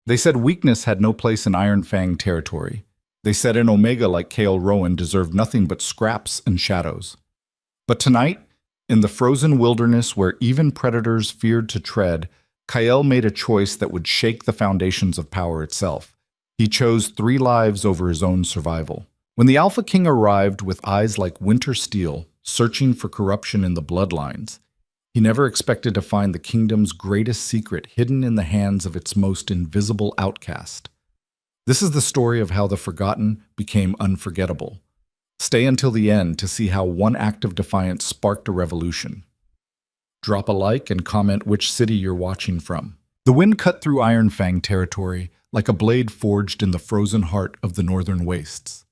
They said weakness had no place in Iron Fang territory. They said an Omega like Kale Rowan deserved nothing but scraps and shadows. But tonight, in the frozen wilderness where even predators feared to tread, Kael made a choice that would shake the foundations of power itself. He chose 3 lives over his own survival. When the Alpha King arrived with eyes like winter steel, searching for corruption in the bloodlines, he never expected to find the kingdom's greatest secret hidden in the hands of its most invisible outcast. This is the story of how the forgotten became unforgettable. Stay until the end to see how one act of defiance sparked a revolution. Drop a like and comment which city you're watching from. The wind cut through Iron Fang territory like a blade forged in the frozen heart of the northern wastes.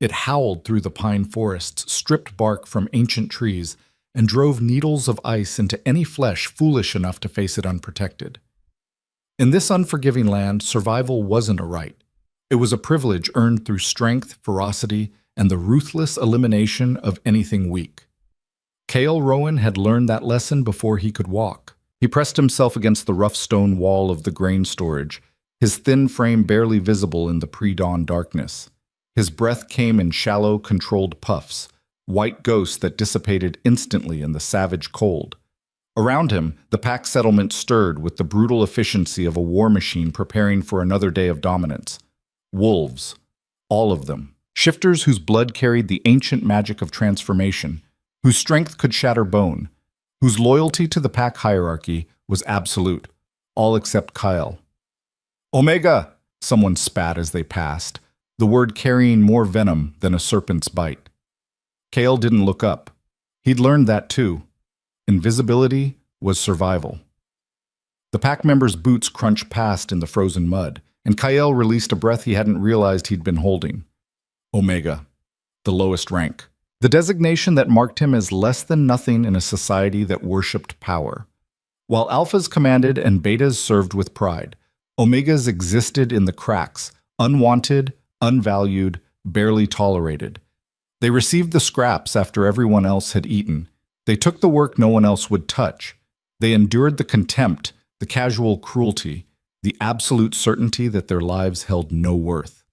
It howled through the pine forests, stripped bark from ancient trees, and drove needles of ice into any flesh foolish enough to face it unprotected. In this unforgiving land, survival wasn't a right. It was a privilege earned through strength, ferocity, and the ruthless elimination of anything weak. Kale Rowan had learned that lesson before he could walk. He pressed himself against the rough stone wall of the grain storage, his thin frame barely visible in the pre-dawn darkness. His breath came in shallow, controlled puffs, white ghosts that dissipated instantly in the savage cold. Around him, the pack settlement stirred with the brutal efficiency of a war machine preparing for another day of dominance. Wolves. All of them. Shifters whose blood carried the ancient magic of transformation, whose strength could shatter bone, whose loyalty to the pack hierarchy was absolute, all except Kyle. "Omega!" someone spat as they passed, the word carrying more venom than a serpent's bite. Kale didn't look up. He'd learned that too. Invisibility was survival. The pack member's boots crunched past in the frozen mud, and Kyle released a breath he hadn't realized he'd been holding. Omega, the lowest rank. The designation that marked him as less than nothing in a society that worshipped power. While Alphas commanded and Betas served with pride, Omegas existed in the cracks, unwanted, unvalued, barely tolerated. They received the scraps after everyone else had eaten. They took the work no one else would touch. They endured the contempt, the casual cruelty, the absolute certainty that their lives held no worth.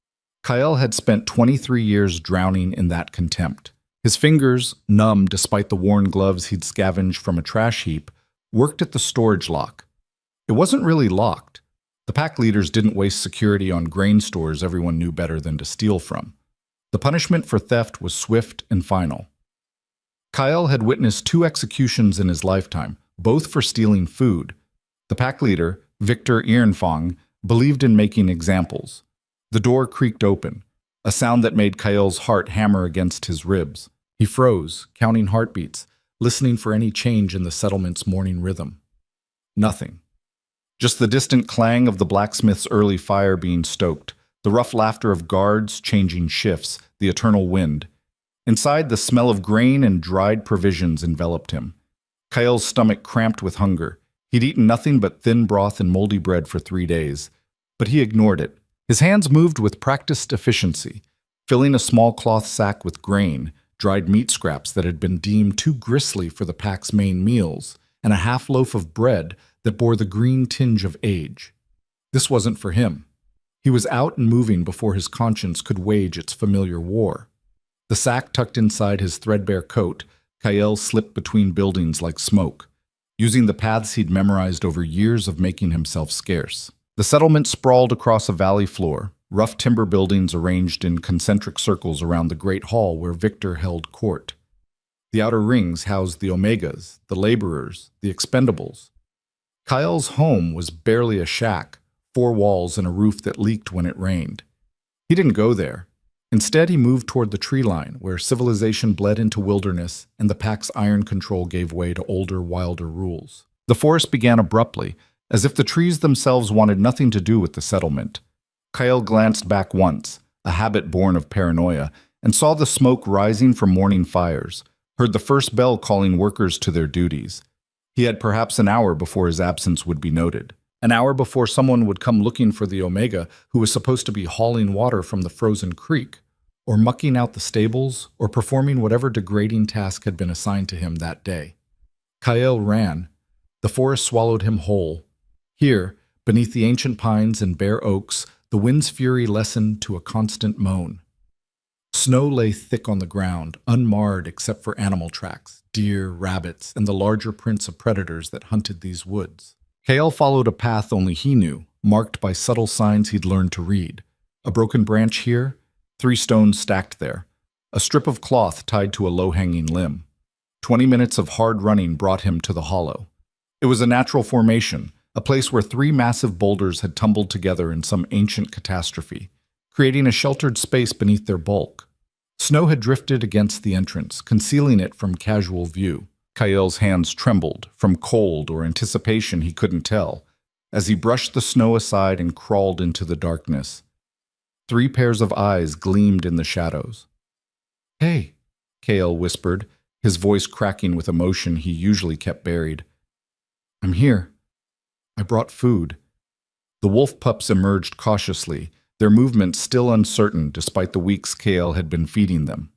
Kyle had spent 23 years drowning in that contempt. His fingers, numb despite the worn gloves he'd scavenged from a trash heap, worked at the storage lock. It wasn't really locked. The pack leaders didn't waste security on grain stores everyone knew better than to steal from. The punishment for theft was swift and final. Kyle had witnessed 2 executions in his lifetime, both for stealing food. The pack leader, Victor Irenfong, believed in making examples. The door creaked open, a sound that made Kyle's heart hammer against his ribs. He froze, counting heartbeats, listening for any change in the settlement's morning rhythm. Nothing. Just the distant clang of the blacksmith's early fire being stoked, the rough laughter of guards changing shifts, the eternal wind. Inside, the smell of grain and dried provisions enveloped him. Kyle's stomach cramped with hunger. He'd eaten nothing but thin broth and moldy bread for 3 days, but he ignored it. His hands moved with practiced efficiency, filling a small cloth sack with grain, dried meat scraps that had been deemed too gristly for the pack's main meals, and a half loaf of bread that bore the green tinge of age. This wasn't for him. He was out and moving before his conscience could wage its familiar war. The sack tucked inside his threadbare coat, Kyle slipped between buildings like smoke, using the paths he'd memorized over years of making himself scarce. The settlement sprawled across a valley floor, rough timber buildings arranged in concentric circles around the great hall where Victor held court. The outer rings housed the Omegas, the laborers, the expendables. Kyle's home was barely a shack, 4 walls and a roof that leaked when it rained. He didn't go there. Instead, he moved toward the tree line, where civilization bled into wilderness and the pack's iron control gave way to older, wilder rules. The forest began abruptly, as if the trees themselves wanted nothing to do with the settlement. Kyle glanced back once, a habit born of paranoia, and saw the smoke rising from morning fires, heard the first bell calling workers to their duties. He had perhaps an hour before his absence would be noted. An hour before someone would come looking for the Omega who was supposed to be hauling water from the frozen creek, or mucking out the stables, or performing whatever degrading task had been assigned to him that day. Kyle ran. The forest swallowed him whole. Here, Beneath the ancient pines and bare oaks, the wind's fury lessened to a constant moan. Snow lay thick on the ground, unmarred except for animal tracks, deer, rabbits, and the larger prints of predators that hunted these woods. Kael followed a path only he knew, marked by subtle signs he'd learned to read. A broken branch here, 3 stones stacked there, a strip of cloth tied to a low-hanging limb. 20 minutes of hard running brought him to the hollow. It was a natural formation, a place where 3 massive boulders had tumbled together in some ancient catastrophe, creating a sheltered space beneath their bulk. Snow had drifted against the entrance, concealing it from casual view. Kael's hands trembled, from cold or anticipation he couldn't tell, as he brushed the snow aside and crawled into the darkness. 3 pairs of eyes gleamed in the shadows. "Hey," Kael whispered, his voice cracking with emotion he usually kept buried. "I'm here. I brought food." The wolf pups emerged cautiously, their movements still uncertain despite the weeks Kael had been feeding them.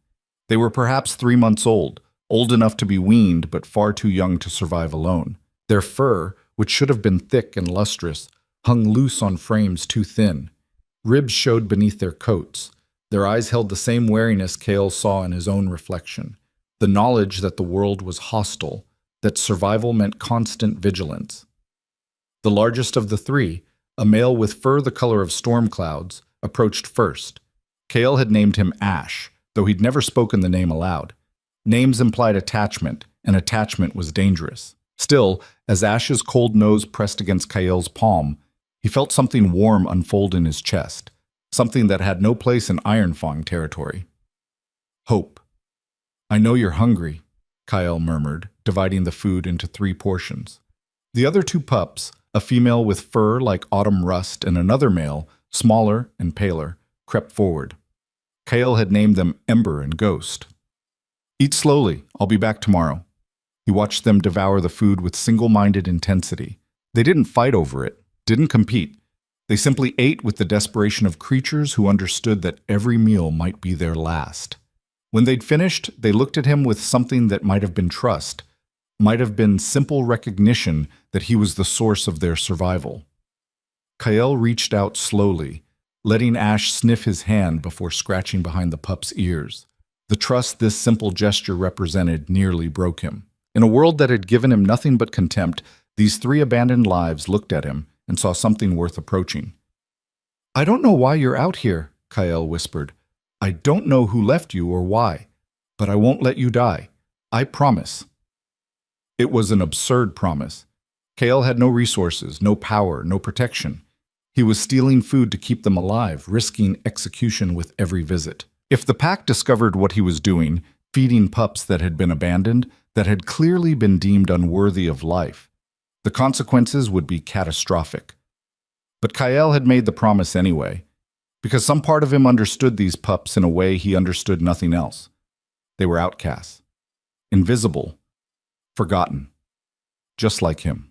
They were perhaps 3 months old enough to be weaned but far too young to survive alone. Their fur, which should have been thick and lustrous, hung loose on frames too thin. Ribs showed beneath their coats. Their eyes held the same wariness Kael saw in his own reflection, the knowledge that the world was hostile, that survival meant constant vigilance. The largest of the 3, a male with fur the color of storm clouds, approached first. Kael had named him Ash, though he'd never spoken the name aloud. Names implied attachment, and attachment was dangerous. Still, as Ash's cold nose pressed against Kael's palm, he felt something warm unfold in his chest, something that had no place in Ironfang territory. "Hope. I know you're hungry," Kael murmured, dividing the food into 3 portions. The other 2 pups, a female with fur like autumn rust and another male, smaller and paler, crept forward. Kael had named them Ember and Ghost. "Eat slowly. I'll be back tomorrow." He watched them devour the food with single-minded intensity. They didn't fight over it, didn't compete. They simply ate with the desperation of creatures who understood that every meal might be their last. When they'd finished, they looked at him with something that might have been trust, might have been simple recognition that he was the source of their survival. Kael reached out slowly, letting Ash sniff his hand before scratching behind the pup's ears. The trust this simple gesture represented nearly broke him. In a world that had given him nothing but contempt, these 3 abandoned lives looked at him and saw something worth approaching. "I don't know why you're out here," Kael whispered. "I don't know who left you or why, but I won't let you die. I promise." It was an absurd promise. Kael had no resources, no power, no protection. He was stealing food to keep them alive, risking execution with every visit. If the pack discovered what he was doing, feeding pups that had been abandoned, that had clearly been deemed unworthy of life, the consequences would be catastrophic. But Kael had made the promise anyway, because some part of him understood these pups in a way he understood nothing else. They were outcasts, invisible, forgotten, just like him.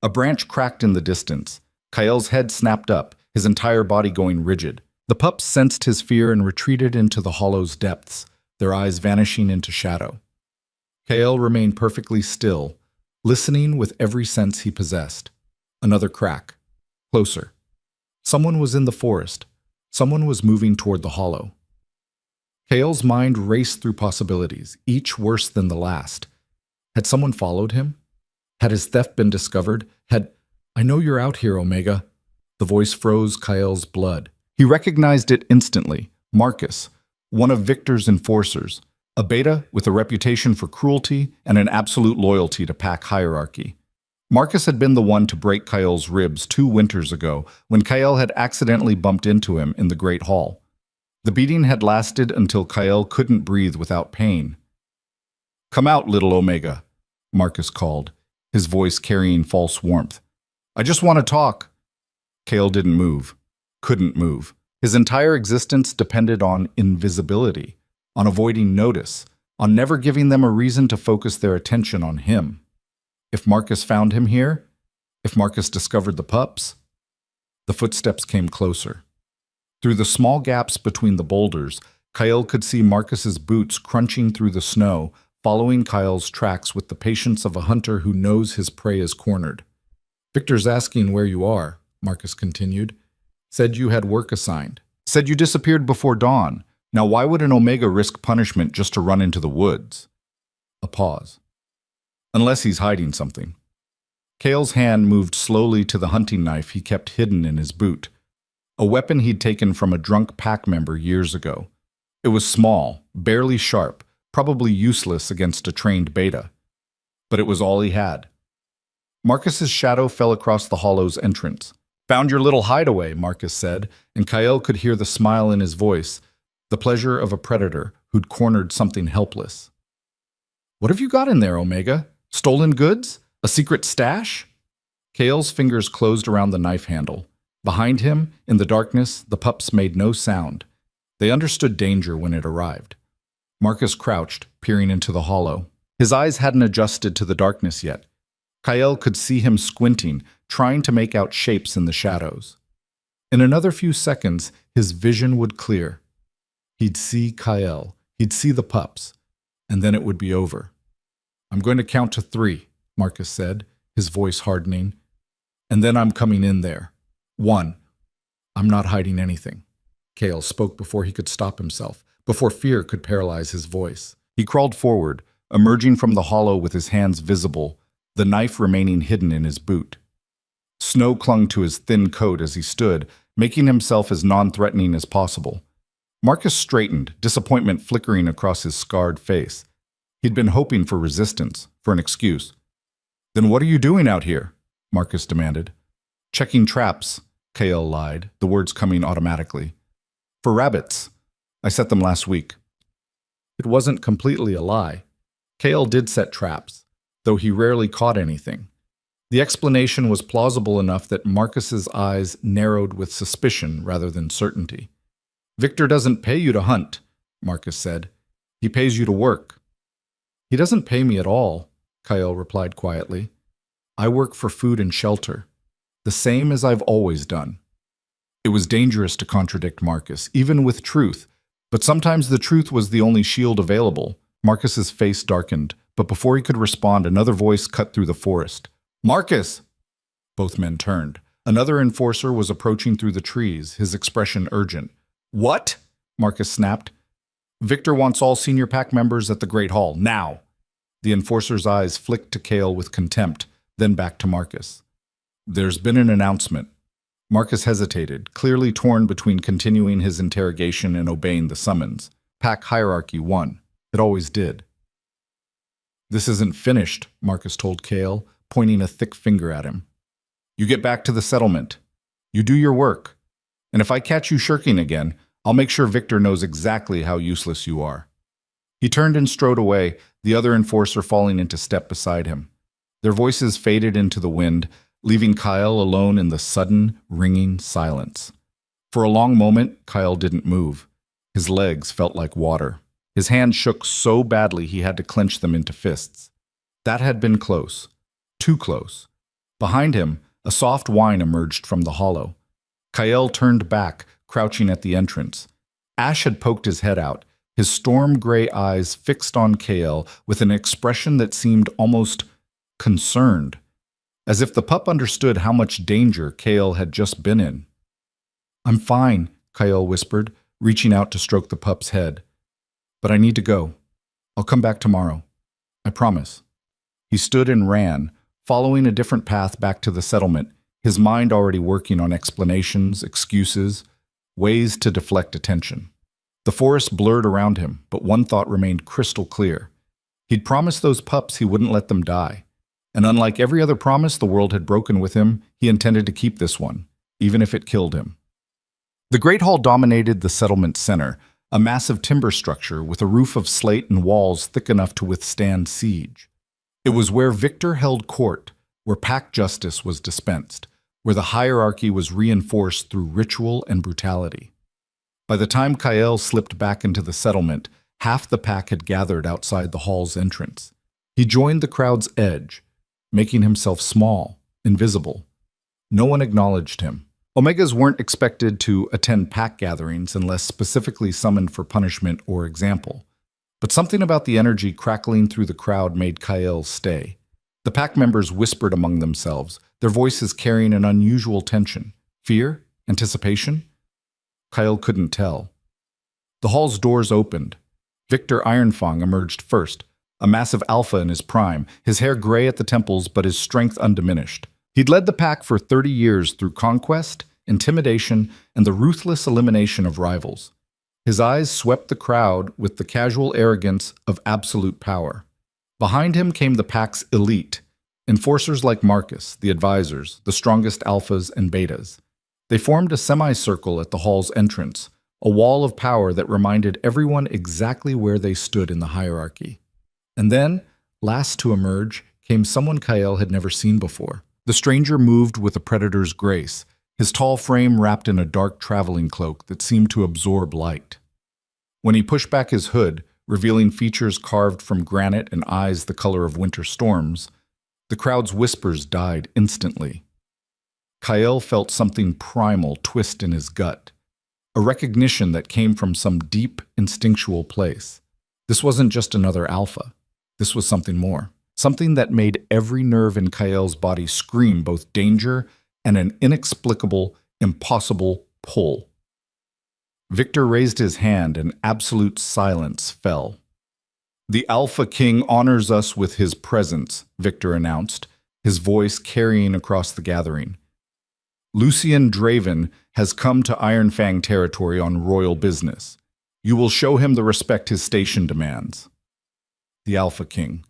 A branch cracked in the distance. Kael's head snapped up, his entire body going rigid. The pups sensed his fear and retreated into the hollow's depths, their eyes vanishing into shadow. Kael remained perfectly still, listening with every sense he possessed. Another crack. Closer. Someone was in the forest. Someone was moving toward the hollow. Kael's mind raced through possibilities, each worse than the last. Had someone followed him? Had his theft been discovered? "I know you're out here, Omega." The voice froze Kael's blood. He recognized it instantly. Marcus, one of Victor's enforcers, a beta with a reputation for cruelty and an absolute loyalty to pack hierarchy. Marcus had been the one to break Kael's ribs 2 winters ago when Kael had accidentally bumped into him in the Great Hall. The beating had lasted until Kael couldn't breathe without pain. "Come out, little Omega," Marcus called, his voice carrying false warmth. "I just want to talk." Kael didn't move, couldn't move. His entire existence depended on invisibility, on avoiding notice, on never giving them a reason to focus their attention on him. If Marcus found him here, if Marcus discovered the pups, the footsteps came closer. Through the small gaps between the boulders, Kael could see Marcus's boots crunching through the snow, following Kael's tracks with the patience of a hunter who knows his prey is cornered. Victor's asking where you are, Marcus continued. Said you had work assigned. Said you disappeared before dawn. Now why would an Omega risk punishment just to run into the woods? A pause. Unless he's hiding something. Kale's hand moved slowly to the hunting knife he kept hidden in his boot. A weapon he'd taken from a drunk pack member years ago. It was small, barely sharp, probably useless against a trained beta. But it was all he had. Marcus's shadow fell across the hollow's entrance. Found your little hideaway, Marcus said, and Kyle could hear the smile in his voice, the pleasure of a predator who'd cornered something helpless. What have you got in there, Omega? Stolen goods? A secret stash? Kale's fingers closed around the knife handle. Behind him, in the darkness, the pups made no sound. They understood danger when it arrived. Marcus crouched, peering into the hollow. His eyes hadn't adjusted to the darkness yet. Kyle could see him squinting, trying to make out shapes in the shadows. In another few seconds, his vision would clear. He'd see Kyle. He'd see the pups. And then it would be over. I'm going to count to 3, Marcus said, his voice hardening. And then I'm coming in there. 1. I'm not hiding anything. Kale spoke before he could stop himself, before fear could paralyze his voice. He crawled forward, emerging from the hollow with his hands visible, the knife remaining hidden in his boot. Snow clung to his thin coat as he stood, making himself as non-threatening as possible. Marcus straightened, disappointment flickering across his scarred face. He'd been hoping for resistance, for an excuse. Then what are you doing out here? Marcus demanded. Checking traps, Kale lied, the words coming automatically. For rabbits. I set them last week. It wasn't completely a lie. Kale did set traps, though he rarely caught anything. The explanation was plausible enough that Marcus's eyes narrowed with suspicion rather than certainty. Victor doesn't pay you to hunt, Marcus said. He pays you to work. He doesn't pay me at all, Kyle replied quietly. I work for food and shelter, the same as I've always done. It was dangerous to contradict Marcus, even with truth, but sometimes the truth was the only shield available. Marcus's face darkened, but before he could respond, another voice cut through the forest. Marcus! Both men turned. Another enforcer was approaching through the trees, his expression urgent. What? Marcus snapped. Victor wants all senior pack members at the Great Hall, now. The enforcer's eyes flicked to Kale with contempt, then back to Marcus. There's been an announcement. Marcus hesitated, clearly torn between continuing his interrogation and obeying the summons. Pack hierarchy won. It always did. This isn't finished, Marcus told Kale, pointing a thick finger at him. You get back to the settlement. You do your work. And if I catch you shirking again, I'll make sure Victor knows exactly how useless you are. He turned and strode away, the other enforcer falling into step beside him. Their voices faded into the wind, leaving Kyle alone in the sudden, ringing silence. For a long moment, Kyle didn't move. His legs felt like water. His hands shook so badly he had to clench them into fists. That had been close. Too close. Behind him, a soft whine emerged from the hollow. Kyle turned back, crouching at the entrance. Ash had poked his head out, his storm-gray eyes fixed on Kale with an expression that seemed almost concerned, as if the pup understood how much danger Kale had just been in. I'm fine, Kyle whispered, reaching out to stroke the pup's head. But I need to go. I'll come back tomorrow. I promise. He stood and ran, following a different path back to the settlement, his mind already working on explanations, excuses, ways to deflect attention. The forest blurred around him, but one thought remained crystal clear. He'd promised those pups he wouldn't let them die. And unlike every other promise the world had broken with him, he intended to keep this one, even if it killed him. The Great Hall dominated the settlement center, a massive timber structure with a roof of slate and walls thick enough to withstand siege. It was where Victor held court, where pack justice was dispensed, where the hierarchy was reinforced through ritual and brutality. By the time Kyle slipped back into the settlement, half the pack had gathered outside the hall's entrance. He joined the crowd's edge, making himself small, invisible. No one acknowledged him. Omegas weren't expected to attend pack gatherings unless specifically summoned for punishment or example. But something about the energy crackling through the crowd made Kyle stay. The pack members whispered among themselves, their voices carrying an unusual tension. Fear? Anticipation? Kyle couldn't tell. The hall's doors opened. Victor Ironfang emerged first, a massive alpha in his prime, his hair gray at the temples but his strength undiminished. He'd led the pack for 30 years through conquest, intimidation, and the ruthless elimination of rivals. His eyes swept the crowd with the casual arrogance of absolute power. Behind him came the pack's elite, enforcers like Marcus, the advisors, the strongest alphas and betas. They formed a semicircle at the hall's entrance, a wall of power that reminded everyone exactly where they stood in the hierarchy. And then, last to emerge, came someone Kyle had never seen before. The stranger moved with a predator's grace, his tall frame wrapped in a dark traveling cloak that seemed to absorb light. When he pushed back his hood, revealing features carved from granite and eyes the color of winter storms, the crowd's whispers died instantly. Kyle felt something primal twist in his gut, a recognition that came from some deep, instinctual place. This wasn't just another alpha. This was something more. Something that made every nerve in Kyle's body scream both danger and an inexplicable, impossible pull. Victor raised his hand and absolute silence fell. "The Alpha King honors us with his presence," Victor announced, his voice carrying across the gathering. "Lucien Draven has come to Ironfang territory on royal business. You will show him the respect his station demands." The Alpha King.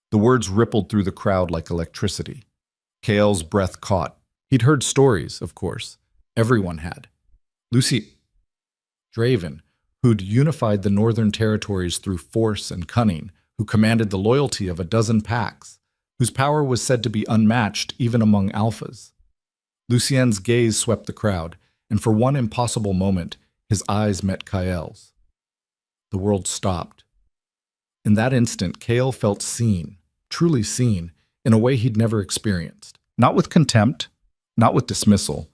The words rippled through the crowd like electricity. Kale's breath caught. He'd heard stories, of course. Everyone had. Lucy Draven, who'd unified the northern territories through force and cunning, who commanded the loyalty of a dozen packs, whose power was said to be unmatched even among alphas. Lucien's gaze swept the crowd, and for one impossible moment, his eyes met Kyle's. The world stopped. In that instant, Kale felt seen, truly seen, in a way he'd never experienced. Not with contempt, not with dismissal,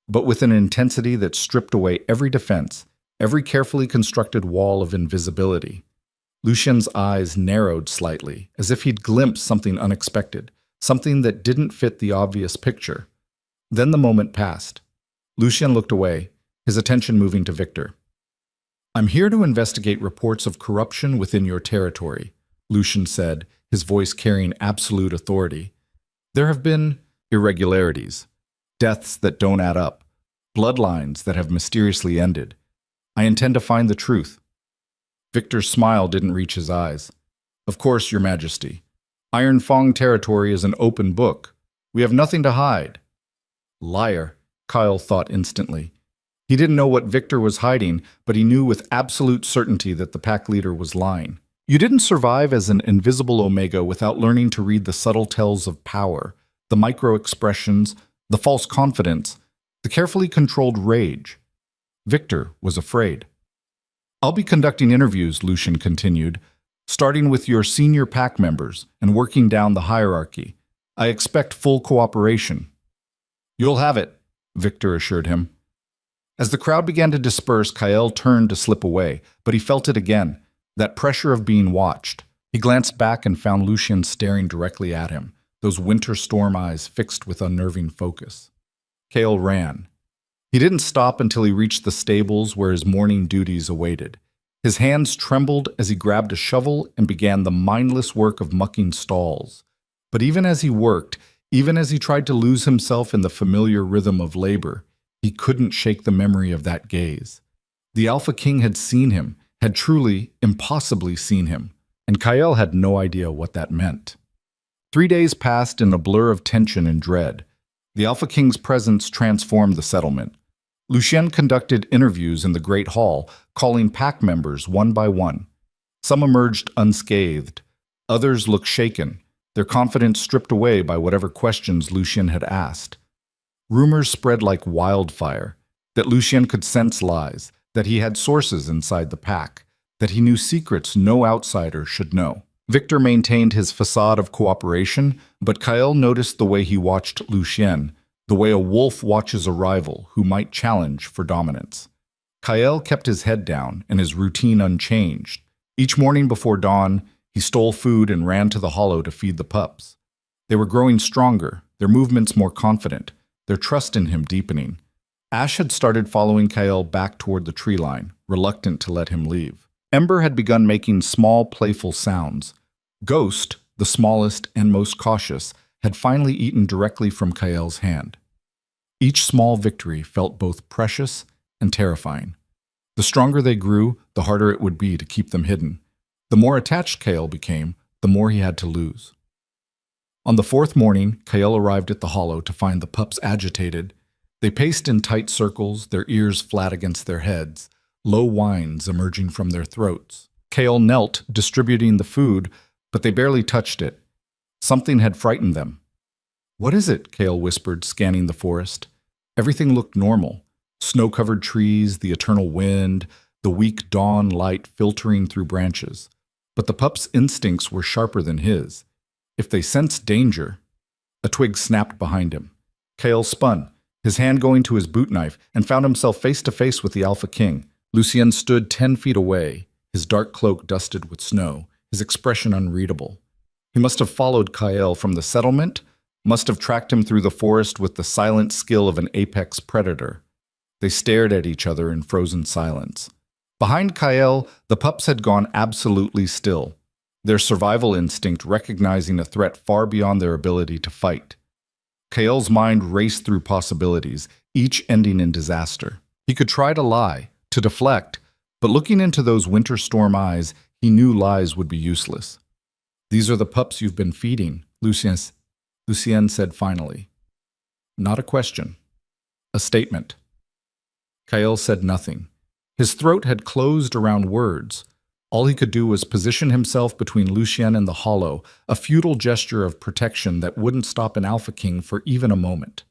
but with an intensity that stripped away every defense, every carefully constructed wall of invisibility. Lucien's eyes narrowed slightly, as if he'd glimpsed something unexpected, something that didn't fit the obvious picture. Then the moment passed. Lucien looked away, his attention moving to Victor. "I'm here to investigate reports of corruption within your territory," Lucien said, his voice carrying absolute authority. "There have been irregularities, deaths that don't add up, bloodlines that have mysteriously ended. I intend to find the truth." Victor's smile didn't reach his eyes. "Of course, Your Majesty. Ironfang territory is an open book. We have nothing to hide." Liar, Kyle thought instantly. He didn't know what Victor was hiding, but he knew with absolute certainty that the pack leader was lying. You didn't survive as an invisible Omega without learning to read the subtle tells of power, the micro-expressions, the false confidence, the carefully controlled rage. Victor was afraid. "I'll be conducting interviews," Lucien continued, "starting with your senior pack members and working down the hierarchy. I expect full cooperation." "You'll have it," Victor assured him. As the crowd began to disperse, Kyle turned to slip away, but he felt it again, that pressure of being watched. He glanced back and found Lucien staring directly at him, those winter storm eyes fixed with unnerving focus. Kyle ran. He didn't stop until he reached the stables where his morning duties awaited. His hands trembled as he grabbed a shovel and began the mindless work of mucking stalls. But even as he worked, even as he tried to lose himself in the familiar rhythm of labor, he couldn't shake the memory of that gaze. The Alpha King had seen him, had truly, impossibly seen him, and Kyle had no idea what that meant. 3 days passed in a blur of tension and dread. The Alpha King's presence transformed the settlement. Lucien conducted interviews in the Great Hall, calling pack members one by one. Some emerged unscathed. Others looked shaken, their confidence stripped away by whatever questions Lucien had asked. Rumors spread like wildfire, that Lucien could sense lies, that he had sources inside the pack, that he knew secrets no outsider should know. Victor maintained his facade of cooperation, but Kyle noticed the way he watched Lucien, the way a wolf watches a rival who might challenge for dominance. Kyle kept his head down and his routine unchanged. Each morning before dawn, he stole food and ran to the hollow to feed the pups. They were growing stronger, their movements more confident, their trust in him deepening. Ash had started following Kael back toward the tree line, reluctant to let him leave. Ember had begun making small, playful sounds. Ghost, the smallest and most cautious, had finally eaten directly from Kael's hand. Each small victory felt both precious and terrifying. The stronger they grew, the harder it would be to keep them hidden. The more attached Kael became, the more he had to lose. On the fourth morning, Kael arrived at the hollow to find the pups agitated. They paced in tight circles, their ears flat against their heads, low whines emerging from their throats. Kael knelt, distributing the food, but they barely touched it. Something had frightened them. "What is it?" Kael whispered, scanning the forest. Everything looked normal. Snow-covered trees, the eternal wind, the weak dawn light filtering through branches. But the pup's instincts were sharper than his. If they sensed danger... A twig snapped behind him. Kael spun, his hand going to his boot knife, and found himself face to face with the Alpha King. Lucien stood 10 feet away, his dark cloak dusted with snow, his expression unreadable. He must have followed Kael from the settlement, must have tracked him through the forest with the silent skill of an apex predator. They stared at each other in frozen silence. Behind Kael, the pups had gone absolutely still, their survival instinct recognizing a threat far beyond their ability to fight. Kael's mind raced through possibilities, each ending in disaster. He could try to lie, to deflect, but looking into those winter storm eyes, he knew lies would be useless. "These are the pups you've been feeding," Lucien said finally. Not a question. A statement. Kael said nothing. His throat had closed around words. All he could do was position himself between Lucien and the hollow, a futile gesture of protection that wouldn't stop an Alpha King for even a moment.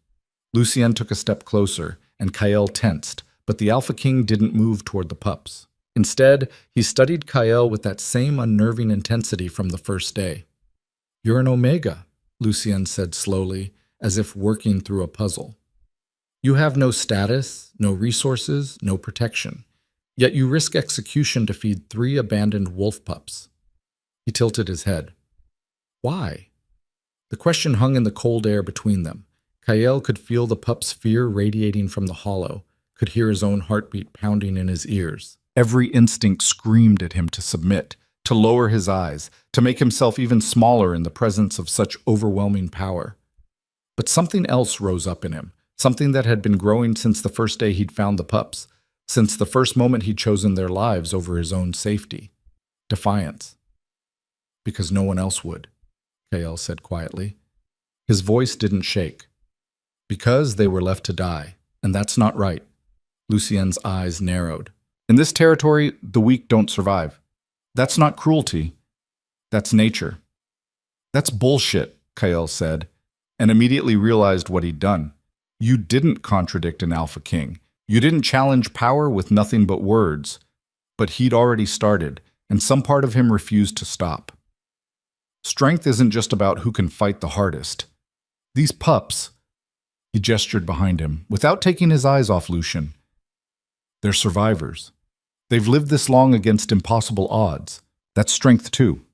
Lucien took a step closer, and Kael tensed, but the Alpha King didn't move toward the pups. Instead, he studied Kael with that same unnerving intensity from the first day. "You're an Omega," Lucien said slowly, as if working through a puzzle. "You have no status, no resources, no protection. Yet you risk execution to feed 3 abandoned wolf pups." He tilted his head. "Why?" The question hung in the cold air between them. Kael could feel the pup's fear radiating from the hollow, could hear his own heartbeat pounding in his ears. Every instinct screamed at him to submit, to lower his eyes, to make himself even smaller in the presence of such overwhelming power. But something else rose up in him, something that had been growing since the first day he'd found the pups, since the first moment he'd chosen their lives over his own safety. Defiance. "Because no one else would," Kael said quietly. His voice didn't shake. "Because they were left to die, and that's not right." Lucien's eyes narrowed. "In this territory, the weak don't survive. That's not cruelty. That's nature." "That's bullshit," Kael said, and immediately realized what he'd done. You didn't contradict an Alpha King. You didn't challenge power with nothing but words. But he'd already started, and some part of him refused to stop. Strength isn't just about who can fight the hardest. These pups, he gestured behind him, without taking his eyes off Lucien. They're survivors. They've lived this long against impossible odds. That's strength too.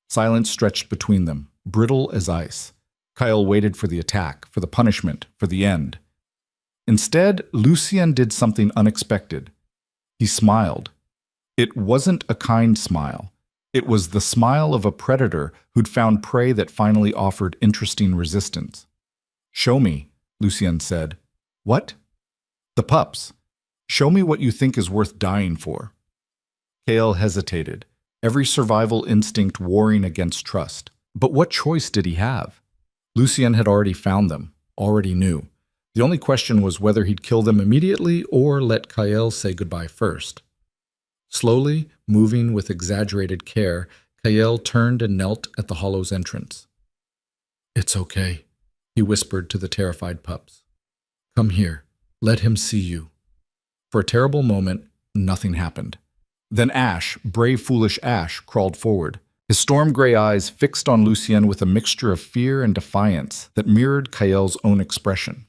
Silence stretched between them, brittle as ice. Kael waited for the attack, for the punishment, for the end. Instead, Lucien did something unexpected. He smiled. It wasn't a kind smile. It was the smile of a predator who'd found prey that finally offered interesting resistance. "Show me," Lucien said. "What?" "The pups. Show me what you think is worth dying for." Kael hesitated, every survival instinct warring against trust. But what choice did he have? Lucien had already found them, already knew. The only question was whether he'd kill them immediately or let Kael say goodbye first. Slowly, moving with exaggerated care, Kael turned and knelt at the hollow's entrance. "It's okay," he whispered to the terrified pups. "Come here. Let him see you." For a terrible moment, nothing happened. Then Ash, brave foolish Ash, crawled forward, his storm-gray eyes fixed on Lucien with a mixture of fear and defiance that mirrored Kael's own expression.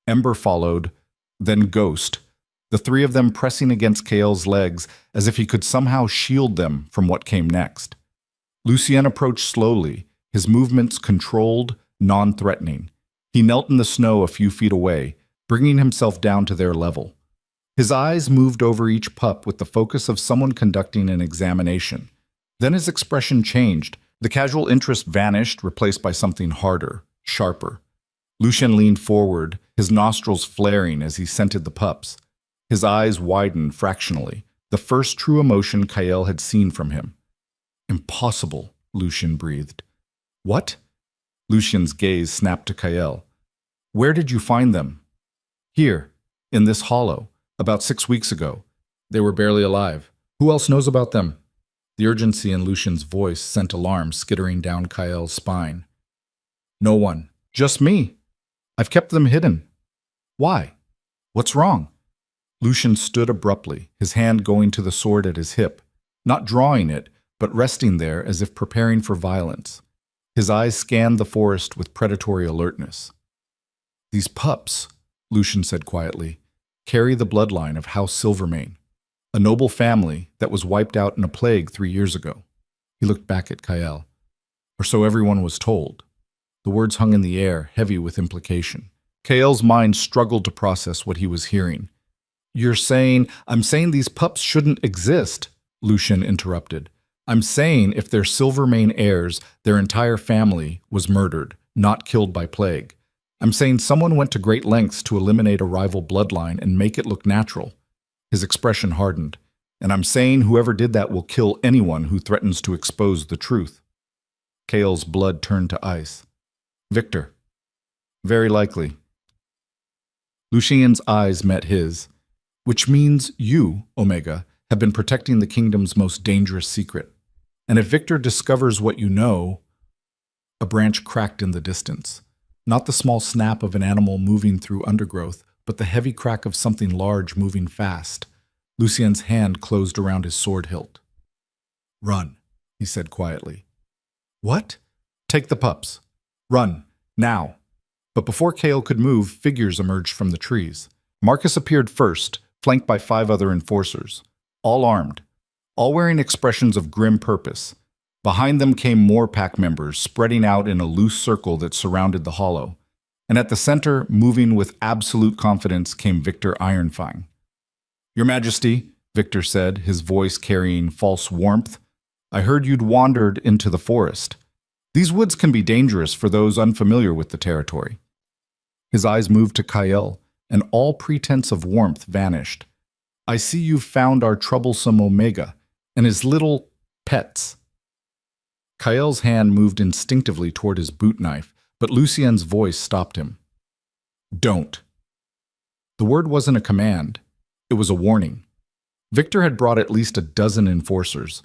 Ember followed, then Ghost, the 3 of them pressing against Kael's legs as if he could somehow shield them from what came next. Lucien approached slowly, his movements controlled, non-threatening. He knelt in the snow a few feet away, bringing himself down to their level. His eyes moved over each pup with the focus of someone conducting an examination. Then his expression changed. The casual interest vanished, replaced by something harder, sharper. Lucien leaned forward, his nostrils flaring as he scented the pups. His eyes widened fractionally, the first true emotion Kael had seen from him. Impossible, Lucien breathed. What? Lucien's gaze snapped to Kael. Where did you find them? Here, in this hollow, about 6 weeks ago. They were barely alive. Who else knows about them? The urgency in Lucien's voice sent alarm skittering down Kael's spine. No one. Just me. I've kept them hidden. Why? What's wrong? Lucien stood abruptly, his hand going to the sword at his hip, not drawing it, but resting there as if preparing for violence. His eyes scanned the forest with predatory alertness. These pups, Lucien said quietly, carry the bloodline of House Silvermane, a noble family that was wiped out in a plague 3 years ago. He looked back at Kael. Or so everyone was told. The words hung in the air, heavy with implication. Kael's mind struggled to process what he was hearing. I'm saying these pups shouldn't exist, Lucien interrupted. I'm saying if they're Silvermane heirs, their entire family was murdered, not killed by plague. I'm saying someone went to great lengths to eliminate a rival bloodline and make it look natural. His expression hardened. And I'm saying whoever did that will kill anyone who threatens to expose the truth. Kael's blood turned to ice. Victor. Very likely. Lucien's eyes met his. Which means you, Omega, have been protecting the kingdom's most dangerous secret. And if Victor discovers what you know... A branch cracked in the distance. Not the small snap of an animal moving through undergrowth, but the heavy crack of something large moving fast. Lucien's hand closed around his sword hilt. Run, he said quietly. What? Take the pups. Run, now. But before Kael could move, figures emerged from the trees. Marcus appeared first, flanked by 5 other enforcers, all armed, all wearing expressions of grim purpose. Behind them came more pack members, spreading out in a loose circle that surrounded the hollow. And at the center, moving with absolute confidence, came Victor Ironfang. Your Majesty, Victor said, his voice carrying false warmth, I heard you'd wandered into the forest. These woods can be dangerous for those unfamiliar with the territory. His eyes moved to Kael, and all pretense of warmth vanished. I see you've found our troublesome Omega and his little pets. Kael's hand moved instinctively toward his boot knife, but Lucien's voice stopped him. Don't. The word wasn't a command. It was a warning. Victor had brought at least a dozen enforcers.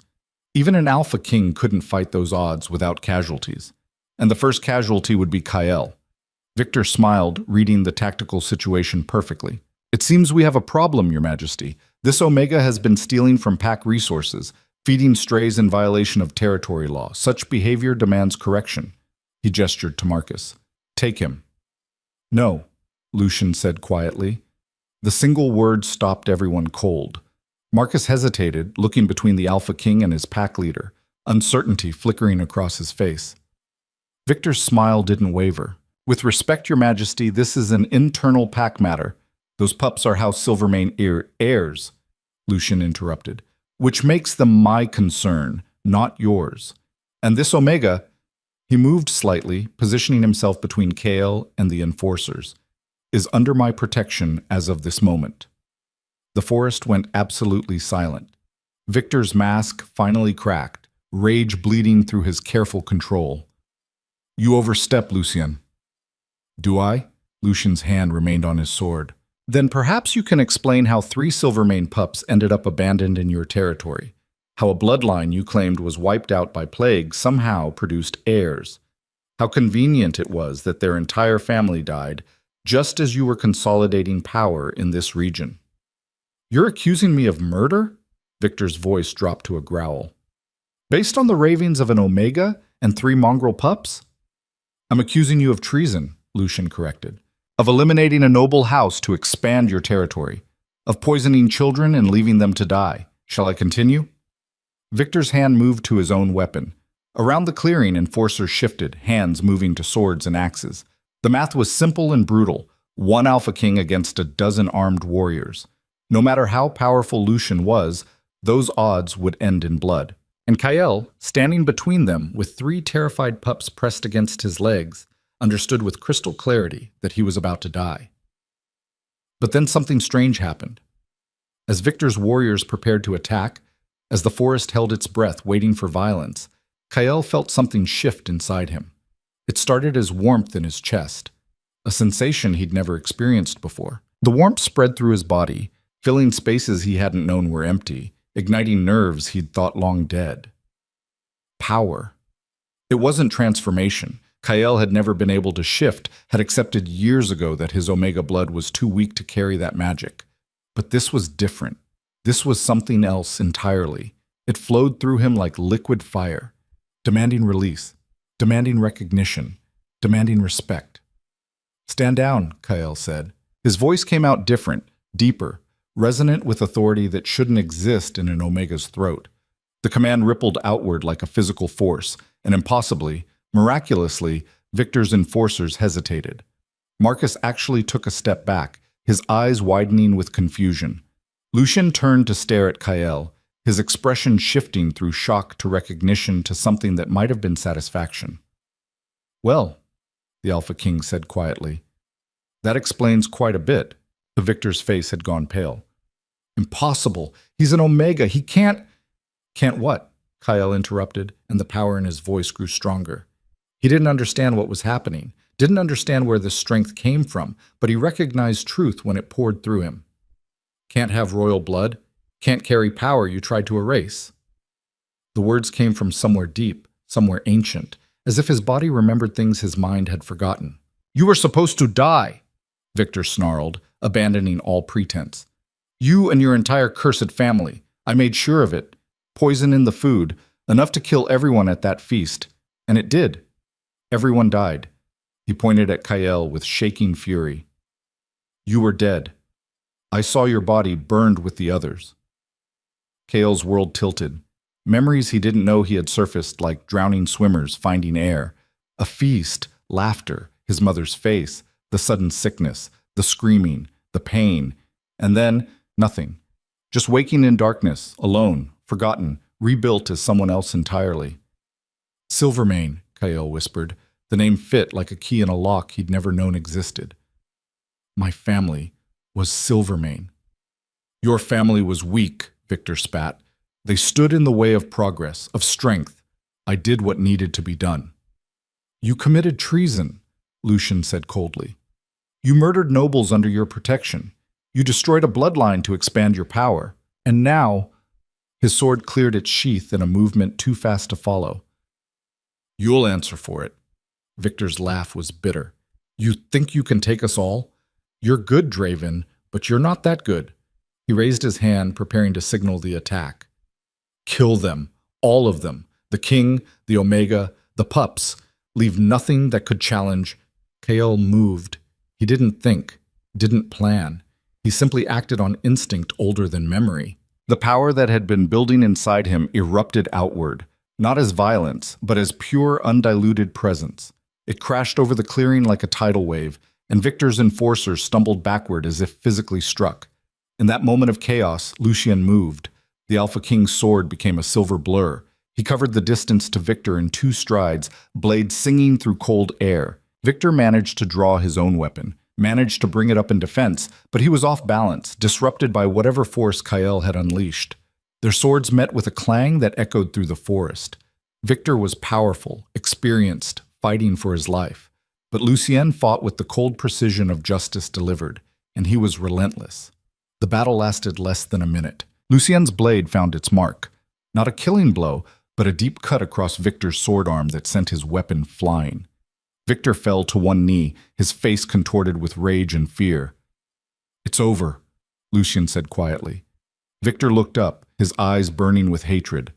Even an Alpha King couldn't fight those odds without casualties. And the first casualty would be Kael. Victor smiled, reading the tactical situation perfectly. It seems we have a problem, Your Majesty. This Omega has been stealing from pack resources, feeding strays in violation of territory law. Such behavior demands correction. He gestured to Marcus. Take him. No, Lucien said quietly. The single word stopped everyone cold. Marcus hesitated, looking between the Alpha King and his pack leader, uncertainty flickering across his face. Victor's smile didn't waver. With respect, Your Majesty, this is an internal pack matter. Those pups are House Silvermane heirs, Lucien interrupted, which makes them my concern, not yours. And this Omega, he moved slightly, positioning himself between Kael and the enforcers, is under my protection as of this moment. The forest went absolutely silent. Victor's mask finally cracked, rage bleeding through his careful control. You overstep, Lucien. Do I? Lucien's hand remained on his sword. Then perhaps you can explain how 3 Silvermane pups ended up abandoned in your territory. How a bloodline you claimed was wiped out by plague somehow produced heirs. How convenient it was that their entire family died just as you were consolidating power in this region. You're accusing me of murder? Victor's voice dropped to a growl. Based on the ravings of an Omega and 3 mongrel pups? I'm accusing you of treason, Lucien corrected. Of eliminating a noble house to expand your territory. Of poisoning children and leaving them to die. Shall I continue? Victor's hand moved to his own weapon, Around the clearing, enforcers shifted, hands moving to swords and axes. The math was simple and brutal. One Alpha King against a dozen armed warriors. No matter how powerful Lucian was, those odds would end in blood. And Kael, standing between them with 3 terrified pups pressed against his legs, understood with crystal clarity that he was about to die. But then something strange happened. As Victor's warriors prepared to attack, as the forest held its breath waiting for violence, Kael felt something shift inside him. It started as warmth in his chest, a sensation he'd never experienced before. The warmth spread through his body, filling spaces he hadn't known were empty, igniting nerves he'd thought long dead. Power. It wasn't transformation. Kael had never been able to shift, had accepted years ago that his Omega blood was too weak to carry that magic. But this was different. This was something else entirely. It flowed through him like liquid fire, demanding release, demanding recognition, demanding respect. "Stand down," Kael said. His voice came out different, deeper, resonant with authority that shouldn't exist in an Omega's throat. The command rippled outward like a physical force, and impossibly, miraculously, Victor's enforcers hesitated. Marcus actually took a step back, his eyes widening with confusion. Lucian turned to stare at Kael, his expression shifting through shock to recognition to something that might have been satisfaction. "Well," the Alpha King said quietly, "that explains quite a bit." The Victor's face had gone pale. "Impossible! He's an Omega! He can't—" "Can't what?" Kael interrupted, and the power in his voice grew stronger. He didn't understand what was happening, didn't understand where this strength came from, but he recognized truth when it poured through him. "Can't have royal blood? Can't carry power you tried to erase?" The words came from somewhere deep, somewhere ancient, as if his body remembered things his mind had forgotten. "You were supposed to die!" Victor snarled, abandoning all pretense. "You and your entire cursed family. I made sure of it. Poison in the food, enough to kill everyone at that feast. And it did. Everyone died." He pointed at Kael with shaking fury. "You were dead. I saw your body burned with the others." Kael's world tilted. Memories he didn't know he had surfaced like drowning swimmers finding air. A feast, laughter, his mother's face, the sudden sickness, the screaming, the pain, and then nothing. Just waking in darkness, alone, forgotten, rebuilt as someone else entirely. "Silvermane," Kael whispered. The name fit like a key in a lock he'd never known existed. "My family was Silvermane." "Your family was weak," Victor spat. "They stood in the way of progress, of strength. I did what needed to be done." "You committed treason," Lucian said coldly. "You murdered nobles under your protection. You destroyed a bloodline to expand your power. And now—" His sword cleared its sheath in a movement too fast to follow. "You'll answer for it." Victor's laugh was bitter. "You think you can take us all? You're good, Draven, but you're not that good." He raised his hand, preparing to signal the attack. "Kill them, all of them. The King, the Omega, the Pups. Leave nothing that could challenge." Kael moved. He didn't think, didn't plan. He simply acted on instinct older than memory. The power that had been building inside him erupted outward, not as violence, but as pure, undiluted presence. It crashed over the clearing like a tidal wave, and Victor's enforcers stumbled backward as if physically struck. In that moment of chaos, Lucian moved. The Alpha King's sword became a silver blur. He covered the distance to Victor in 2 strides, blade singing through cold air. Victor managed to draw his own weapon, managed to bring it up in defense, but he was off balance, disrupted by whatever force Kael had unleashed. Their swords met with a clang that echoed through the forest. Victor was powerful, experienced, fighting for his life. But Lucien fought with the cold precision of justice delivered, and he was relentless. The battle lasted less than a minute. Lucien's blade found its mark. Not a killing blow, but a deep cut across Victor's sword arm that sent his weapon flying. Victor fell to one knee, his face contorted with rage and fear. "It's over," Lucian said quietly. Victor looked up, his eyes burning with hatred.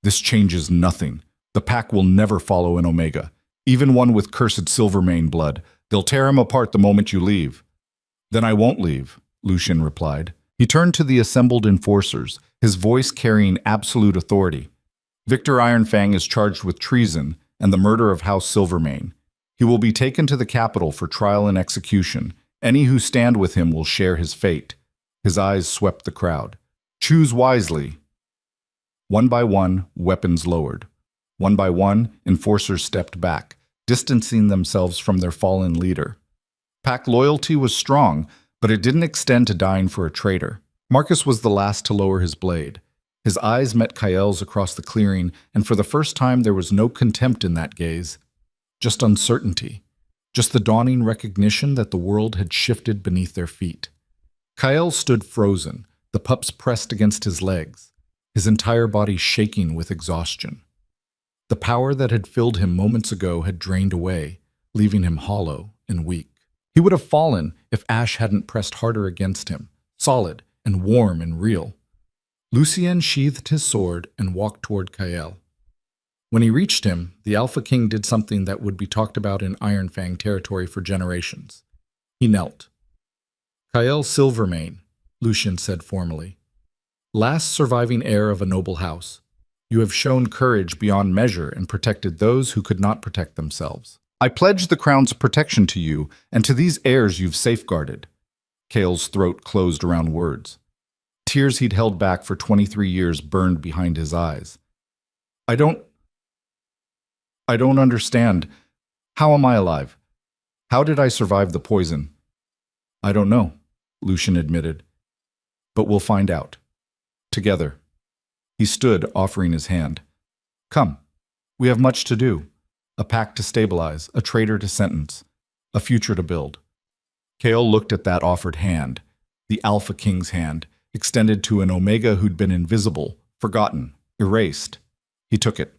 "This changes nothing. The pack will never follow an Omega, even one with cursed Silvermane blood. They'll tear him apart the moment you leave." "Then I won't leave," Lucian replied. He turned to the assembled enforcers, his voice carrying absolute authority. Victor Ironfang is charged with treason and the murder of House Silvermane. He will be taken to the capital for trial and execution. Any who stand with him will share his fate. His eyes swept the crowd. Choose wisely. One by one, weapons lowered. One by one, enforcers stepped back, distancing themselves from their fallen leader. Pack loyalty was strong, but it didn't extend to dying for a traitor. Marcus was the last to lower his blade. His eyes met Kael's across the clearing, and for the first time there was no contempt in that gaze. Just uncertainty. Just the dawning recognition that the world had shifted beneath their feet. Kael stood frozen, the pups pressed against his legs, his entire body shaking with exhaustion. The power that had filled him moments ago had drained away, leaving him hollow and weak. He would have fallen if Ash hadn't pressed harder against him, solid and warm and real. Lucien sheathed his sword and walked toward Kael. When he reached him, the Alpha King did something that would be talked about in Ironfang territory for generations. He knelt. Kael Silvermane, Lucien said formally. Last surviving heir of a noble house, you have shown courage beyond measure and protected those who could not protect themselves. I pledge the crown's protection to you and to these heirs you've safeguarded. Kael's throat closed around words. Tears he'd held back for 23 years burned behind his eyes. I don't understand. How am I alive? How did I survive the poison? I don't know, Lucien admitted. But we'll find out. Together. He stood, offering his hand. Come. We have much to do. A pact to stabilize, a traitor to sentence, a future to build. Kael looked at that offered hand, the Alpha King's hand, extended to an Omega who'd been invisible, forgotten, erased. He took it.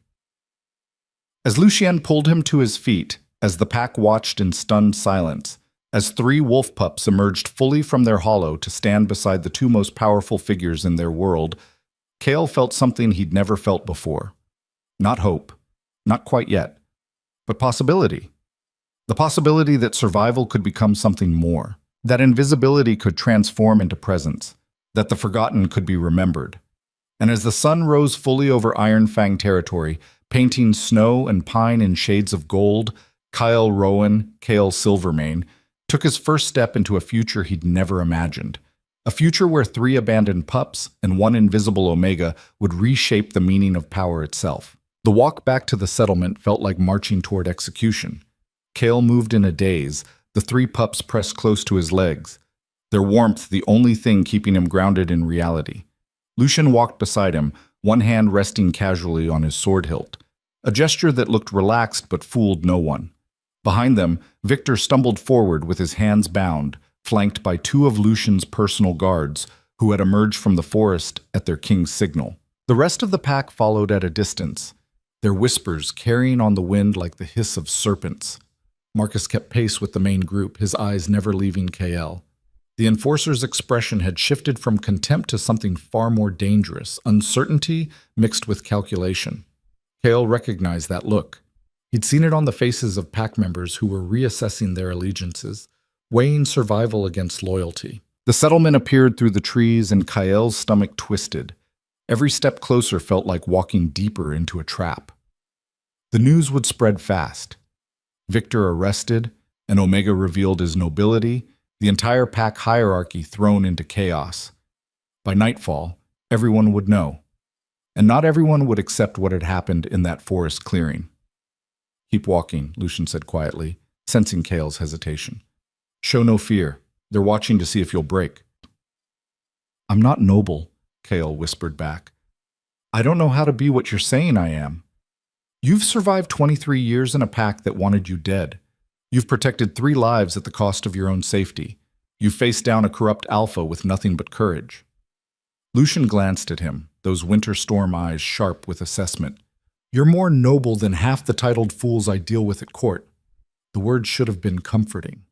As Lucien pulled him to his feet, as the pack watched in stunned silence, as 3 wolf pups emerged fully from their hollow to stand beside the 2 most powerful figures in their world, Kael felt something he'd never felt before. Not hope, not quite yet, but possibility. The possibility that survival could become something more, that invisibility could transform into presence, that the forgotten could be remembered. And as the sun rose fully over Ironfang territory, painting snow and pine in shades of gold, Kael Rowan, Kael Silvermane, took his first step into a future he'd never imagined. A future where 3 abandoned pups and 1 invisible Omega would reshape the meaning of power itself. The walk back to the settlement felt like marching toward execution. Kael moved in a daze, the 3 pups pressed close to his legs, their warmth the only thing keeping him grounded in reality. Lucien walked beside him, one hand resting casually on his sword hilt, a gesture that looked relaxed but fooled no one. Behind them, Victor stumbled forward with his hands bound, flanked by 2 of Lucien's personal guards, who had emerged from the forest at their king's signal. The rest of the pack followed at a distance, their whispers carrying on the wind like the hiss of serpents. Marcus kept pace with the main group, his eyes never leaving Kael. The enforcer's expression had shifted from contempt to something far more dangerous, uncertainty mixed with calculation. Kael recognized that look. He'd seen it on the faces of pack members who were reassessing their allegiances, weighing survival against loyalty. The settlement appeared through the trees and Kael's stomach twisted. Every step closer felt like walking deeper into a trap. The news would spread fast. Victor arrested, an Omega revealed his nobility, the entire pack hierarchy thrown into chaos. By nightfall, everyone would know. And not everyone would accept what had happened in that forest clearing. Keep walking, Lucien said quietly, sensing Kael's hesitation. Show no fear. They're watching to see if you'll break. I'm not noble, Kael whispered back. I don't know how to be what you're saying I am. You've survived 23 years in a pack that wanted you dead. You've protected 3 lives at the cost of your own safety. You've faced down a corrupt alpha with nothing but courage. Lucien glanced at him, those winter storm eyes sharp with assessment. You're more noble than half the titled fools I deal with at court. The words should have been comforting.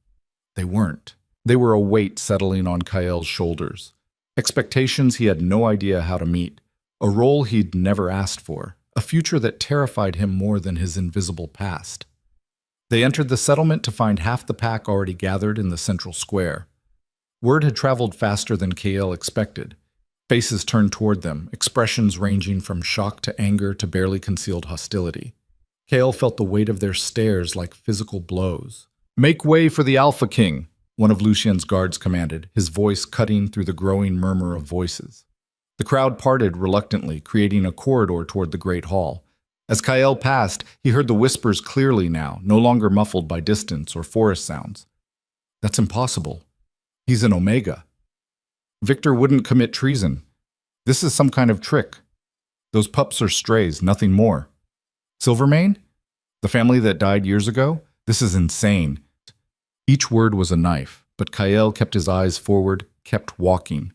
They weren't. They were a weight settling on Kael's shoulders. Expectations he had no idea how to meet. A role he'd never asked for. A future that terrified him more than his invisible past. They entered the settlement to find half the pack already gathered in the central square. Word had traveled faster than Kael expected. Faces turned toward them, expressions ranging from shock to anger to barely concealed hostility. Kale felt the weight of their stares like physical blows. "Make way for the Alpha King," one of Lucien's guards commanded, his voice cutting through the growing murmur of voices. The crowd parted reluctantly, creating a corridor toward the great hall. As Kyle passed, he heard the whispers clearly now, no longer muffled by distance or forest sounds. "That's impossible. He's an Omega. Victor wouldn't commit treason. This is some kind of trick. Those pups are strays, nothing more. Silvermane? The family that died years ago? This is insane." Each word was a knife, but Kyle kept his eyes forward, kept walking.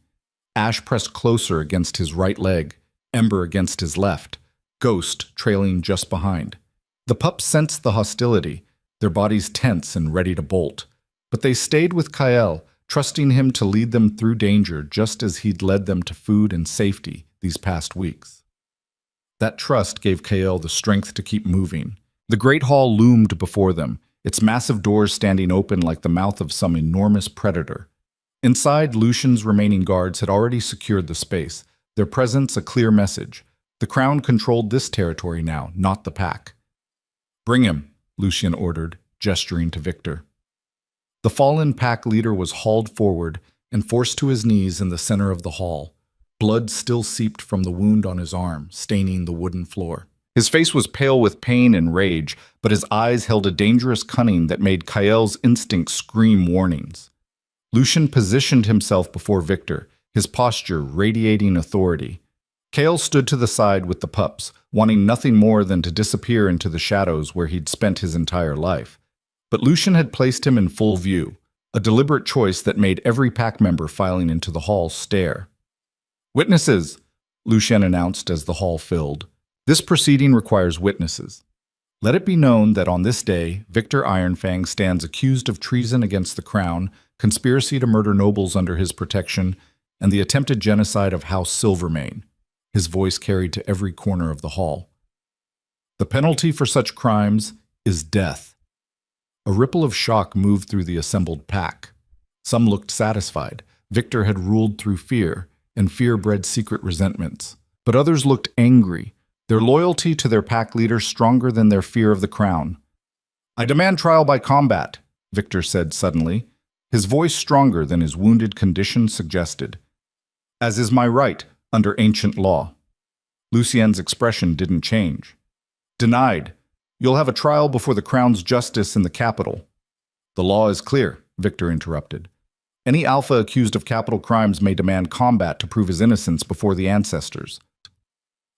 Ash pressed closer against his right leg, Ember against his left, Ghost trailing just behind. The pups sensed the hostility, their bodies tense and ready to bolt. But they stayed with Kyle, trusting him to lead them through danger just as he'd led them to food and safety these past weeks. That trust gave Kyle the strength to keep moving. The great hall loomed before them, its massive doors standing open like the mouth of some enormous predator. Inside, Lucien's remaining guards had already secured the space, their presence a clear message. The Crown controlled this territory now, not the pack. "Bring him," Lucien ordered, gesturing to Victor. The fallen pack leader was hauled forward and forced to his knees in the center of the hall. Blood still seeped from the wound on his arm, staining the wooden floor. His face was pale with pain and rage, but his eyes held a dangerous cunning that made Kyle's instincts scream warnings. Lucien positioned himself before Victor, his posture radiating authority. Kale stood to the side with the pups, wanting nothing more than to disappear into the shadows where he'd spent his entire life. But Lucien had placed him in full view, a deliberate choice that made every pack member filing into the hall stare. "Witnesses," Lucien announced as the hall filled. "This proceeding requires witnesses. Let it be known that on this day, Victor Ironfang stands accused of treason against the Crown, conspiracy to murder nobles under his protection, and the attempted genocide of House Silvermane." His voice carried to every corner of the hall. "The penalty for such crimes is death." A ripple of shock moved through the assembled pack. Some looked satisfied. Victor had ruled through fear, and fear bred secret resentments. But others looked angry, their loyalty to their pack leader stronger than their fear of the Crown. "I demand trial by combat," Victor said suddenly, his voice stronger than his wounded condition suggested. "As is my right, under ancient law." Lucien's expression didn't change. "Denied. You'll have a trial before the Crown's justice in the capital." "The law is clear," Victor interrupted. "Any alpha accused of capital crimes may demand combat to prove his innocence before the ancestors."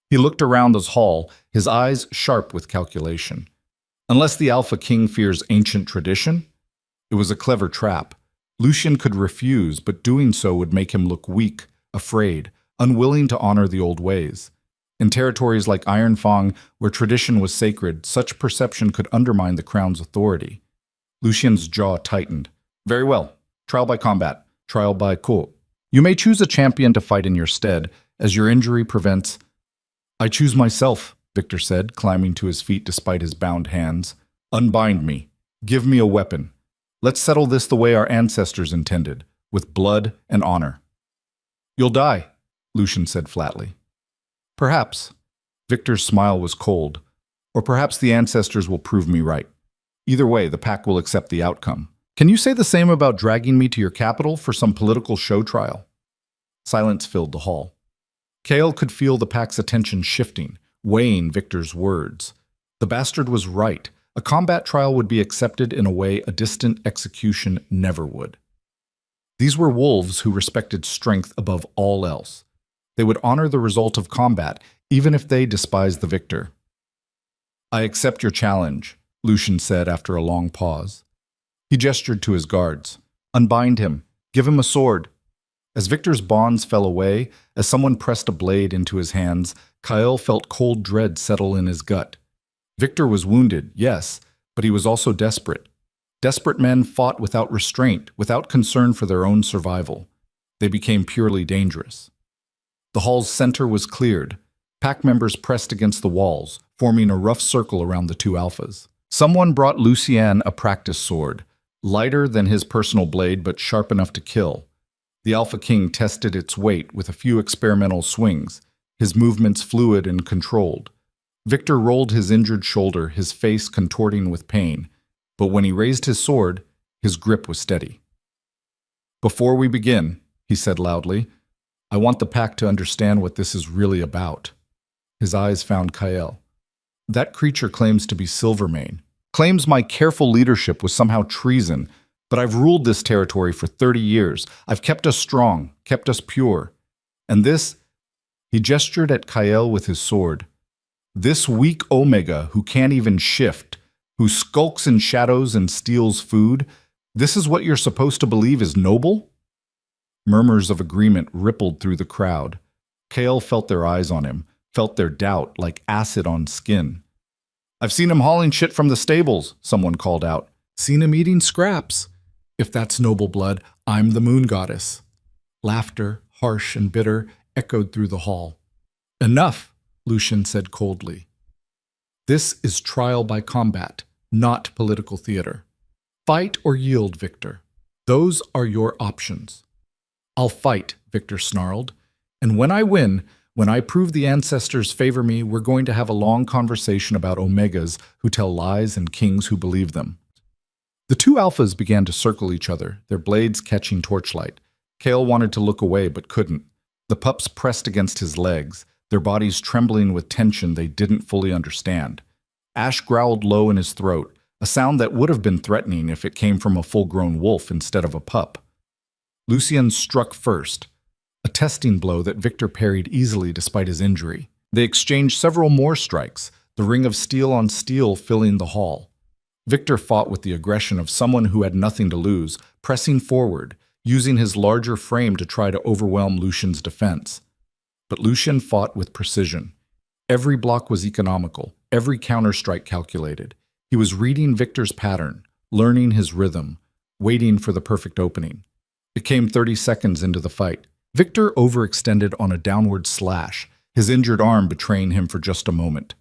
He looked around the hall, his eyes sharp with calculation. Unless the Alpha King fears ancient tradition? It was a clever trap. Lucien could refuse, but doing so would make him look weak, afraid, unwilling to honor the old ways. In territories like Ironfang, where tradition was sacred, such perception could undermine the Crown's authority. Lucien's jaw tightened. "Very well. Trial by combat. Trial by coup. You may choose a champion to fight in your stead, as your injury prevents—" "I choose myself," Victor said, climbing to his feet despite his bound hands. "Unbind me. Give me a weapon. Let's settle this the way our ancestors intended, with blood and honor." "You'll die," Lucien said flatly. "Perhaps." Victor's smile was cold. "Or perhaps the ancestors will prove me right. Either way, the pack will accept the outcome. Can you say the same about dragging me to your capital for some political show trial?" Silence filled the hall. Kale could feel the pack's attention shifting, weighing Victor's words. The bastard was right. A combat trial would be accepted in a way a distant execution never would. These were wolves who respected strength above all else. They would honor the result of combat, even if they despised the victor. "I accept your challenge," Lucien said after a long pause. He gestured to his guards. "Unbind him. Give him a sword." As Victor's bonds fell away, as someone pressed a blade into his hands, Kyle felt cold dread settle in his gut. Victor was wounded, yes, but he was also desperate. Desperate men fought without restraint, without concern for their own survival. They became purely dangerous. The hall's center was cleared. Pack members pressed against the walls, forming a rough circle around the two alphas. Someone brought Lucien a practice sword, lighter than his personal blade but sharp enough to kill. The Alpha King tested its weight with a few experimental swings, his movements fluid and controlled. Victor rolled his injured shoulder, his face contorting with pain, but when he raised his sword, his grip was steady. "Before we begin," he said loudly, "I want the pack to understand what this is really about." His eyes found Kael. "That creature claims to be Silvermane, claims my careful leadership was somehow treason, but I've ruled this territory for 30 years. I've kept us strong, kept us pure. And this," he gestured at Kael with his sword, "this weak Omega who can't even shift, who skulks in shadows and steals food, this is what you're supposed to believe is noble?" Murmurs of agreement rippled through the crowd. Kael felt their eyes on him, felt their doubt like acid on skin. "I've seen him hauling shit from the stables," someone called out. "Seen him eating scraps. If that's noble blood, I'm the moon goddess." Laughter, harsh and bitter, echoed through the hall. "Enough," Lucian said coldly. "This is trial by combat, not political theater. Fight or yield, Victor. Those are your options." "I'll fight," Victor snarled. "And when I win, when I prove the ancestors favor me, we're going to have a long conversation about Omegas who tell lies and kings who believe them." The two alphas began to circle each other, their blades catching torchlight. Kael wanted to look away but couldn't. The pups pressed against his legs, their bodies trembling with tension they didn't fully understand. Ash growled low in his throat, a sound that would have been threatening if it came from a full-grown wolf instead of a pup. Lucien struck first, a testing blow that Victor parried easily despite his injury. They exchanged several more strikes, the ring of steel on steel filling the hall. Victor fought with the aggression of someone who had nothing to lose, pressing forward, using his larger frame to try to overwhelm Lucian's defense. But Lucian fought with precision. Every block was economical, every counterstrike calculated. He was reading Victor's pattern, learning his rhythm, waiting for the perfect opening. It came 30 seconds into the fight. Victor overextended on a downward slash, his injured arm betraying him for just a moment.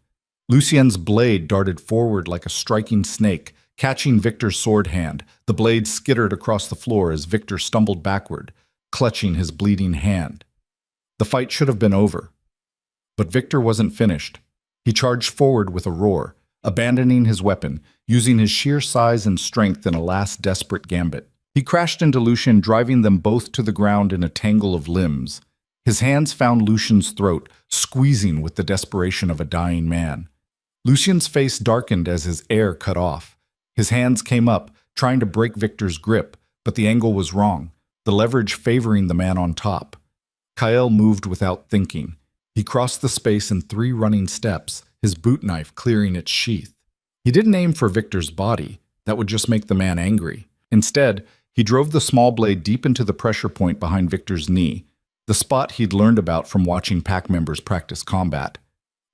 Lucien's blade darted forward like a striking snake, catching Victor's sword hand. The blade skittered across the floor as Victor stumbled backward, clutching his bleeding hand. The fight should have been over. But Victor wasn't finished. He charged forward with a roar, abandoning his weapon, using his sheer size and strength in a last desperate gambit. He crashed into Lucian, driving them both to the ground in a tangle of limbs. His hands found Lucian's throat, squeezing with the desperation of a dying man. Lucian's face darkened as his air cut off. His hands came up, trying to break Victor's grip, but the angle was wrong, the leverage favoring the man on top. Kael moved without thinking. He crossed the space in 3 running steps, his boot knife clearing its sheath. He didn't aim for Victor's body. That would just make the man angry. Instead, he drove the small blade deep into the pressure point behind Victor's knee, the spot he'd learned about from watching pack members practice combat.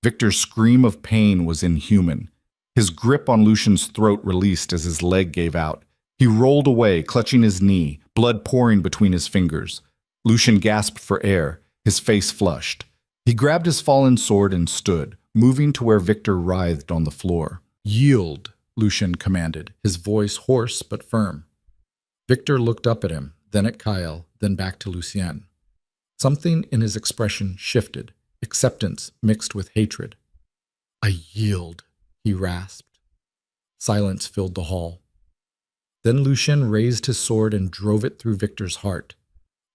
Victor's scream of pain was inhuman. His grip on Lucian's throat released as his leg gave out. He rolled away, clutching his knee, blood pouring between his fingers. Lucian gasped for air, his face flushed. He grabbed his fallen sword and stood, moving to where Victor writhed on the floor. "Yield," Lucian commanded, his voice hoarse but firm. Victor looked up at him, then at Kael, then back to Lucien. Something in his expression shifted, acceptance mixed with hatred. "I yield," he rasped. Silence filled the hall. Then Lucien raised his sword and drove it through Victor's heart.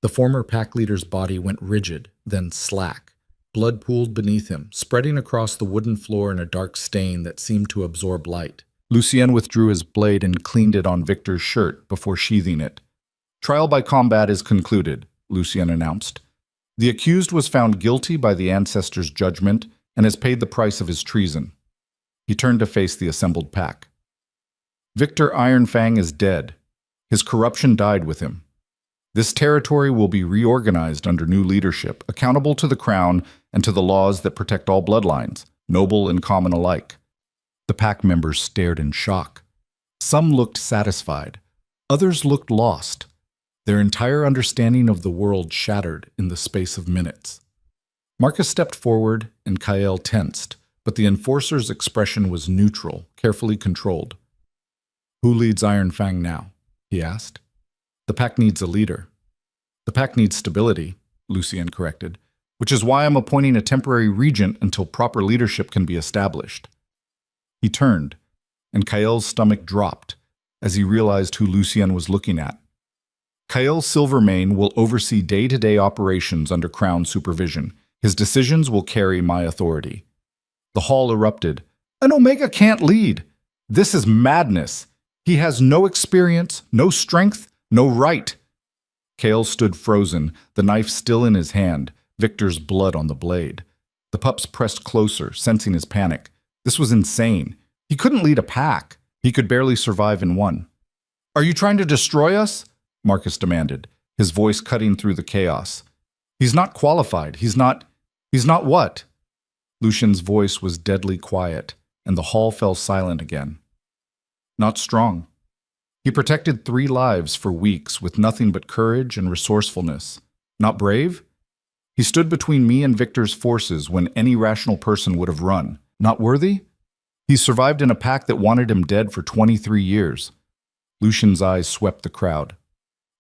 The former pack leader's body went rigid, then slack. Blood pooled beneath him, spreading across the wooden floor in a dark stain that seemed to absorb light. Lucien withdrew his blade and cleaned it on Victor's shirt before sheathing it. "Trial by combat is concluded," Lucien announced. "The accused was found guilty by the ancestors' judgment and has paid the price of his treason." He turned to face the assembled pack. "Victor Ironfang is dead. His corruption died with him. This territory will be reorganized under new leadership, accountable to the crown and to the laws that protect all bloodlines, noble and common alike." The pack members stared in shock. Some looked satisfied. Others looked lost. Their entire understanding of the world shattered in the space of minutes. Marcus stepped forward and Kael tensed, but the enforcer's expression was neutral, carefully controlled. "Who leads Ironfang now?" he asked. "The pack needs a leader." The pack needs stability, Lucien corrected, which is why I'm appointing a temporary regent until proper leadership can be established. He turned, and Kael's stomach dropped as he realized who Lucien was looking at. Kael Silvermane will oversee day-to-day operations under Crown supervision. His decisions will carry my authority. The hall erupted. An Omega can't lead. This is madness. He has no experience, no strength, no right. Kael stood frozen, the knife still in his hand, Victor's blood on the blade. The pups pressed closer, sensing his panic. This was insane. He couldn't lead a pack. He could barely survive in one. Are you trying to destroy us? Marcus demanded, his voice cutting through the chaos. He's not qualified. He's not what? Lucian's voice was deadly quiet, and the hall fell silent again. Not strong. He protected 3 lives for weeks with nothing but courage and resourcefulness. Not brave? He stood between me and Victor's forces when any rational person would have run. Not worthy? He survived in a pack that wanted him dead for 23 years. Lucian's eyes swept the crowd.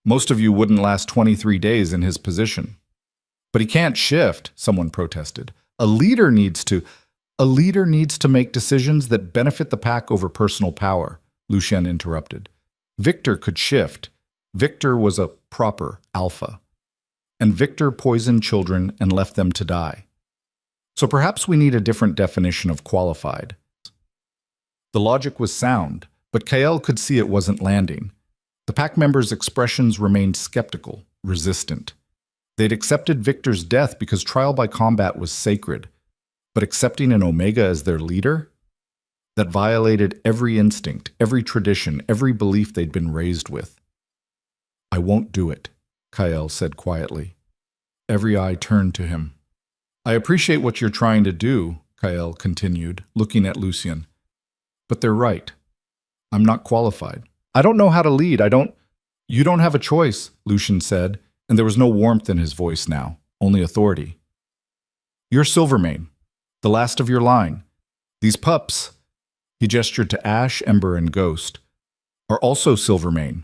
Most of you wouldn't last 23 days in his position. But he can't shift, someone protested. A leader needs to make decisions that benefit the pack over personal power, Lucien interrupted. Victor could shift. Victor was a proper alpha. And Victor poisoned children and left them to die. So perhaps we need a different definition of qualified. The logic was sound, but Kael could see it wasn't landing. The pack members' expressions remained skeptical, resistant. They'd accepted Victor's death because trial by combat was sacred, but accepting an Omega as their leader? That violated every instinct, every tradition, every belief they'd been raised with. I won't do it, Kael said quietly. Every eye turned to him. I appreciate what you're trying to do, Kael continued, looking at Lucien. But they're right. I'm not qualified. I don't know how to lead. You don't have a choice, Lucien said, and there was no warmth in his voice now, only authority. You're Silvermane, the last of your line. These pups, he gestured to Ash, Ember, and Ghost, are also Silvermane.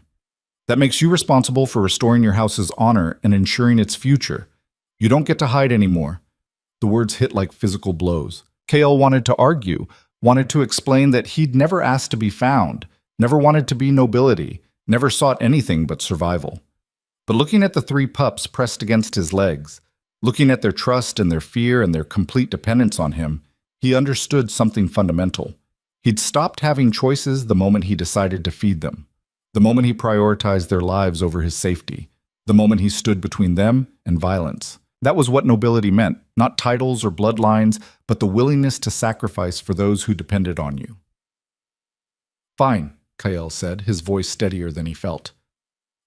That makes you responsible for restoring your house's honor and ensuring its future. You don't get to hide anymore. The words hit like physical blows. Kael wanted to argue, wanted to explain that he'd never asked to be found, never wanted to be nobility, never sought anything but survival. But looking at the 3 pups pressed against his legs, looking at their trust and their fear and their complete dependence on him, he understood something fundamental. He'd stopped having choices the moment he decided to feed them, the moment he prioritized their lives over his safety, the moment he stood between them and violence. That was what nobility meant, not titles or bloodlines, but the willingness to sacrifice for those who depended on you. Fine, Kael said, his voice steadier than he felt.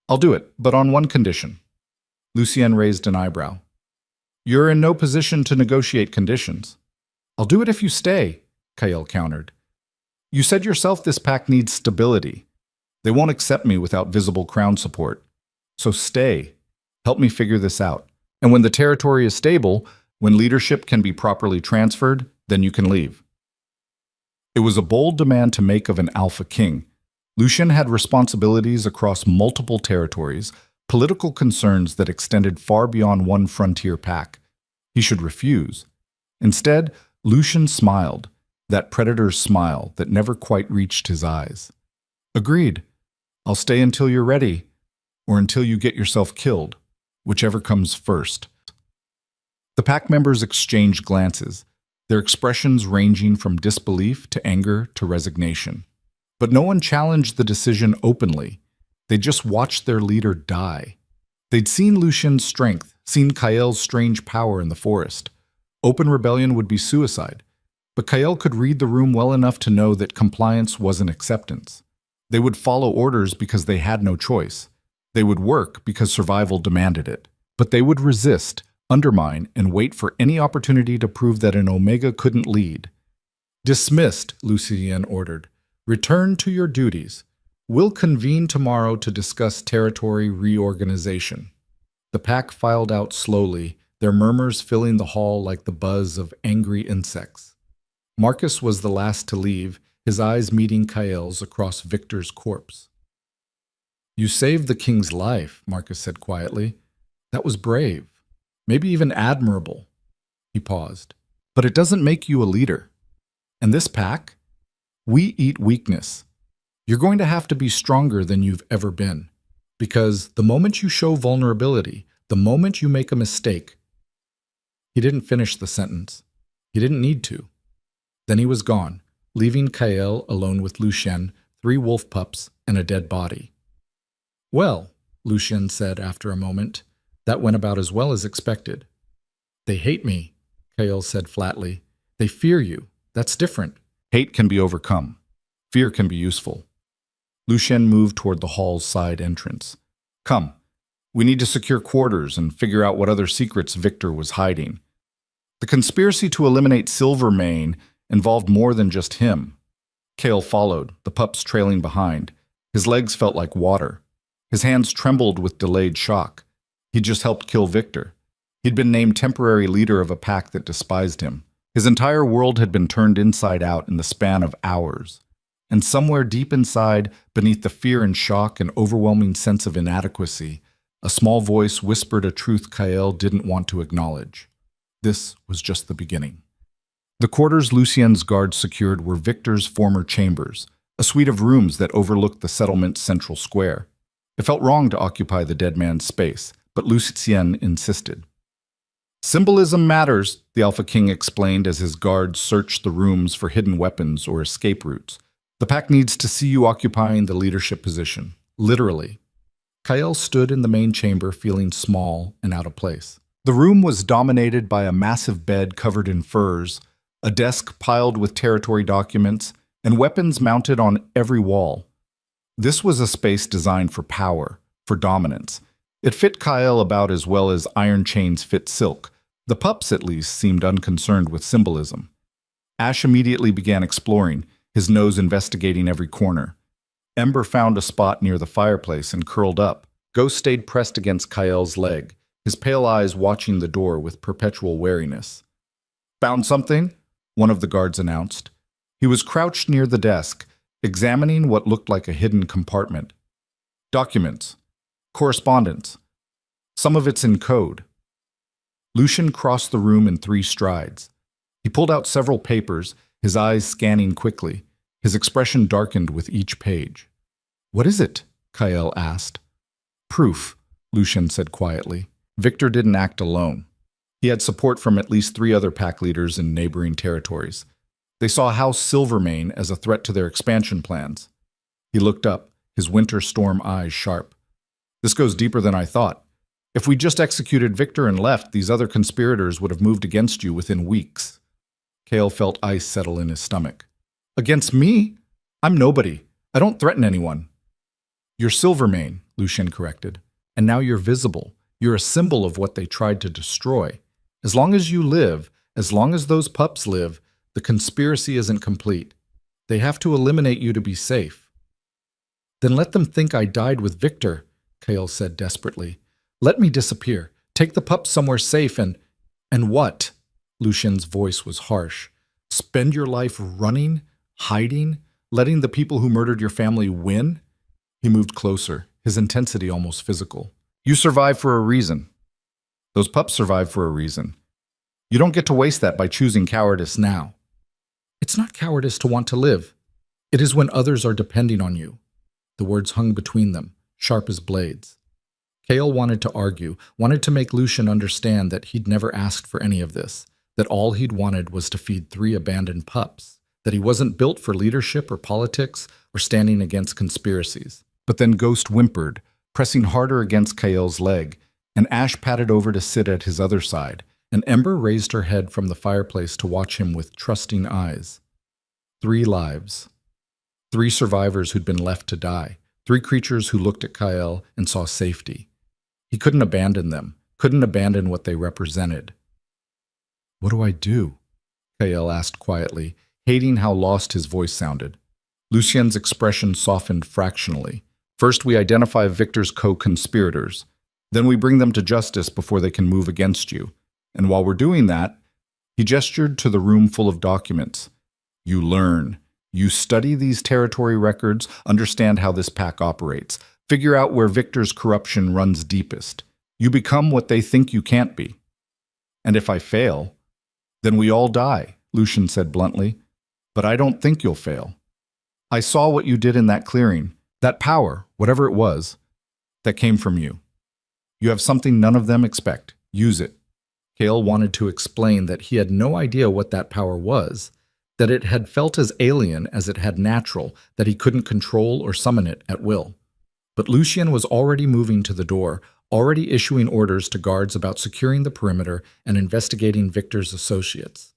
I'll do it, but on one condition. Lucien raised an eyebrow. You're in no position to negotiate conditions. I'll do it if you stay, Kael countered. You said yourself this pack needs stability. They won't accept me without visible crown support. So stay. Help me figure this out. And when the territory is stable, when leadership can be properly transferred, then you can leave. It was a bold demand to make of an alpha king. Lucien had responsibilities across multiple territories, political concerns that extended far beyond one frontier pack. He should refuse. Instead, Lucien smiled, that predator's smile that never quite reached his eyes. Agreed. I'll stay until you're ready, or until you get yourself killed, whichever comes first. The pack members exchanged glances, their expressions ranging from disbelief to anger to resignation. But no one challenged the decision openly. They just watched their leader die. They'd seen Lucien's strength, seen Kael's strange power in the forest. Open rebellion would be suicide. But Kael could read the room well enough to know that compliance wasn't acceptance. They would follow orders because they had no choice. They would work because survival demanded it. But they would resist, undermine, and wait for any opportunity to prove that an Omega couldn't lead. Dismissed, Lucien ordered. Return to your duties. We'll convene tomorrow to discuss territory reorganization. The pack filed out slowly, their murmurs filling the hall like the buzz of angry insects. Marcus was the last to leave, his eyes meeting Kael's across Victor's corpse. You saved the king's life, Marcus said quietly. That was brave, maybe even admirable. He paused. But it doesn't make you a leader. And this pack? We eat weakness. You're going to have to be stronger than you've ever been. Because the moment you show vulnerability, the moment you make a mistake. He didn't finish the sentence. He didn't need to. Then he was gone, leaving Kael alone with Lucien, 3 wolf pups, and a dead body. Well, Lucien said after a moment, that went about as well as expected. They hate me, Kael said flatly. They fear you. That's different. Hate can be overcome. Fear can be useful. Lucien moved toward the hall's side entrance. Come, we need to secure quarters and figure out what other secrets Victor was hiding. The conspiracy to eliminate Silvermane involved more than just him. Kael followed, the pups trailing behind. His legs felt like water. His hands trembled with delayed shock. He'd just helped kill Victor. He'd been named temporary leader of a pack that despised him. His entire world had been turned inside out in the span of hours. And somewhere deep inside, beneath the fear and shock and overwhelming sense of inadequacy, a small voice whispered a truth Kael didn't want to acknowledge. This was just the beginning. The quarters Lucien's guards secured were Victor's former chambers, a suite of rooms that overlooked the settlement's central square. It felt wrong to occupy the dead man's space, but Lucien insisted. Symbolism matters, the Alpha King explained as his guards searched the rooms for hidden weapons or escape routes. The pack needs to see you occupying the leadership position, literally. Kael stood in the main chamber feeling small and out of place. The room was dominated by a massive bed covered in furs, a desk piled with territory documents, and weapons mounted on every wall. This was a space designed for power, for dominance. It fit Kael about as well as iron chains fit silk. The pups, at least, seemed unconcerned with symbolism. Ash immediately began exploring, his nose investigating every corner. Ember found a spot near the fireplace and curled up. Ghost stayed pressed against Kael's leg, his pale eyes watching the door with perpetual wariness. Found something? One of the guards announced. He was crouched near the desk, examining what looked like a hidden compartment. Documents. Correspondence. Some of it's in code. Lucien crossed the room in 3 strides. He pulled out several papers, his eyes scanning quickly. His expression darkened with each page. What is it? Kael asked. Proof, Lucien said quietly. Victor didn't act alone. He had support from at least 3 other pack leaders in neighboring territories. They saw House Silvermane as a threat to their expansion plans. He looked up, his winter storm eyes sharp. This goes deeper than I thought. If we just executed Victor and left, these other conspirators would have moved against you within weeks. Kael felt ice settle in his stomach. Against me? I'm nobody. I don't threaten anyone. You're Silvermane, Lucien corrected. And now you're visible. You're a symbol of what they tried to destroy. As long as you live, as long as those pups live, the conspiracy isn't complete. They have to eliminate you to be safe. Then let them think I died with Victor, Kael said desperately. Let me disappear. Take the pups somewhere safe and what? Lucien's voice was harsh. Spend your life running, hiding, letting the people who murdered your family win? He moved closer, his intensity almost physical. You survived for a reason. Those pups survived for a reason. You don't get to waste that by choosing cowardice now. It's not cowardice to want to live. It is when others are depending on you. The words hung between them, sharp as blades. Kael wanted to argue, wanted to make Lucien understand that he'd never asked for any of this, that all he'd wanted was to feed 3 abandoned pups, that he wasn't built for leadership or politics or standing against conspiracies. But then Ghost whimpered, pressing harder against Kael's leg, and Ash padded over to sit at his other side, and Ember raised her head from the fireplace to watch him with trusting eyes. 3 lives. 3 survivors who'd been left to die. 3 creatures who looked at Kael and saw safety. He couldn't abandon them, couldn't abandon what they represented. What do I do? Kael asked quietly, hating how lost his voice sounded. Lucien's expression softened fractionally. First, we identify Victor's co-conspirators. Then we bring them to justice before they can move against you. And while we're doing that, he gestured to the room full of documents. You learn. You study these territory records, understand how this pack operates, figure out where Victor's corruption runs deepest. You become what they think you can't be. And if I fail, then we all die, Lucian said bluntly. But I don't think you'll fail. I saw what you did in that clearing, that power, whatever it was, that came from you. You have something none of them expect. Use it. Cale wanted to explain that he had no idea what that power was, that it had felt as alien as it had natural, that he couldn't control or summon it at will. But Lucian was already moving to the door, already issuing orders to guards about securing the perimeter and investigating Victor's associates.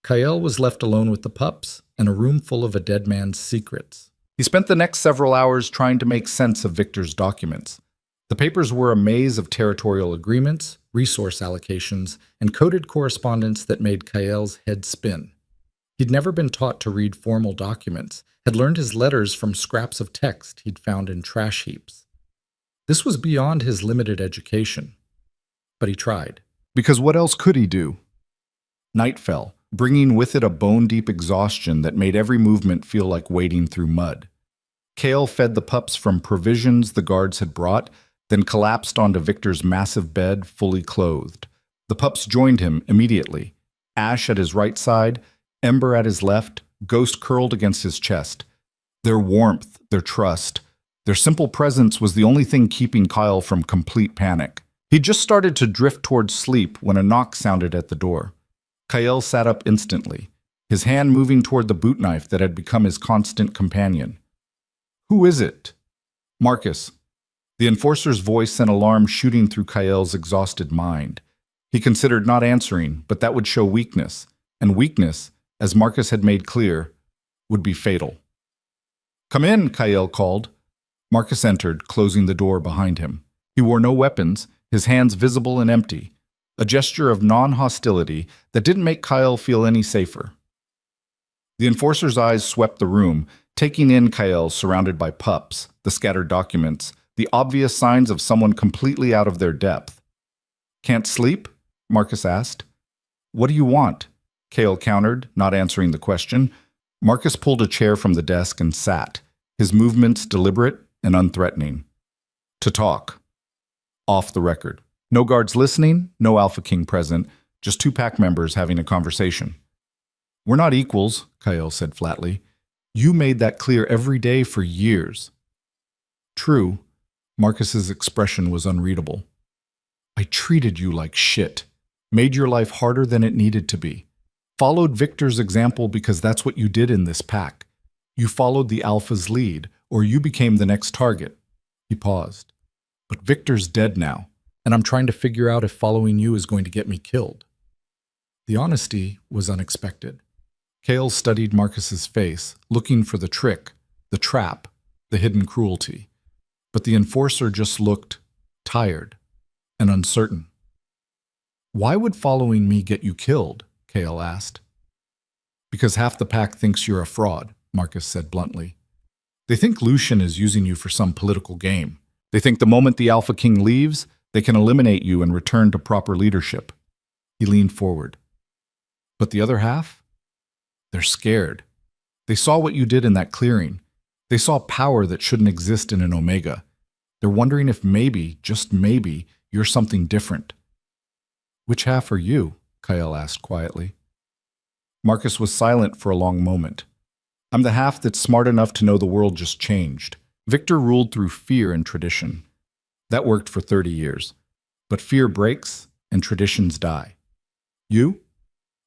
Kyle was left alone with the pups and a room full of a dead man's secrets. He spent the next several hours trying to make sense of Victor's documents. The papers were a maze of territorial agreements, resource allocations, and coded correspondence that made Kyle's head spin. He'd never been taught to read formal documents, had learned his letters from scraps of text he'd found in trash heaps. This was beyond his limited education. But he tried. Because what else could he do? Night fell, bringing with it a bone-deep exhaustion that made every movement feel like wading through mud. Cale fed the pups from provisions the guards had brought, then collapsed onto Victor's massive bed, fully clothed. The pups joined him immediately. Ash at his right side, Ember at his left, Ghost curled against his chest. Their warmth, their trust, their simple presence was the only thing keeping Kyle from complete panic. He'd just started to drift towards sleep when a knock sounded at the door. Kyle sat up instantly, his hand moving toward the boot knife that had become his constant companion. "Who is it?" "Marcus." The enforcer's voice sent alarm shooting through Kyle's exhausted mind. He considered not answering, but that would show weakness, and weakness, as Marcus had made clear, would be fatal. "Come in," Kyle called. Marcus entered, closing the door behind him. He wore no weapons, his hands visible and empty, a gesture of non-hostility that didn't make Kyle feel any safer. The enforcer's eyes swept the room, taking in Kyle surrounded by pups, the scattered documents, the obvious signs of someone completely out of their depth. "Can't sleep?" Marcus asked. "What do you want?" Kale countered, not answering the question. Marcus pulled a chair from the desk and sat, his movements deliberate and unthreatening. "To talk. Off the record. No guards listening, no Alpha King present, just two pack members having a conversation." "We're not equals," Kyle said flatly. "You made that clear every day for years." "True." Marcus's expression was unreadable. "I treated you like shit, made your life harder than it needed to be. Followed Victor's example because that's what you did in this pack. You followed the Alpha's lead, or you became the next target." He paused. "But Victor's dead now, and I'm trying to figure out if following you is going to get me killed." The honesty was unexpected. Kale studied Marcus's face, looking for the trick, the trap, the hidden cruelty. But the enforcer just looked tired and uncertain. "Why would following me get you killed?" Kale asked. "Because half the pack thinks you're a fraud," Marcus said bluntly. "They think Lucian is using you for some political game. They think the moment the Alpha King leaves, they can eliminate you and return to proper leadership." He leaned forward. "But the other half? They're scared. They saw what you did in that clearing. They saw power that shouldn't exist in an Omega. They're wondering if maybe, just maybe, you're something different." "Which half are you?" Kyle asked quietly. Marcus was silent for a long moment. "I'm the half that's smart enough to know the world just changed. Victor ruled through fear and tradition. That worked for 30 years. But fear breaks and traditions die. You?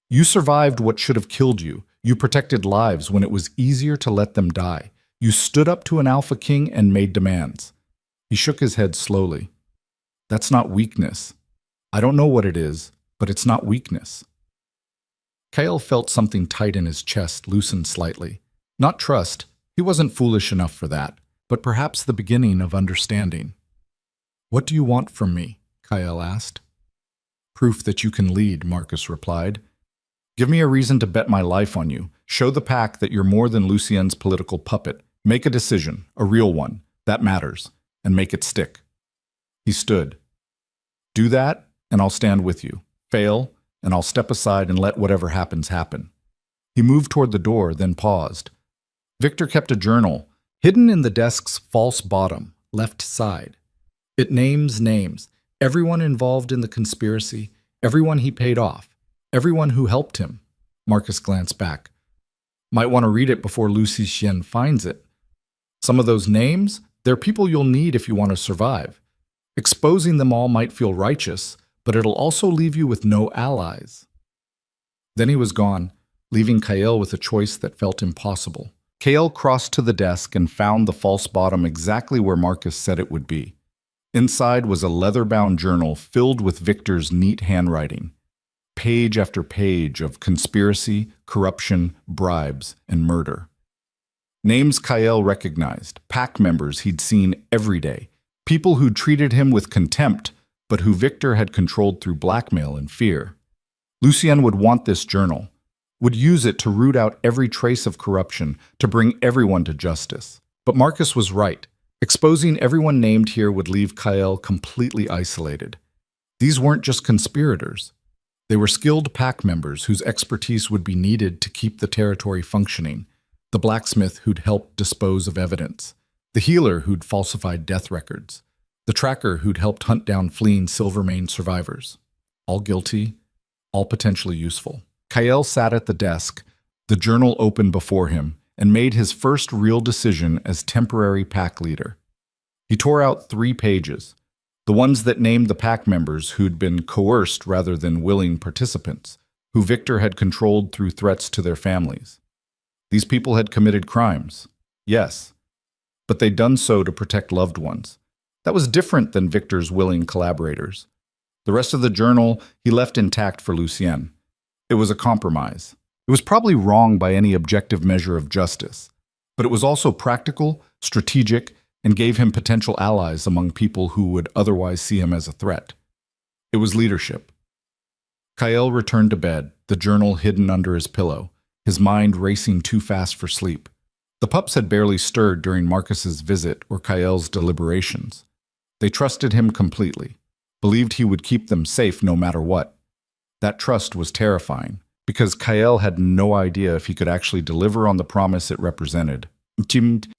You survived what should have killed you. You protected lives when it was easier to let them die. You stood up to an Alpha King and made demands." He shook his head slowly. "That's not weakness. I don't know what it is, but it's not weakness." Kyle felt something tight in his chest loosen slightly. Not trust, he wasn't foolish enough for that, but perhaps the beginning of understanding. "What do you want from me?" Kyle asked. "Proof that you can lead," Marcus replied. "Give me a reason to bet my life on you. Show the pack that you're more than Lucien's political puppet. Make a decision, a real one, that matters, and make it stick." He stood. "Do that, and I'll stand with you. Fail, and I'll step aside and let whatever happens happen." He moved toward the door, then paused. Victor kept a journal, hidden in the desk's false bottom, left side. It names names, Everyone involved in the conspiracy, everyone he paid off, everyone who helped him. Marcus glanced back. Might want to read it before Lucy Xian finds it. Some of those names, they're people you'll need if you want to survive. Exposing them all might feel righteous, but it'll also leave you with no allies. Then he was gone, leaving Kael with a choice that felt impossible. Kael crossed to the desk and found the false bottom exactly where Marcus said it would be. Inside was a leather-bound journal filled with Victor's neat handwriting. Page after page of conspiracy, corruption, bribes, and murder. Names Kael recognized, pack members he'd seen every day, people who'd treated him with contempt, but who Victor had controlled through blackmail and fear. Lucien would want this journal, would use it to root out every trace of corruption, to bring everyone to justice. But Marcus was right. Exposing everyone named here would leave Kael completely isolated. These weren't just conspirators. They were skilled pack members whose expertise would be needed to keep the territory functioning, the blacksmith who'd helped dispose of evidence, the healer who'd falsified death records, the tracker who'd helped hunt down fleeing Silvermane survivors. All guilty, all potentially useful. Kael sat at the desk, the journal open before him, and made his first real decision as temporary pack leader. He tore out 3 pages, the ones that named the pack members who'd been coerced rather than willing participants, who Victor had controlled through threats to their families. These people had committed crimes, yes, but they'd done so to protect loved ones. That was different than Victor's willing collaborators. The rest of the journal he left intact for Lucien. It was a compromise. It was probably wrong by any objective measure of justice, but it was also practical, strategic, and gave him potential allies among people who would otherwise see him as a threat. It was leadership. Kael returned to bed, the journal hidden under his pillow, his mind racing too fast for sleep. The pups had barely stirred during Marcus's visit or Kael's deliberations. They trusted him completely, believed he would keep them safe no matter what. That trust was terrifying, because Kael had no idea if he could actually deliver on the promise it represented.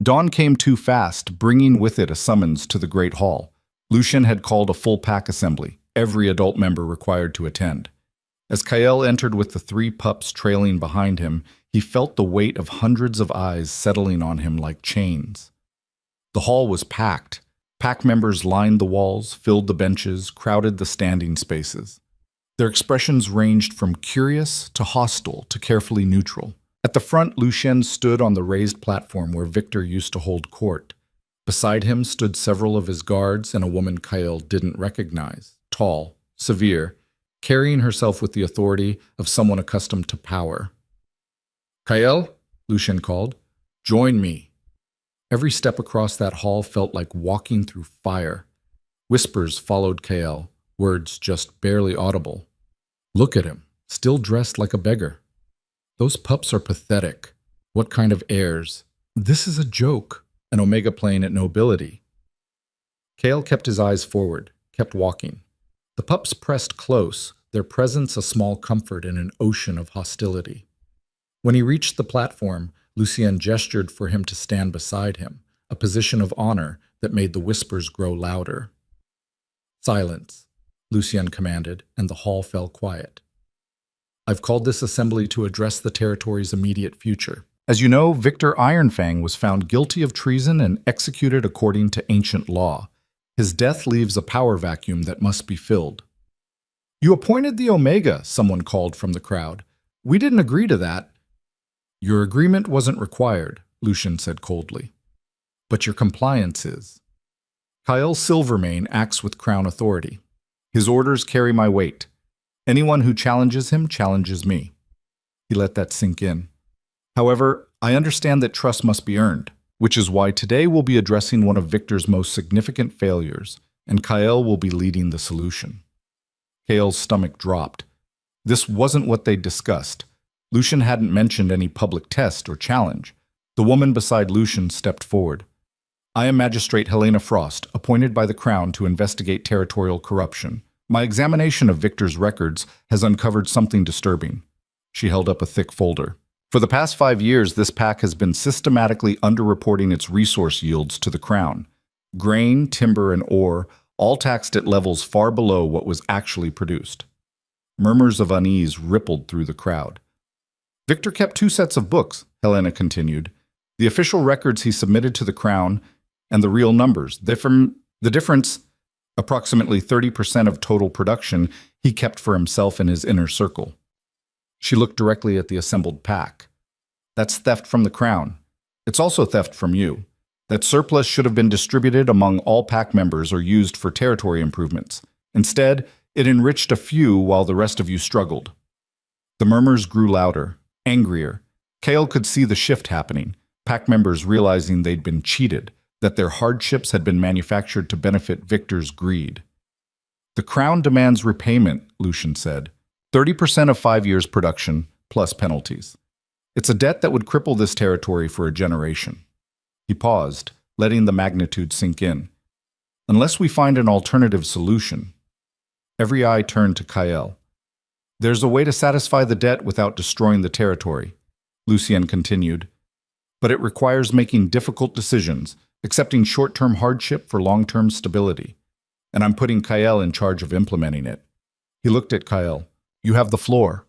Dawn came too fast, bringing with it a summons to the Great Hall. Lucien had called a full pack assembly, every adult member required to attend. As Kael entered with the 3 pups trailing behind him, he felt the weight of hundreds of eyes settling on him like chains. The hall was packed. Pack members lined the walls, filled the benches, crowded the standing spaces. Their expressions ranged from curious to hostile to carefully neutral. At the front, Lucien stood on the raised platform where Victor used to hold court. Beside him stood several of his guards and a woman Kael didn't recognize, tall, severe, carrying herself with the authority of someone accustomed to power. "Kael," Lucien called, "join me." Every step across that hall felt like walking through fire. Whispers followed Kael, words just barely audible. "Look at him, still dressed like a beggar. Those pups are pathetic. What kind of heirs? This is a joke, an Omega plane at nobility." Kael kept his eyes forward, kept walking. The pups pressed close, their presence a small comfort in an ocean of hostility. When he reached the platform, Lucien gestured for him to stand beside him, a position of honor that made the whispers grow louder. "Silence," Lucien commanded, and the hall fell quiet. "I've called this assembly to address the territory's immediate future. As you know, Victor Ironfang was found guilty of treason and executed according to ancient law. His death leaves a power vacuum that must be filled." "You appointed the Omega," someone called from the crowd. "We didn't agree to that." "Your agreement wasn't required," Lucien said coldly. "But your compliance is." Kael Silvermane acts with crown authority. His orders carry my weight. Anyone who challenges him challenges me. He let that sink in. However, I understand that trust must be earned, which is why today we'll be addressing one of Victor's most significant failures, and Kael will be leading the solution. Kael's stomach dropped. This wasn't what they'd discussed. Lucien hadn't mentioned any public test or challenge. The woman beside Lucien stepped forward. "I am Magistrate Helena Frost, appointed by the Crown to investigate territorial corruption. My examination of Victor's records has uncovered something disturbing." She held up a thick folder. "For the past 5 years, this pack has been systematically underreporting its resource yields to the Crown. Grain, timber, and ore all taxed at levels far below what was actually produced. Murmurs of unease rippled through the crowd. Victor kept 2 sets of books, Helena continued. The official records he submitted to the Crown and the real numbers. The difference, approximately 30% of total production, he kept for himself and his inner circle. She looked directly at the assembled pack. That's theft from the Crown. It's also theft from you. That surplus should have been distributed among all pack members or used for territory improvements. Instead, it enriched a few while the rest of you struggled. The murmurs grew louder, angrier. Kale could see the shift happening, pack members realizing they'd been cheated, that their hardships had been manufactured to benefit Victor's greed. The Crown demands repayment, Lucian said. 30% of 5 years' production, plus penalties. It's a debt that would cripple this territory for a generation. He paused, letting the magnitude sink in. Unless we find an alternative solution. Every eye turned to Kael. There's a way to satisfy the debt without destroying the territory, Lucien continued. But it requires making difficult decisions, accepting short-term hardship for long-term stability. And I'm putting Kael in charge of implementing it. He looked at Kael. You have the floor.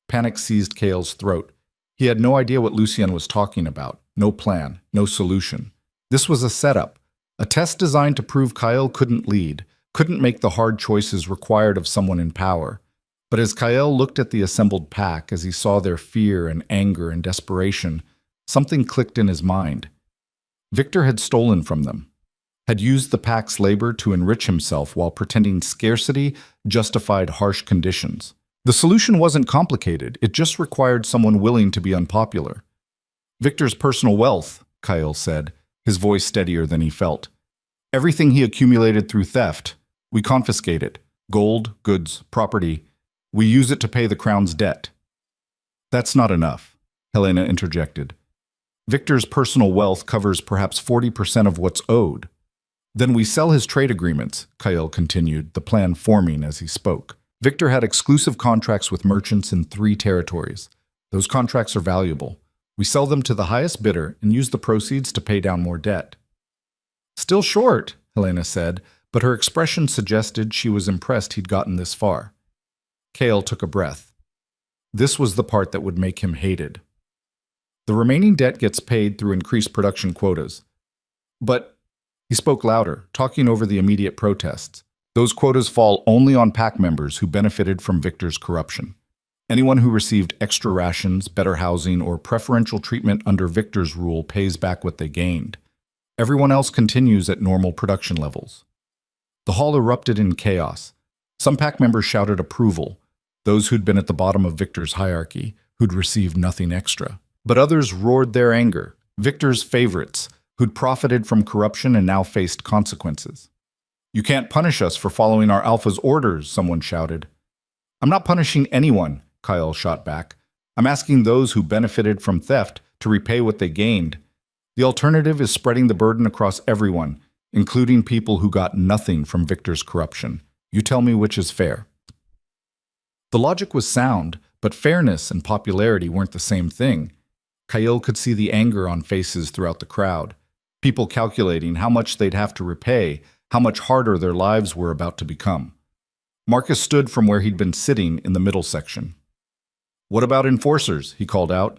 Panic seized Kael's throat. He had no idea what Lucien was talking about. No plan, no solution. This was a setup, a test designed to prove Kael couldn't lead, couldn't make the hard choices required of someone in power. But as Kael looked at the assembled pack, as he saw their fear and anger and desperation, something clicked in his mind. Victor had stolen from them, had used the pack's labor to enrich himself while pretending scarcity justified harsh conditions. The solution wasn't complicated, it just required someone willing to be unpopular. Victor's personal wealth, Kael said, his voice steadier than he felt. Everything he accumulated through theft, we confiscate it. Gold, goods, property. We use it to pay the Crown's debt. That's not enough, Helena interjected. Victor's personal wealth covers perhaps 40% of what's owed. Then we sell his trade agreements, Kael continued, the plan forming as he spoke. Victor had exclusive contracts with merchants in 3 territories. Those contracts are valuable. We sell them to the highest bidder and use the proceeds to pay down more debt. Still short, Helena said, but her expression suggested she was impressed he'd gotten this far. Kael took a breath. This was the part that would make him hated. The remaining debt gets paid through increased production quotas. But, he spoke louder, talking over the immediate protests. Those quotas fall only on pack members who benefited from Victor's corruption. Anyone who received extra rations, better housing, or preferential treatment under Victor's rule pays back what they gained. Everyone else continues at normal production levels. The hall erupted in chaos. Some pack members shouted approval, those who'd been at the bottom of Victor's hierarchy, who'd received nothing extra. But others roared their anger, Victor's favorites, who'd profited from corruption and now faced consequences. You can't punish us for following our alpha's orders, someone shouted. I'm not punishing anyone, Kael shot back. I'm asking those who benefited from theft to repay what they gained. The alternative is spreading the burden across everyone, including people who got nothing from Victor's corruption. You tell me which is fair. The logic was sound, but fairness and popularity weren't the same thing. Kael could see the anger on faces throughout the crowd, people calculating how much they'd have to repay, how much harder their lives were about to become. Marcus stood from where he'd been sitting in the middle section. What about enforcers? He called out.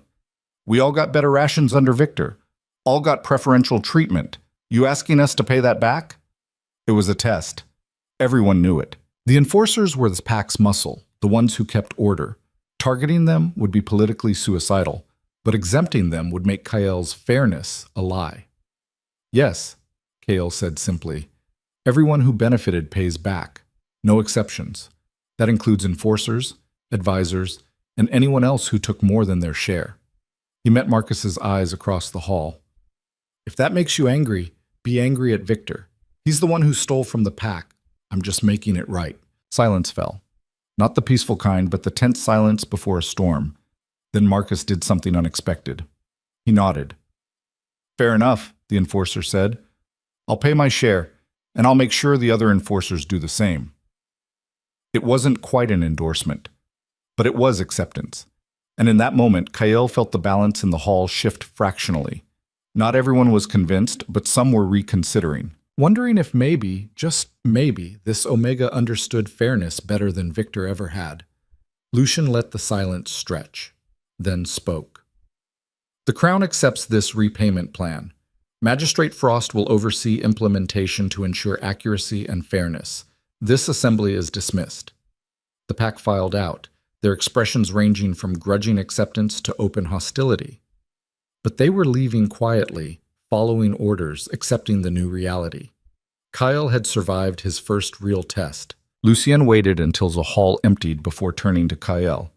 We all got better rations under Victor. All got preferential treatment. You asking us to pay that back? It was a test. Everyone knew it. The enforcers were the pack's muscle, the ones who kept order. Targeting them would be politically suicidal, but exempting them would make Kael's fairness a lie. Yes, Kael said simply. Everyone who benefited pays back. No exceptions. That includes enforcers, advisors, and anyone else who took more than their share. He met Marcus's eyes across the hall. If that makes you angry, be angry at Victor. He's the one who stole from the pack. I'm just making it right. Silence fell. Not the peaceful kind, but the tense silence before a storm. Then Marcus did something unexpected. He nodded. Fair enough, the enforcer said. I'll pay my share, and I'll make sure the other enforcers do the same. It wasn't quite an endorsement, but it was acceptance. And in that moment, Kael felt the balance in the hall shift fractionally. Not everyone was convinced, but some were reconsidering. wondering if maybe, just maybe, this Omega understood fairness better than Victor ever had. Lucian let the silence stretch, then spoke. The Crown accepts this repayment plan. Magistrate Frost will oversee implementation to ensure accuracy and fairness. This assembly is dismissed. The pack filed out, their expressions ranging from grudging acceptance to open hostility. But they were leaving quietly, following orders, accepting the new reality. Kyle had survived his first real test. Lucien waited until the hall emptied before turning to Kyle.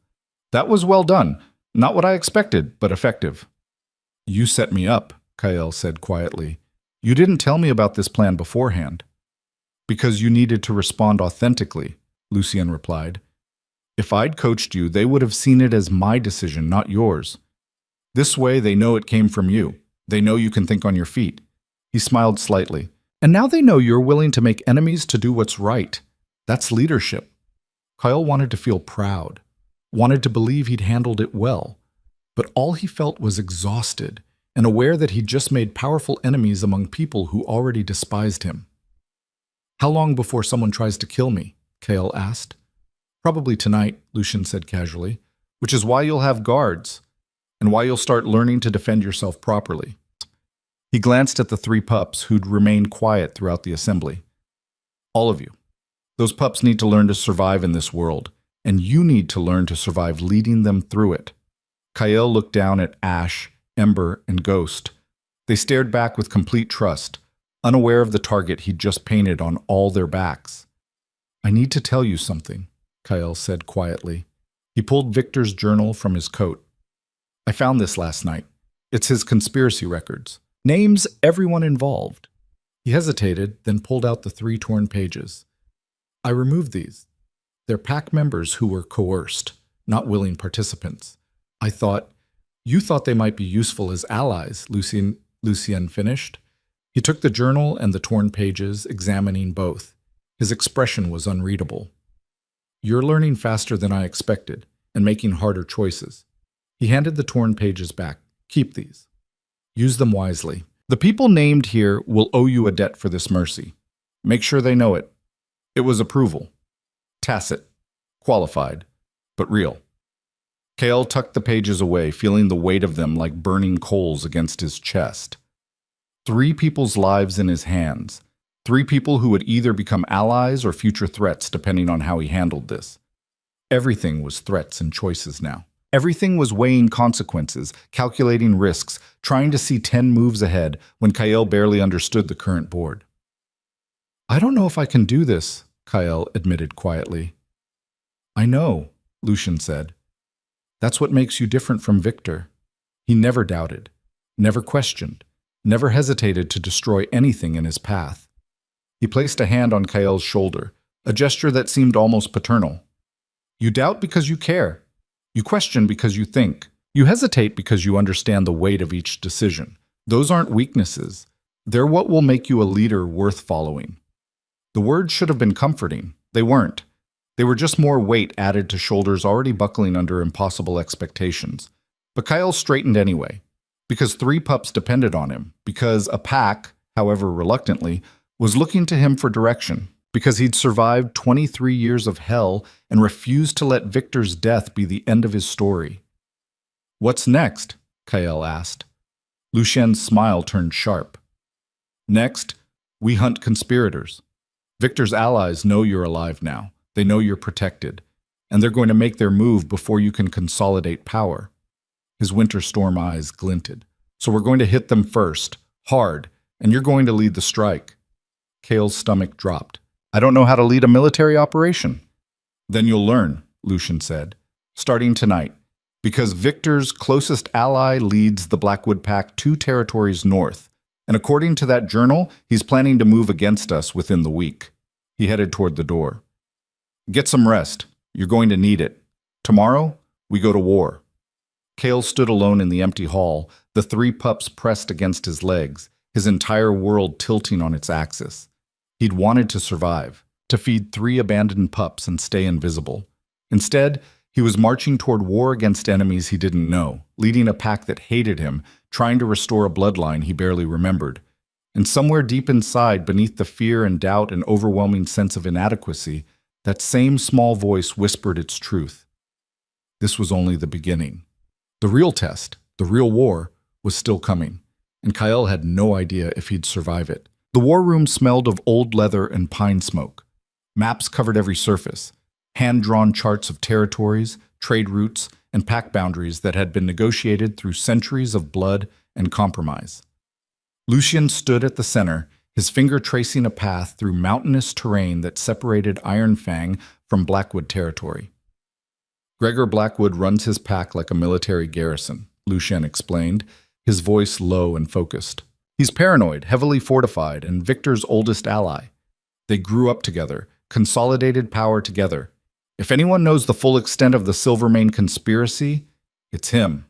That was well done. Not what I expected, but effective. You set me up, Kyle said quietly. You didn't tell me about this plan beforehand. Because you needed to respond authentically, Lucien replied. If I'd coached you, they would have seen it as my decision, not yours. This way, they know it came from you. They know you can think on your feet. He smiled slightly. And now they know you're willing to make enemies to do what's right. That's leadership. Kyle wanted to feel proud, wanted to believe he'd handled it well. But all he felt was exhausted and aware that he'd just made powerful enemies among people who already despised him. How long before someone tries to kill me? Kale asked. Probably tonight, Lucien said casually, which is why you'll have guards, and why you'll start learning to defend yourself properly. He glanced at the 3 pups who'd remained quiet throughout the assembly. All of you. Those pups need to learn to survive in this world, and you need to learn to survive leading them through it. Kyle looked down at Ash, Ember, and Ghost. They stared back with complete trust, unaware of the target he'd just painted on all their backs. I need to tell you something, Kyle said quietly. He pulled Victor's journal from his coat. I found this last night. It's his conspiracy records. Names everyone involved. He hesitated, then pulled out the 3 torn pages. I removed these. They're pack members who were coerced, not willing participants. You thought they might be useful as allies, Lucien finished. He took the journal and the torn pages, examining both. His expression was unreadable. You're learning faster than I expected, and making harder choices. He handed the torn pages back. Keep these. Use them wisely. The people named here will owe you a debt for this mercy. Make sure they know it. It was approval. Tacit. Qualified. But real. Kale tucked the pages away, feeling the weight of them like burning coals against his chest. 3 people's lives in his hands. 3 people who would either become allies or future threats depending on how he handled this. Everything was threats and choices now. Everything was weighing consequences, calculating risks, trying to see 10 moves ahead when Kyle barely understood the current board. I don't know if I can do this, Kyle admitted quietly. I know, Lucien said. That's what makes you different from Victor. He never doubted, never questioned, never hesitated to destroy anything in his path. He placed a hand on Kyle's shoulder, a gesture that seemed almost paternal. You doubt because you care. You question because you think. You hesitate because you understand the weight of each decision. Those aren't weaknesses. They're what will make you a leader worth following. The words should have been comforting. They weren't. They were just more weight added to shoulders already buckling under impossible expectations. But Kyle straightened anyway, because 3 pups depended on him, because a pack, however reluctantly, was looking to him for direction, because he'd survived 23 years of hell and refused to let Victor's death be the end of his story. What's next? Kyle asked. Lucien's smile turned sharp. Next, we hunt conspirators. Victor's allies know you're alive now. They know you're protected, and they're going to make their move before you can consolidate power. His winter storm eyes glinted. So we're going to hit them first, hard, and you're going to lead the strike. Kale's stomach dropped. I don't know how to lead a military operation. Then you'll learn, Lucien said, starting tonight, because Victor's closest ally leads the Blackwood Pack 2 territories north, and according to that journal, he's planning to move against us within the week. He headed toward the door. Get some rest. You're going to need it. Tomorrow, we go to war. Kale stood alone in the empty hall, the 3 pups pressed against his legs, his entire world tilting on its axis. He'd wanted to survive, to feed 3 abandoned pups and stay invisible. Instead, he was marching toward war against enemies he didn't know, leading a pack that hated him, trying to restore a bloodline he barely remembered. And somewhere deep inside, beneath the fear and doubt and overwhelming sense of inadequacy, that same small voice whispered its truth. This was only the beginning. The real test, the real war, was still coming, and Kyle had no idea if he'd survive it. The war room smelled of old leather and pine smoke. Maps covered every surface, hand-drawn charts of territories, trade routes, and pack boundaries that had been negotiated through centuries of blood and compromise. Lucien stood at the center, his finger tracing a path through mountainous terrain that separated Iron Fang from Blackwood territory. Gregor Blackwood runs his pack like a military garrison, Lucien explained, his voice low and focused. He's paranoid, heavily fortified, and Victor's oldest ally. They grew up together, consolidated power together. If anyone knows the full extent of the Silvermane conspiracy, it's him.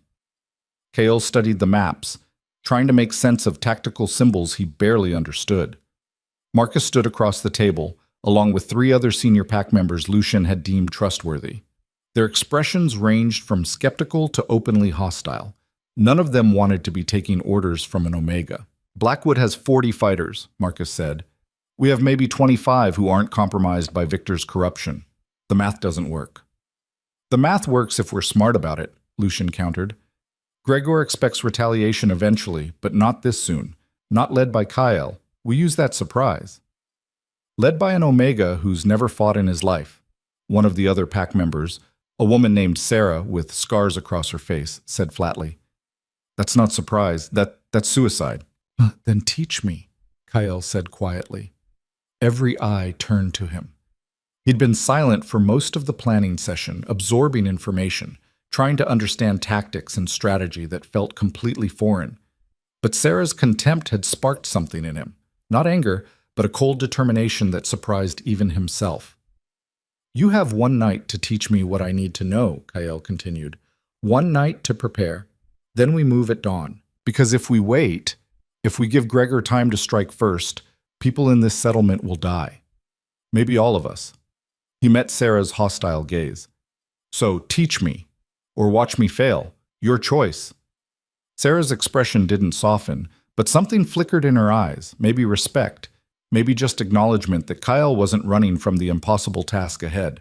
Kale studied the maps, trying to make sense of tactical symbols he barely understood. Marcus stood across the table, along with 3 other senior pack members Lucien had deemed trustworthy. Their expressions ranged from skeptical to openly hostile. None of them wanted to be taking orders from an Omega. Blackwood has 40 fighters, Marcus said. We have maybe 25 who aren't compromised by Victor's corruption. The math doesn't work. The math works if we're smart about it, Lucien countered. Gregor expects retaliation eventually, but not this soon. Not led by Kyle. We use that surprise. Led by an Omega who's never fought in his life. One of the other pack members, a woman named Sarah with scars across her face, said flatly. That's not surprise. That's suicide. Then teach me, Kyle said quietly. Every eye turned to him. He'd been silent for most of the planning session, absorbing information, trying to understand tactics and strategy that felt completely foreign. But Sarah's contempt had sparked something in him. Not anger, but a cold determination that surprised even himself. You have 1 night to teach me what I need to know, Kyle continued. 1 night to prepare. Then we move at dawn. Because if we wait, if we give Gregor time to strike first, people in this settlement will die. Maybe all of us. He met Sarah's hostile gaze. So teach me, or watch me fail. Your choice. Sarah's expression didn't soften, but something flickered in her eyes, maybe respect, maybe just acknowledgement that Kyle wasn't running from the impossible task ahead.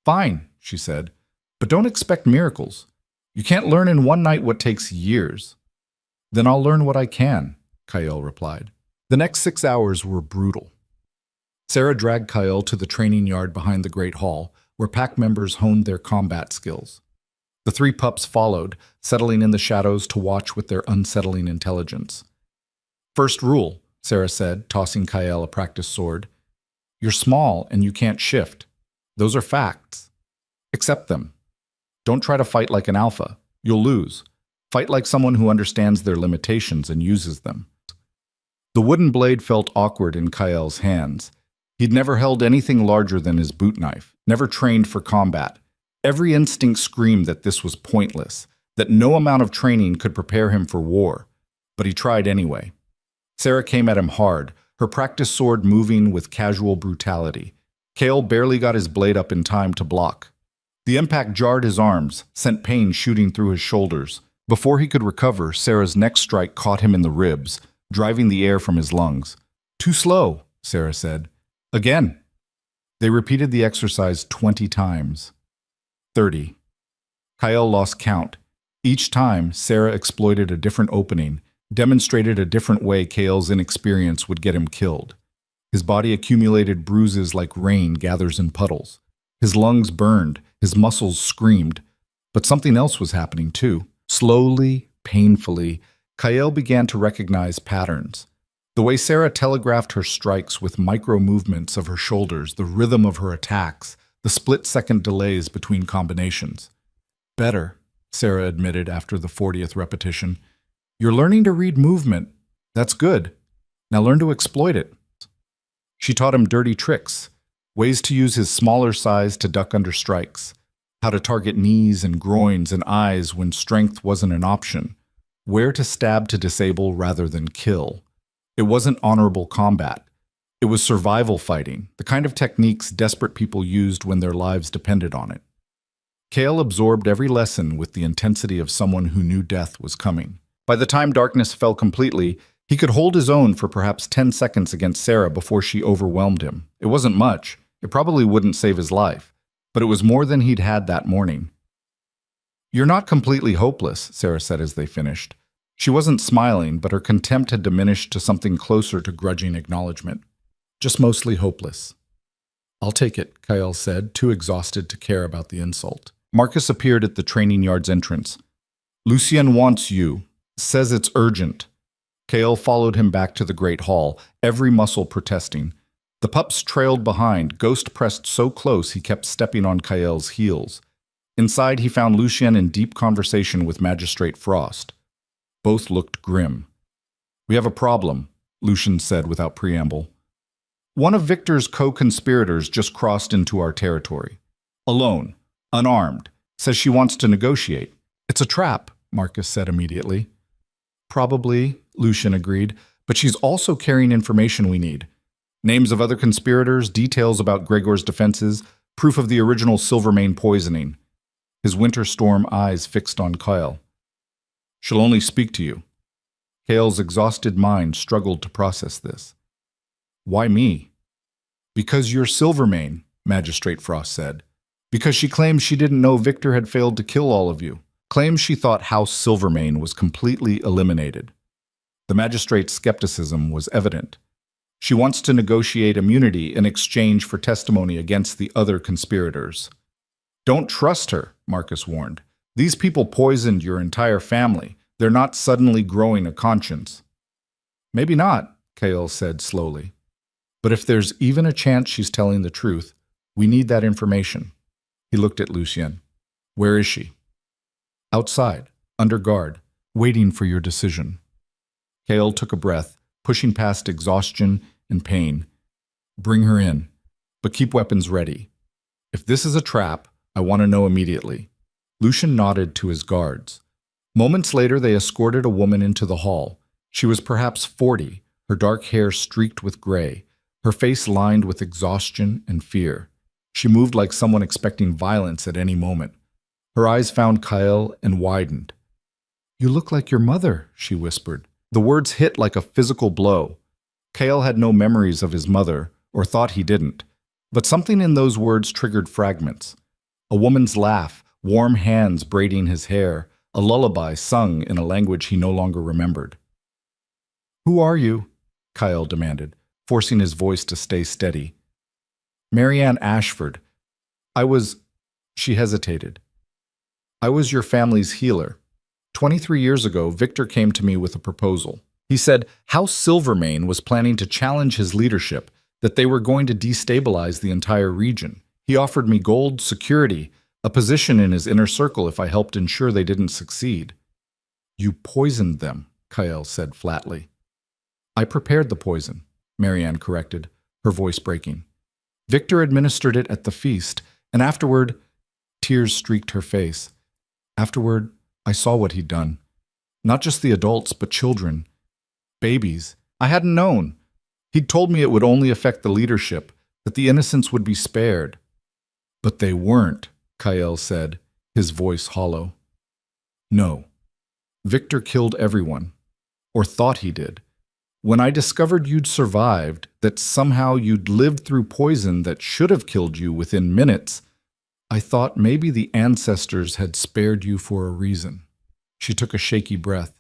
Fine, she said, but don't expect miracles. You can't learn in 1 night what takes years. Then I'll learn what I can, Kyle replied. The next 6 hours were brutal. Sarah dragged Kyle to the training yard behind the Great Hall, where pack members honed their combat skills. The 3 pups followed, settling in the shadows to watch with their unsettling intelligence. First rule, Sarah said, tossing Kyle a practice sword. You're small and you can't shift. Those are facts. Accept them. Don't try to fight like an alpha. You'll lose. Fight like someone who understands their limitations and uses them. The wooden blade felt awkward in Kyle's hands. He'd never held anything larger than his boot knife, never trained for combat. Every instinct screamed that this was pointless, that no amount of training could prepare him for war. But he tried anyway. Sarah came at him hard, her practice sword moving with casual brutality. Kale barely got his blade up in time to block. The impact jarred his arms, sent pain shooting through his shoulders. Before he could recover, Sarah's next strike caught him in the ribs, driving the air from his lungs. Too slow, Sarah said. Again. They repeated the exercise 20 times. 30. Kyle lost count. Each time, Sarah exploited a different opening, demonstrated a different way Kale's inexperience would get him killed. His body accumulated bruises like rain gathers in puddles. His lungs burned, his muscles screamed. But something else was happening too. Slowly, painfully, Kyle began to recognize patterns. The way Sarah telegraphed her strikes with micro-movements of her shoulders, the rhythm of her attacks, the split-second delays between combinations. Better, Sarah admitted after the 40th repetition. You're learning to read movement. That's good. Now learn to exploit it. She taught him dirty tricks, ways to use his smaller size to duck under strikes, how to target knees and groins and eyes when strength wasn't an option, where to stab to disable rather than kill. It wasn't honorable combat. It was survival fighting, the kind of techniques desperate people used when their lives depended on it. Kale absorbed every lesson with the intensity of someone who knew death was coming. By the time darkness fell completely, He could hold his own for perhaps 10 seconds against Sarah before she overwhelmed him. It wasn't much. It probably wouldn't save his life, but it was more than he'd had that morning. "You're not completely hopeless," Sarah said as they finished. She wasn't smiling, but her contempt had diminished to something closer to grudging acknowledgement. "Just mostly hopeless." "I'll take it," Kyle said, too exhausted to care about the insult. Marcus appeared at the training yard's entrance. "Lucien wants you. Says it's urgent." Kale followed him back to the great hall, every muscle protesting. The pups trailed behind, Ghost pressed so close he kept stepping on Kael's heels. Inside, he found Lucien in deep conversation with Magistrate Frost. Both looked grim. "We have a problem," Lucien said without preamble. "One of Victor's co-conspirators just crossed into our territory. Alone, unarmed, says she wants to negotiate." "It's a trap," Marcus said immediately. "Probably," Lucien agreed, "but she's also carrying information we need. Names of other conspirators, details about Gregor's defenses, proof of the original Silvermane poisoning." His winter storm eyes fixed on Kyle. "She'll only speak to you." Kale's exhausted mind struggled to process this. "Why me?" "Because you're Silvermane," Magistrate Frost said. "Because she claims she didn't know Victor had failed to kill all of you. Claims she thought House Silvermane was completely eliminated." The magistrate's skepticism was evident. "She wants to negotiate immunity in exchange for testimony against the other conspirators." "Don't trust her," Marcus warned. "These people poisoned your entire family. They're not suddenly growing a conscience." "Maybe not," Kale said slowly. "But if there's even a chance she's telling the truth, we need that information." He looked at Lucien. "Where is she?" "Outside, under guard, waiting for your decision." Kale took a breath, pushing past exhaustion and pain. "Bring her in, but keep weapons ready. If this is a trap, I want to know immediately." Lucien nodded to his guards. Moments later, they escorted a woman into the hall. She was perhaps 40, her dark hair streaked with gray, her face lined with exhaustion and fear. She moved like someone expecting violence at any moment. Her eyes found Kyle and widened. "You look like your mother," she whispered. The words hit like a physical blow. Kale had no memories of his mother, or thought he didn't. But something in those words triggered fragments. A woman's laugh, warm hands braiding his hair, a lullaby sung in a language he no longer remembered. "Who are you?" Kyle demanded, forcing his voice to stay steady. "Marianne Ashford. She hesitated. "I was your family's healer. 23 years ago, Victor came to me with a proposal. He said House Silvermane was planning to challenge his leadership, that they were going to destabilize the entire region. He offered me gold, security, a position in his inner circle if I helped ensure they didn't succeed." "You poisoned them," Kyle said flatly. "I prepared the poison," Marianne corrected, her voice breaking. "Victor administered it at the feast, and afterward," tears streaked her face. "Afterward, I saw what he'd done. Not just the adults, but children. Babies. I hadn't known. He'd told me it would only affect the leadership, that the innocents would be spared." "But they weren't," Kyle said, his voice hollow. "No. Victor killed everyone. Or thought he did. When I discovered you'd survived, that somehow you'd lived through poison that should have killed you within minutes, I thought maybe the ancestors had spared you for a reason." She took a shaky breath.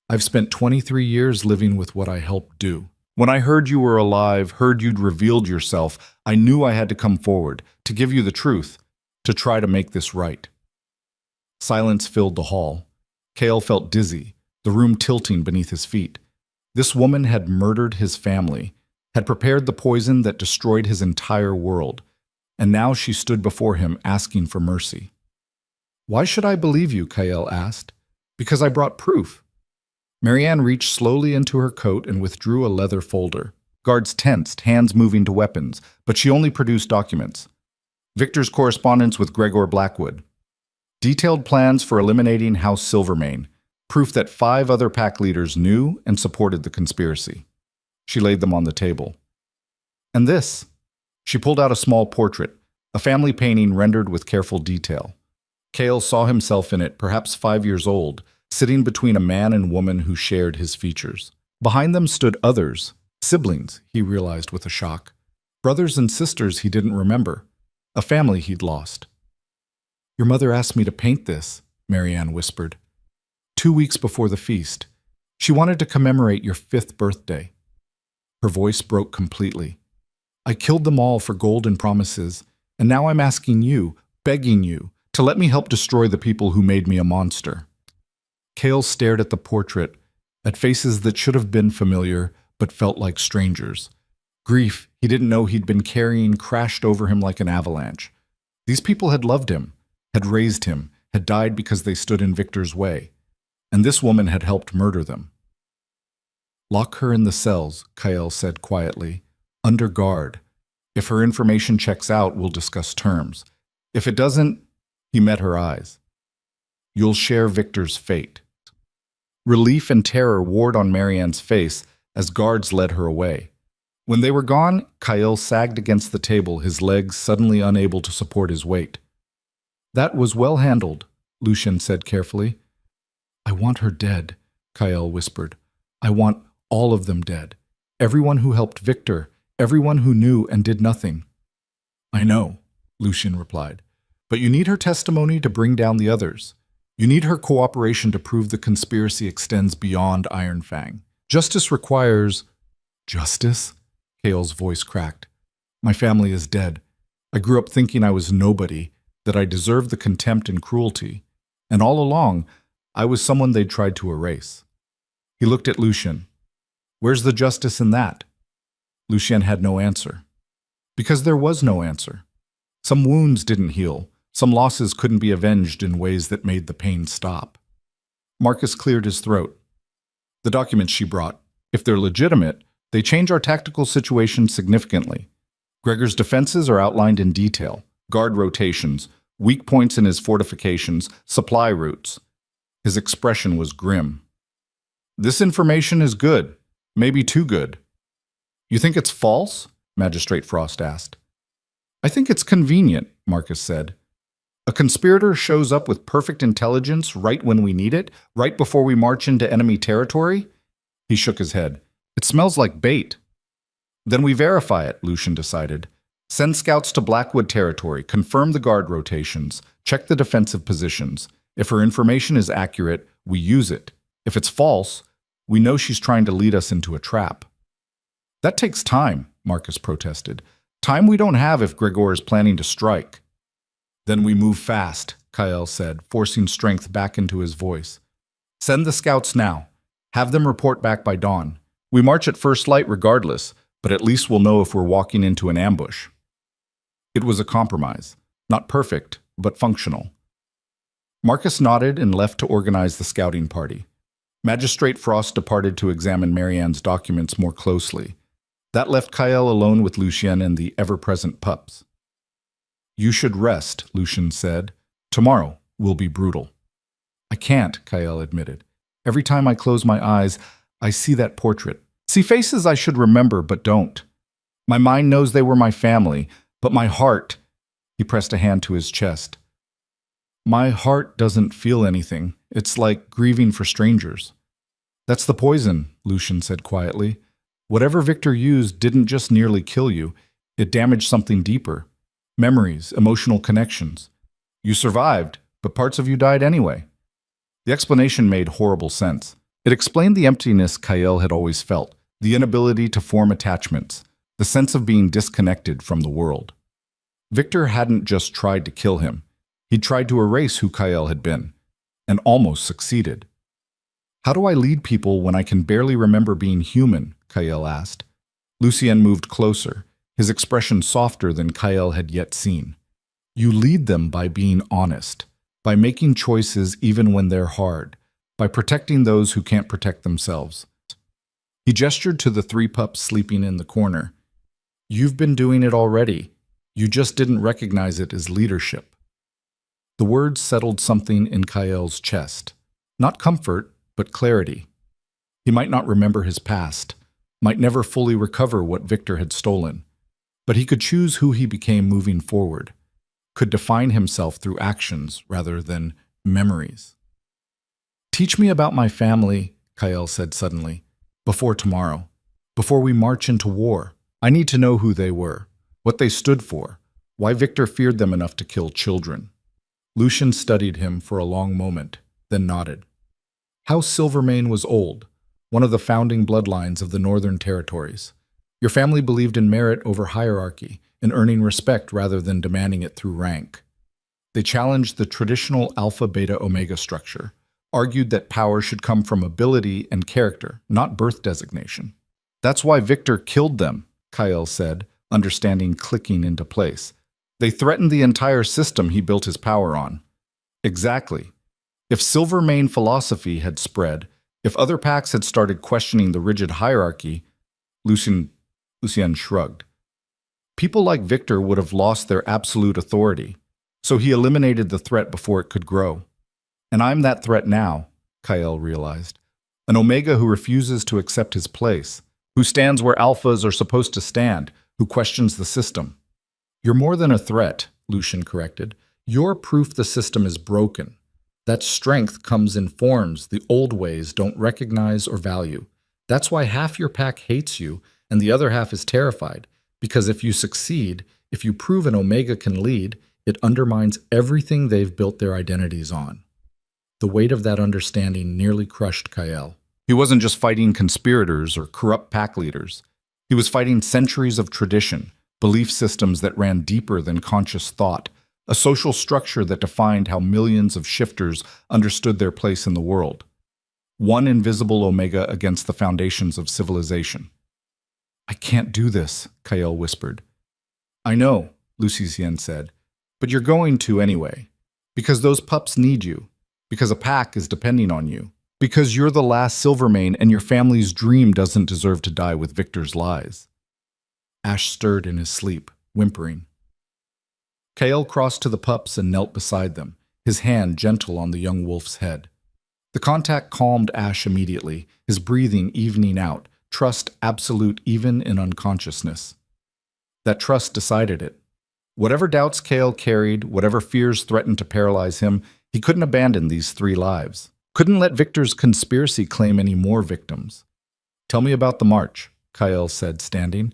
"I've spent 23 years living with what I helped do. When I heard you were alive, heard you'd revealed yourself, I knew I had to come forward, to give you the truth, to try to make this right." Silence filled the hall. Kale felt dizzy, the room tilting beneath his feet. This woman had murdered his family, had prepared the poison that destroyed his entire world. And now she stood before him asking for mercy. "Why should I believe you?" Kyle asked. "Because I brought proof." Marianne reached slowly into her coat and withdrew a leather folder. Guards tensed, hands moving to weapons, but she only produced documents. Victor's correspondence with Gregor Blackwood. Detailed plans for eliminating House Silvermane. Proof that 5 other pack leaders knew and supported the conspiracy. She laid them on the table. "And this." She pulled out a small portrait, a family painting rendered with careful detail. Kale saw himself in it, perhaps 5 years old, sitting between a man and woman who shared his features. Behind them stood others, siblings, he realized with a shock. Brothers and sisters he didn't remember. A family he'd lost. "Your mother asked me to paint this," Marianne whispered. 2 weeks before the feast. She wanted to commemorate your 5th birthday. Her voice broke completely. "I killed them all for golden promises, and now I'm asking you, begging you, to let me help destroy the people who made me a monster." Cale stared at the portrait, at faces that should have been familiar but felt like strangers. Grief he didn't know he'd been carrying crashed over him like an avalanche. These people had loved him, had raised him, had died because they stood in Victor's way. And this woman had helped murder them. "Lock her in the cells," Kyle said quietly, "under guard. If her information checks out, we'll discuss terms. If it doesn't," he met her eyes, "you'll share Victor's fate." Relief and terror warred on Marianne's face as guards led her away. When they were gone, Kyle sagged against the table, his legs suddenly unable to support his weight. "That was well handled," Lucien said carefully. "I want her dead," Kyle whispered. "I want all of them dead. Everyone who helped Victor, everyone who knew and did nothing." "I know," Lucien replied. "But you need her testimony to bring down the others. You need her cooperation to prove the conspiracy extends beyond Iron Fang. Justice requires—" "Justice?" Cale's voice cracked. "My family is dead. I grew up thinking I was nobody, that I deserved the contempt and cruelty. And all along, I was someone they'd tried to erase." He looked at Lucien. "Where's the justice in that?" Lucien had no answer. Because there was no answer. Some wounds didn't heal. Some losses couldn't be avenged in ways that made the pain stop. Marcus cleared his throat. "The documents she brought, if they're legitimate, they change our tactical situation significantly. Gregor's defenses are outlined in detail. Guard rotations, weak points in his fortifications, supply routes." His expression was grim. "This information is good, maybe too good." "You think it's false?" Magistrate Frost asked. "I think it's convenient," Marcus said. "A conspirator shows up with perfect intelligence right when we need it, right before we march into enemy territory?" He shook his head. "It smells like bait." "Then we verify it," Lucien decided. "Send scouts to Blackwood territory, confirm the guard rotations, check the defensive positions. If her information is accurate, we use it. If it's false, we know she's trying to lead us into a trap." "That takes time," Marcus protested. "Time we don't have if Gregor is planning to strike." "Then we move fast," Kyle said, forcing strength back into his voice. "Send the scouts now. Have them report back by dawn. We march at first light regardless, but at least we'll know if we're walking into an ambush." It was a compromise. Not perfect, but functional. Marcus nodded and left to organize the scouting party. Magistrate Frost departed to examine Marianne's documents more closely. That left Kyle alone with Lucien and the ever-present Pups. "You should rest," Lucien said. "Tomorrow will be brutal." "I can't," Kyle admitted. "Every time I close my eyes, I see that portrait. See faces I should remember but don't. My mind knows they were my family, but my heart—" He pressed a hand to his chest. "My heart doesn't feel anything. It's like grieving for strangers." "That's the poison," Lucien said quietly. "Whatever Victor used didn't just nearly kill you. It damaged something deeper. Memories, emotional connections. You survived, but parts of you died anyway." The explanation made horrible sense. It explained the emptiness Kyle had always felt, the inability to form attachments, the sense of being disconnected from the world. Victor hadn't just tried to kill him. He'd tried to erase who Kyle had been, and almost succeeded. "How do I lead people when I can barely remember being human?" Kyle asked. Lucien moved closer, his expression softer than Kyle had yet seen. "You lead them by being honest, by making choices even when they're hard, by protecting those who can't protect themselves." He gestured to the 3 pups sleeping in the corner. "You've been doing it already. You just didn't recognize it as leadership." The words settled something in Kyle's chest. Not comfort, but clarity. He might not remember his past, might never fully recover what Victor had stolen, but he could choose who he became moving forward, could define himself through actions rather than memories. "Teach me about my family," Kyle said suddenly. Before tomorrow. Before we march into war. I need to know who they were, what they stood for, why Victor feared them enough to kill children. Lucian studied him for a long moment, then nodded. House Silvermane was old, one of the founding bloodlines of the Northern Territories. Your family believed in merit over hierarchy, in earning respect rather than demanding it through rank. They challenged the traditional alpha-beta-omega structure, argued that power should come from ability and character, not birth designation. That's why Victor killed them, Kyle said, understanding clicking into place. They threatened the entire system he built his power on. Exactly. If Silvermane philosophy had spread, if other packs had started questioning the rigid hierarchy, Lucien shrugged. People like Victor would have lost their absolute authority, so he eliminated the threat before it could grow. And I'm that threat now, Kyle realized. An Omega who refuses to accept his place, who stands where alphas are supposed to stand, who questions the system. You're more than a threat, Lucien corrected. You're proof the system is broken. That strength comes in forms the old ways don't recognize or value. That's why half your pack hates you and the other half is terrified, because if you succeed, if you prove an Omega can lead, it undermines everything they've built their identities on. The weight of that understanding nearly crushed Kyle. He wasn't just fighting conspirators or corrupt pack leaders. He was fighting centuries of tradition, belief systems that ran deeper than conscious thought, a social structure that defined how millions of shifters understood their place in the world. One invisible Omega against the foundations of civilization. I can't do this, Kyle whispered. I know, Lucien said, but you're going to anyway, because those pups need you, because a pack is depending on you, because you're the last Silvermane and your family's dream doesn't deserve to die with Victor's lies. Ash stirred in his sleep, whimpering. Kale crossed to the pups and knelt beside them, his hand gentle on the young wolf's head. The contact calmed Ash immediately, his breathing evening out, trust absolute even in unconsciousness. That trust decided it. Whatever doubts Kale carried, whatever fears threatened to paralyze him, he couldn't abandon these 3 lives. Couldn't let Victor's conspiracy claim any more victims. Tell me about the march, Kyle said, standing.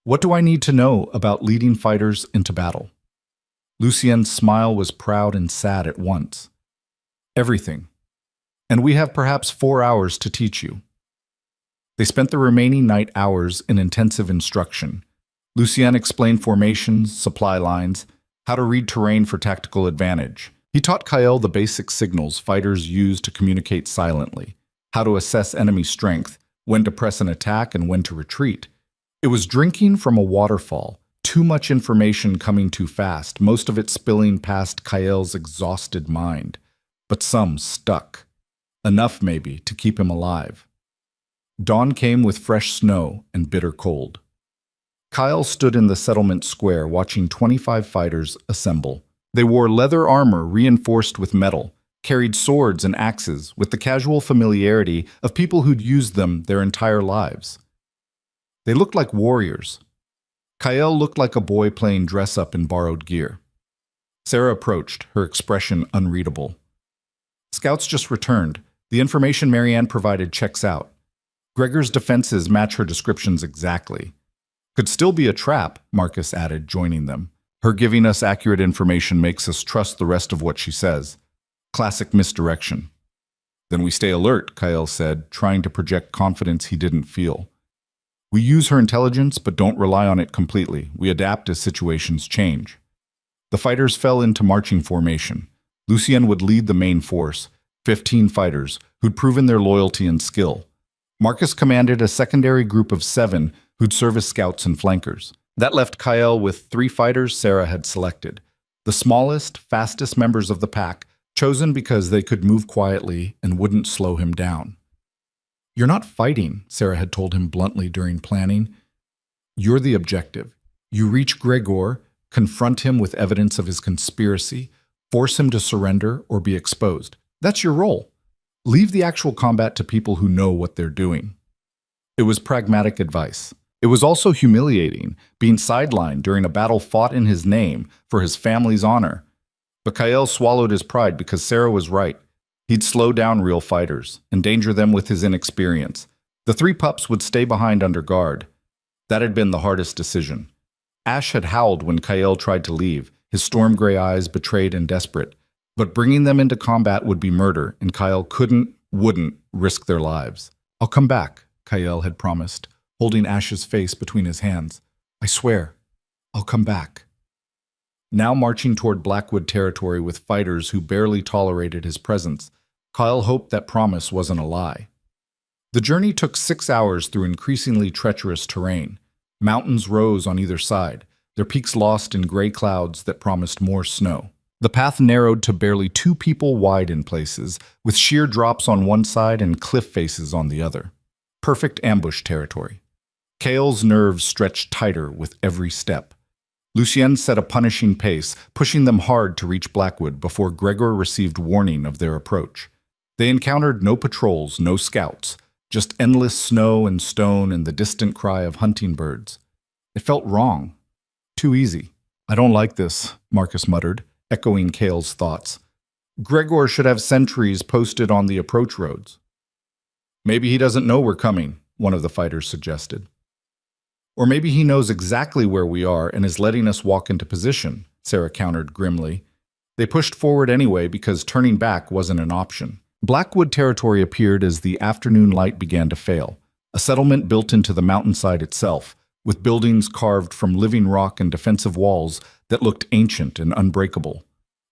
What do I need to know about leading fighters into battle? Lucien's smile was proud and sad at once. Everything. And we have perhaps 4 hours to teach you. They spent the remaining night hours in intensive instruction. Lucien explained formations, supply lines, how to read terrain for tactical advantage. He taught Kyle the basic signals fighters use to communicate silently, how to assess enemy strength, when to press an attack and when to retreat. It was drinking from a waterfall, too much information coming too fast, most of it spilling past Kyle's exhausted mind. But some stuck. Enough, maybe, to keep him alive. Dawn came with fresh snow and bitter cold. Kyle stood in the settlement square watching 25 fighters assemble. They wore leather armor reinforced with metal, carried swords and axes with the casual familiarity of people who'd used them their entire lives. They looked like warriors. Kyle looked like a boy playing dress-up in borrowed gear. Sarah approached, her expression unreadable. Scouts just returned. The information Marianne provided checks out. Gregor's defenses match her descriptions exactly. Could still be a trap, Marcus added, joining them. Her giving us accurate information makes us trust the rest of what she says. Classic misdirection. Then we stay alert, Kyle said, trying to project confidence he didn't feel. We use her intelligence, but don't rely on it completely. We adapt as situations change. The fighters fell into marching formation. Lucien would lead the main force, 15 fighters, who'd proven their loyalty and skill. Marcus commanded a secondary group of 7 who'd serve as scouts and flankers. That left Kyle with 3 fighters Sarah had selected, the smallest, fastest members of the pack, chosen because they could move quietly and wouldn't slow him down. You're not fighting, Sarah had told him bluntly during planning. You're the objective. You reach Gregor, confront him with evidence of his conspiracy, force him to surrender or be exposed. That's your role. Leave the actual combat to people who know what they're doing. It was pragmatic advice. It was also humiliating, being sidelined during a battle fought in his name for his family's honor. But Kyle swallowed his pride because Sarah was right. He'd slow down real fighters, endanger them with his inexperience. The three pups would stay behind under guard. That had been the hardest decision. Ash had howled when Kyle tried to leave, his storm gray eyes betrayed and desperate. But bringing them into combat would be murder, and Kyle wouldn't risk their lives. "I'll come back," Kyle had promised, holding Ash's face between his hands. "I swear, I'll come back." Now marching toward Blackwood territory with fighters who barely tolerated his presence, Kyle hoped that promise wasn't a lie. The journey took 6 hours through increasingly treacherous terrain. Mountains rose on either side, their peaks lost in gray clouds that promised more snow. The path narrowed to barely 2 people wide in places, with sheer drops on one side and cliff faces on the other. Perfect ambush territory. Kale's nerves stretched tighter with every step. Lucien set a punishing pace, pushing them hard to reach Blackwood before Gregor received warning of their approach. They encountered no patrols, no scouts, just endless snow and stone and the distant cry of hunting birds. It felt wrong. Too easy. "I don't like this," Marcus muttered, echoing Kale's thoughts. "Gregor should have sentries posted on the approach roads." "Maybe he doesn't know we're coming," one of the fighters suggested. "Or maybe he knows exactly where we are and is letting us walk into position," Sarah countered grimly. They pushed forward anyway because turning back wasn't an option. Blackwood territory appeared as the afternoon light began to fail, a settlement built into the mountainside itself, with buildings carved from living rock and defensive walls that looked ancient and unbreakable.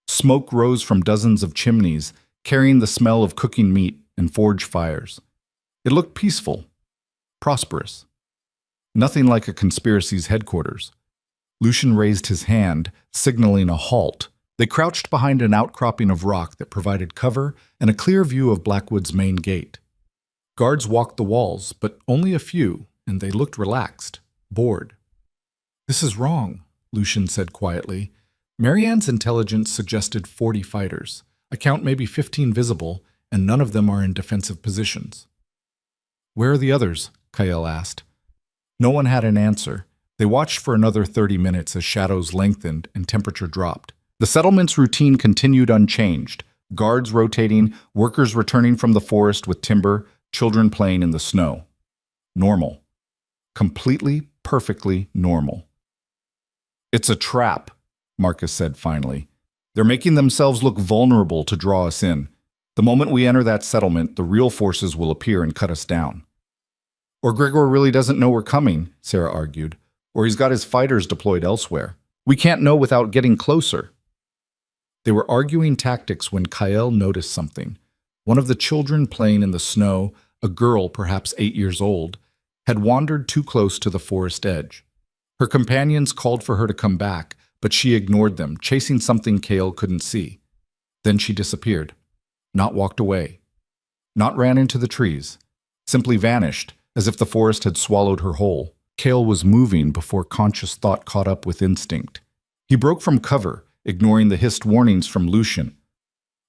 Smoke rose from dozens of chimneys, carrying the smell of cooking meat and forge fires. It looked peaceful, prosperous. Nothing like a conspiracy's headquarters. Lucian raised his hand, signaling a halt. They crouched behind an outcropping of rock that provided cover and a clear view of Blackwood's main gate. Guards walked the walls, but only a few, and they looked relaxed, bored. "This is wrong," Lucian said quietly. "Marianne's intelligence suggested 40 fighters. I count maybe 15 visible, and none of them are in defensive positions." "Where are the others?" Kyle asked. No one had an answer. They watched for another 30 minutes as shadows lengthened and temperature dropped. The settlement's routine continued unchanged. Guards rotating, workers returning from the forest with timber, children playing in the snow. Normal. Completely, perfectly normal. "It's a trap," Marcus said finally. "They're making themselves look vulnerable to draw us in. The moment we enter that settlement, the real forces will appear and cut us down." "Or Gregor really doesn't know we're coming," Sarah argued. "Or he's got his fighters deployed elsewhere. We can't know without getting closer." They were arguing tactics when Kyle noticed something. One of the children playing in the snow, a girl perhaps 8 years old, had wandered too close to the forest edge. Her companions called for her to come back, but she ignored them, chasing something Kale couldn't see. Then she disappeared. Not walked away. Not ran into the trees. Simply vanished, as if the forest had swallowed her whole. Kale was moving before conscious thought caught up with instinct. He broke from cover, ignoring the hissed warnings from Lucian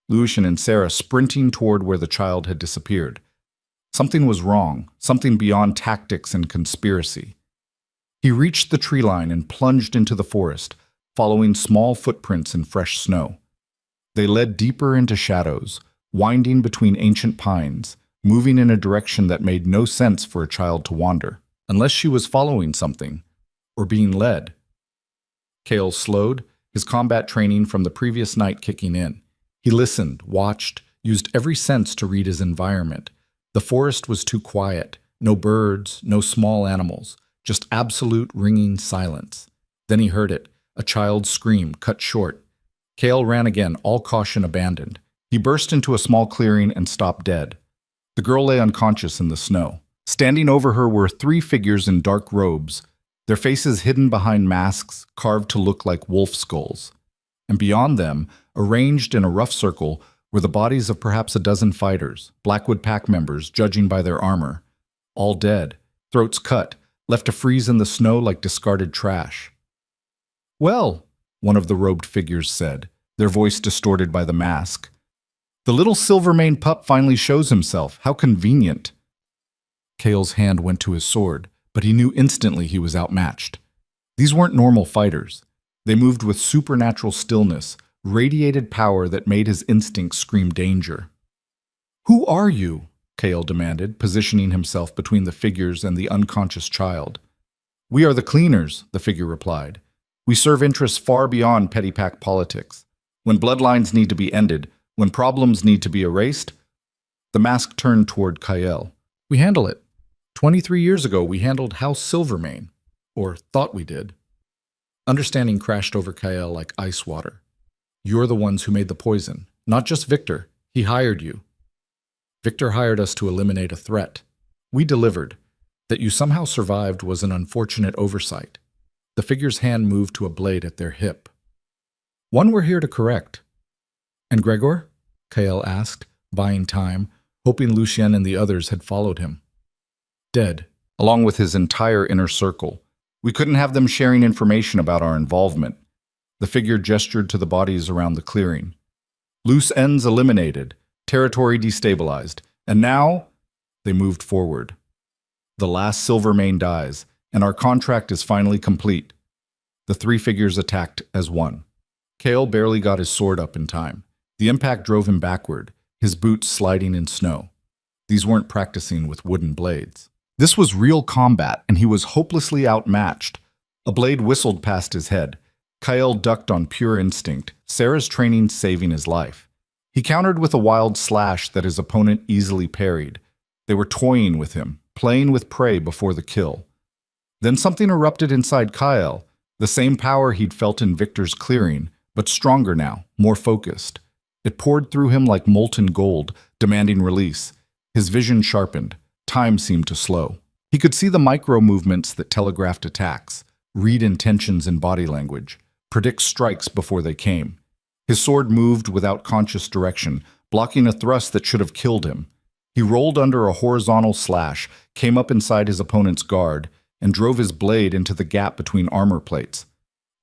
and Sarah sprinting toward where the child had disappeared. Something was wrong, something beyond tactics and conspiracy. He reached the tree line and plunged into the forest, following small footprints in fresh snow. They led deeper into shadows, winding between ancient pines, moving in a direction that made no sense for a child to wander, unless she was following something, or being led. Kale slowed, his combat training from the previous night kicking in. He listened, watched, used every sense to read his environment. The forest was too quiet, no birds, no small animals, just absolute ringing silence. Then he heard it, a child's scream cut short. Kale ran again, all caution abandoned. He burst into a small clearing and stopped dead. The girl lay unconscious in the snow. Standing over her were 3 figures in dark robes, their faces hidden behind masks carved to look like wolf skulls. And beyond them, arranged in a rough circle, were the bodies of perhaps a dozen fighters, Blackwood pack members judging by their armor. All dead, throats cut, left to freeze in the snow like discarded trash. "Well," one of the robed figures said, their voice distorted by the mask. "The little silver-maned pup finally shows himself. How convenient." Kale's hand went to his sword, but he knew instantly he was outmatched. These weren't normal fighters. They moved with supernatural stillness, radiated power that made his instincts scream danger. "Who are you?" Kale demanded, positioning himself between the figures and the unconscious child. We are the cleaners, the figure replied. We serve interests far beyond petty pack politics. When bloodlines need to be ended, when problems need to be erased, the mask turned toward Kyle. We handle it. 23 years ago, we handled House Silvermane, or thought we did. Understanding crashed over Kyle like ice water. You're the ones who made the poison, not just Victor. He hired you. Victor hired us to eliminate a threat. We delivered. That you somehow survived was an unfortunate oversight. The figure's hand moved to a blade at their hip. One we're here to correct. And Gregor? Kyle asked, buying time, hoping Lucien and the others had followed him. Dead, along with his entire inner circle. We couldn't have them sharing information about our involvement. The figure gestured to the bodies around the clearing. Loose ends eliminated, territory destabilized, and now they moved forward. The last Silvermane dies, and our contract is finally complete. The three figures attacked as one. Kale barely got his sword up in time. The impact drove him backward, his boots sliding in snow. These weren't practicing with wooden blades. This was real combat, and he was hopelessly outmatched. A blade whistled past his head. Kyle ducked on pure instinct, Sarah's training saving his life. He countered with a wild slash that his opponent easily parried. They were toying with him, playing with prey before the kill. Then something erupted inside Kyle, the same power he'd felt in Victor's clearing, but stronger now, more focused. It poured through him like molten gold, demanding release. His vision sharpened. Time seemed to slow. He could see the micro-movements that telegraphed attacks, read intentions in body language, predict strikes before they came. His sword moved without conscious direction, blocking a thrust that should have killed him. He rolled under a horizontal slash, came up inside his opponent's guard, and drove his blade into the gap between armor plates.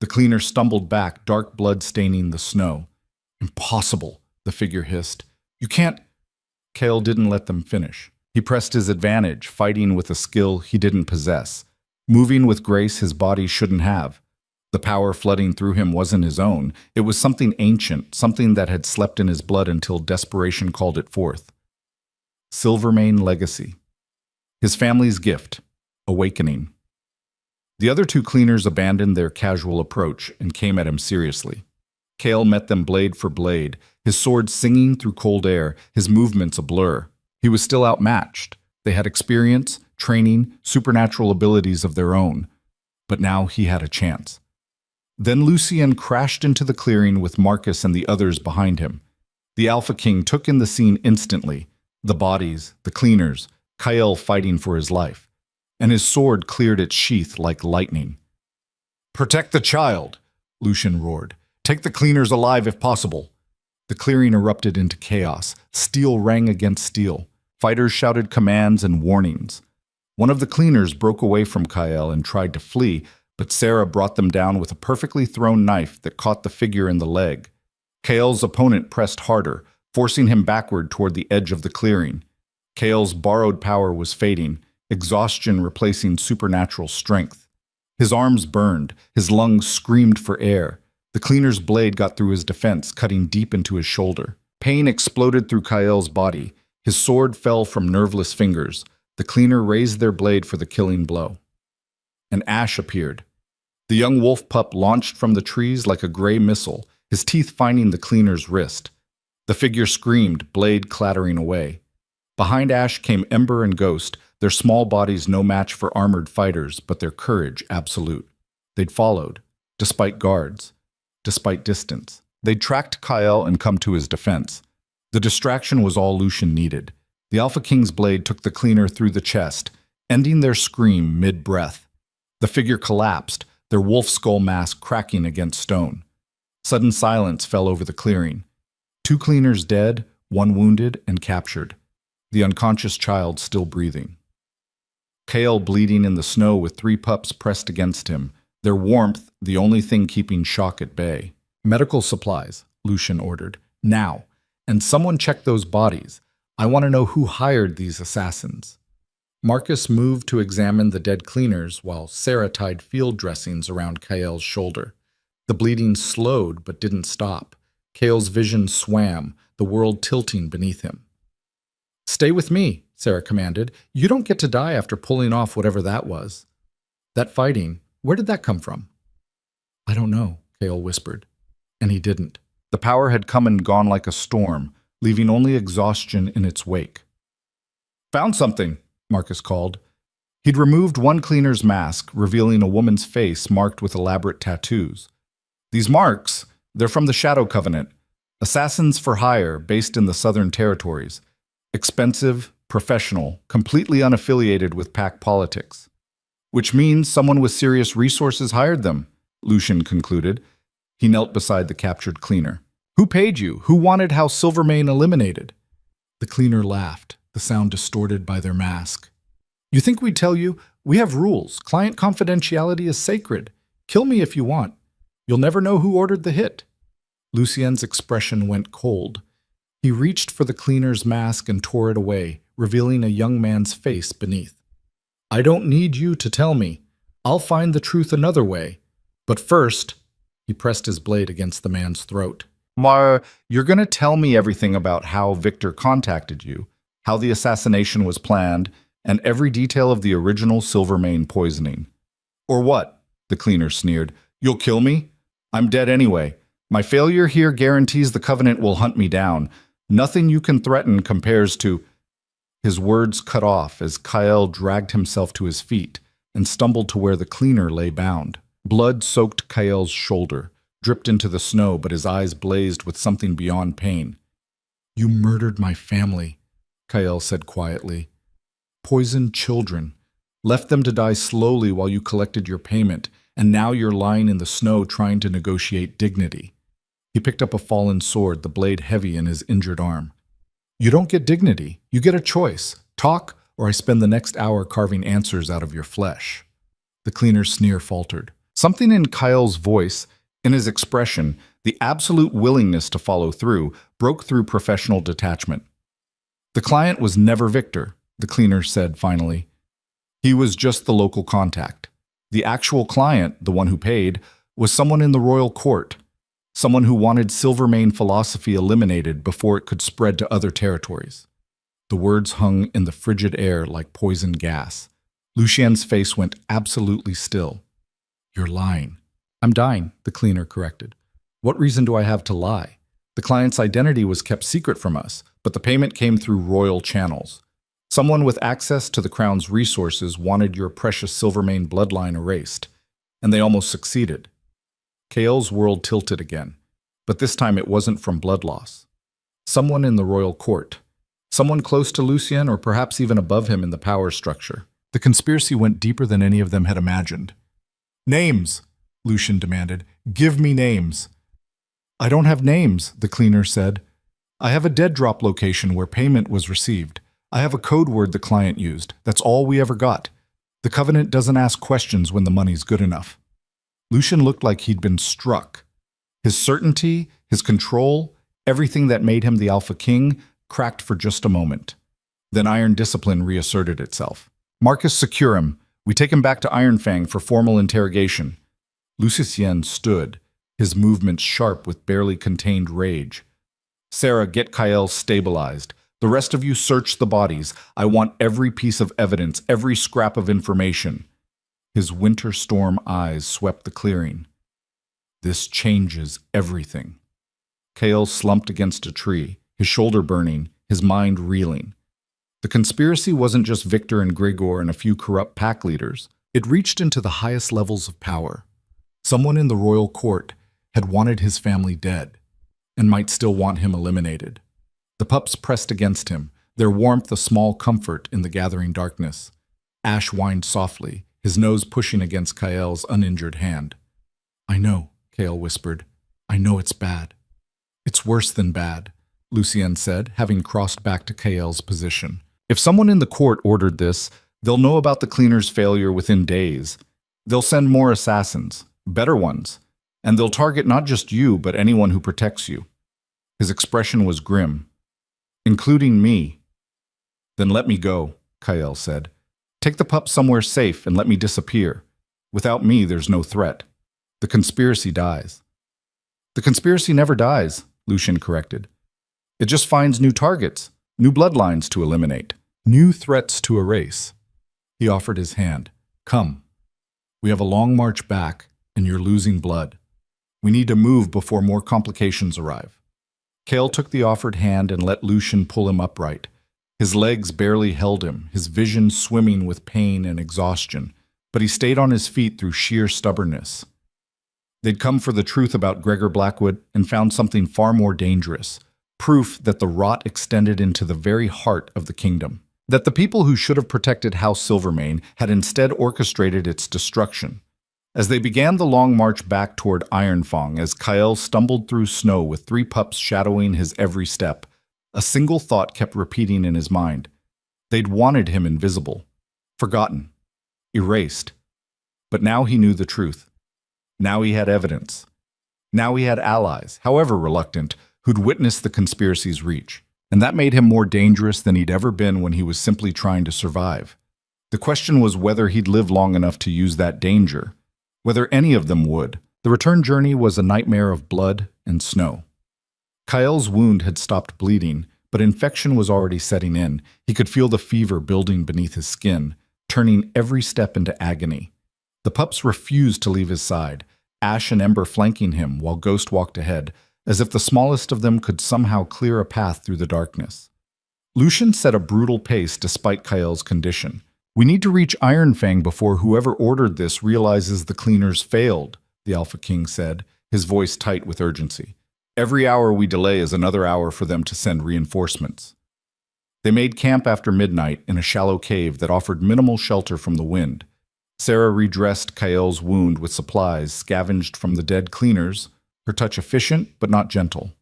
The cleaner stumbled back, dark blood staining the snow. Impossible, the figure hissed. You can't... Kale didn't let them finish. He pressed his advantage, fighting with a skill he didn't possess, moving with grace his body shouldn't have. The power flooding through him wasn't his own. It was something ancient, something that had slept in his blood until desperation called it forth. Silvermane legacy. His family's gift. Awakening. The other two cleaners abandoned their casual approach and came at him seriously. Kale met them blade for blade, his sword singing through cold air, his movements a blur. He was still outmatched. They had experience, training, supernatural abilities of their own. But now he had a chance. Then Lucien crashed into the clearing with Marcus and the others behind him. The Alpha King took in the scene instantly. The bodies, the cleaners, Kyle fighting for his life. And his sword cleared its sheath like lightning. "Protect the child!" Lucien roared. "Take the cleaners alive if possible." The clearing erupted into chaos. Steel rang against steel. Fighters shouted commands and warnings. One of the cleaners broke away from Kyle and tried to flee, but Sarah brought them down with a perfectly thrown knife that caught the figure in the leg. Kyle's opponent pressed harder, forcing him backward toward the edge of the clearing. Kyle's borrowed power was fading, exhaustion replacing supernatural strength. His arms burned, his lungs screamed for air. The cleaner's blade got through his defense, cutting deep into his shoulder. Pain exploded through Kyle's body. His sword fell from nerveless fingers. The cleaner raised their blade for the killing blow. An ash appeared. The young wolf pup launched from the trees like a gray missile, his teeth finding the cleaner's wrist. The figure screamed, blade clattering away. Behind Ash came Ember and Ghost, their small bodies no match for armored fighters, but their courage absolute. They'd followed, despite guards, despite distance. They'd tracked Kyle and come to his defense. The distraction was all Lucien needed. The Alpha King's blade took the cleaner through the chest, ending their scream mid-breath. The figure collapsed, their wolf skull mask cracking against stone. Sudden silence fell over the clearing. 2 cleaners dead, 1 wounded and captured. The unconscious child still breathing. Kale bleeding in the snow with 3 pups pressed against him, their warmth the only thing keeping shock at bay. "Medical supplies," Lucien ordered. "Now. And someone check those bodies. I want to know who hired these assassins." Marcus moved to examine the dead cleaners while Sarah tied field dressings around Kyle's shoulder. The bleeding slowed but didn't stop. Kyle's vision swam, the world tilting beneath him. "Stay with me," Sarah commanded. "You don't get to die after pulling off whatever that was. That fighting, where did that come from?" "I don't know," Kale whispered. And he didn't. The power had come and gone like a storm, leaving only exhaustion in its wake. "Found something," Marcus called. He'd removed one cleaner's mask, revealing a woman's face marked with elaborate tattoos. "These marks, they're from the Shadow Covenant, assassins for hire based in the Southern Territories. Expensive, professional, completely unaffiliated with pack politics. Which means someone with serious resources hired them," Lucian concluded. He knelt beside the captured cleaner. "Who paid you? Who wanted House Silvermane eliminated?" The cleaner laughed, the sound distorted by their mask. "You think we'd tell you? We have rules. Client confidentiality is sacred. Kill me if you want. You'll never know who ordered the hit." Lucien's expression went cold. He reached for the cleaner's mask and tore it away, revealing a young man's face beneath. "I don't need you to tell me. I'll find the truth another way. But first," he pressed his blade against the man's throat. "You're going to tell me everything about how Victor contacted you, how the assassination was planned, and every detail of the original Silvermane poisoning." "Or what?" the cleaner sneered. "You'll kill me? I'm dead anyway. My failure here guarantees the Covenant will hunt me down. Nothing you can threaten compares to—" His words cut off as Kyle dragged himself to his feet and stumbled to where the cleaner lay bound. Blood soaked Kyle's shoulder, dripped into the snow, but his eyes blazed with something beyond pain. "You murdered my family," Kyle said quietly. "Poisoned children, left them to die slowly while you collected your payment, and now you're lying in the snow trying to negotiate dignity." He picked up a fallen sword, the blade heavy in his injured arm. "You don't get dignity. You get a choice. Talk, or I spend the next hour carving answers out of your flesh." The cleaner's sneer faltered. Something in Kyle's voice, in his expression, the absolute willingness to follow through, broke through professional detachment. "The client was never Victor," the cleaner said finally. "He was just the local contact. The actual client, the one who paid, was someone in the royal court, someone who wanted Silvermane philosophy eliminated before it could spread to other territories." The words hung in the frigid air like poison gas. Lucien's face went absolutely still. "You're lying." "I'm dying," the cleaner corrected. "What reason do I have to lie? The client's identity was kept secret from us, but the payment came through royal channels. Someone with access to the crown's resources wanted your precious Silvermane bloodline erased, and they almost succeeded." Kael's world tilted again, but this time it wasn't from blood loss. Someone in the royal court, someone close to Lucien or perhaps even above him in the power structure. The conspiracy went deeper than any of them had imagined. "Names!" Lucien demanded. "Give me names." "I don't have names," the cleaner said. "I have a dead drop location where payment was received. I have a code word the client used. That's all we ever got. The Covenant doesn't ask questions when the money's good enough." Lucien looked like he'd been struck. His certainty, his control, everything that made him the Alpha King, cracked for just a moment. Then iron discipline reasserted itself. "Marcus, secure him. We take him back to Ironfang for formal interrogation." Lucien stood, his movements sharp with barely contained rage. "Sarah, get Kyle stabilized. The rest of you search the bodies. I want every piece of evidence, every scrap of information." His winter storm eyes swept the clearing. "This changes everything." Kale slumped against a tree, his shoulder burning, his mind reeling. The conspiracy wasn't just Victor and Grigor and a few corrupt pack leaders. It reached into the highest levels of power. Someone in the royal court had wanted his family dead, and might still want him eliminated. The pups pressed against him, their warmth a small comfort in the gathering darkness. Ash whined softly, his nose pushing against Kael's uninjured hand. "I know," Kael whispered. "I know it's bad." "It's worse than bad," Lucien said, having crossed back to Kael's position. "If someone in the court ordered this, they'll know about the cleaner's failure within days. They'll send more assassins, better ones, and they'll target not just you, but anyone who protects you." His expression was grim. "Including me." "Then let me go," Kael said. "Take the pup somewhere safe and let me disappear. Without me, there's no threat. The conspiracy dies." "The conspiracy never dies," Lucien corrected. "It just finds new targets, new bloodlines to eliminate. New threats to erase. He offered his hand. Come. We have a long march back, and you're losing blood. We need to move before more complications arrive. Kale took the offered hand and let Lucian pull him upright. His legs barely held him, his vision swimming with pain and exhaustion, but he stayed on his feet through sheer stubbornness. They'd come for the truth about Gregor Blackwood and found something far more dangerous, proof that the rot extended into the very heart of the kingdom, that the people who should have protected House Silvermane had instead orchestrated its destruction. As they began the long march back toward Ironfang, as Kyle stumbled through snow with 3 pups shadowing his every step, a single thought kept repeating in his mind. They'd wanted him invisible, forgotten, erased. But now he knew the truth. Now he had evidence. Now he had allies, however reluctant, who'd witnessed the conspiracy's reach. And that made him more dangerous than he'd ever been when he was simply trying to survive. The question was whether he'd live long enough to use that danger, whether any of them would. The return journey was a nightmare of blood and snow. Kyle's wound had stopped bleeding, but infection was already setting in. He could feel the fever building beneath his skin, turning every step into agony. The pups refused to leave his side, Ash and Ember flanking him while Ghost walked ahead, as if the smallest of them could somehow clear a path through the darkness. Lucian set a brutal pace despite Kyle's condition. We need to reach Ironfang before whoever ordered this realizes the cleaners failed, the Alpha King said, his voice tight with urgency. Every hour we delay is another hour for them to send reinforcements. They made camp after midnight in a shallow cave that offered minimal shelter from the wind. Sarah redressed Kyle's wound with supplies scavenged from the dead cleaners, her touch efficient but not gentle.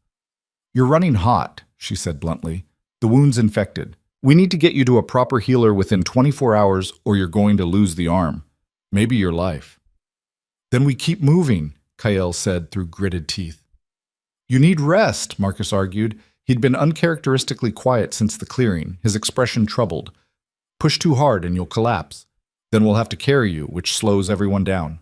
You're running hot, she said bluntly. The wound's infected. We need to get you to a proper healer within 24 hours or you're going to lose the arm. Maybe your life. Then we keep moving, Kyle said through gritted teeth. You need rest, Marcus argued. He'd been uncharacteristically quiet since the clearing, his expression troubled. Push too hard and you'll collapse. Then we'll have to carry you, which slows everyone down.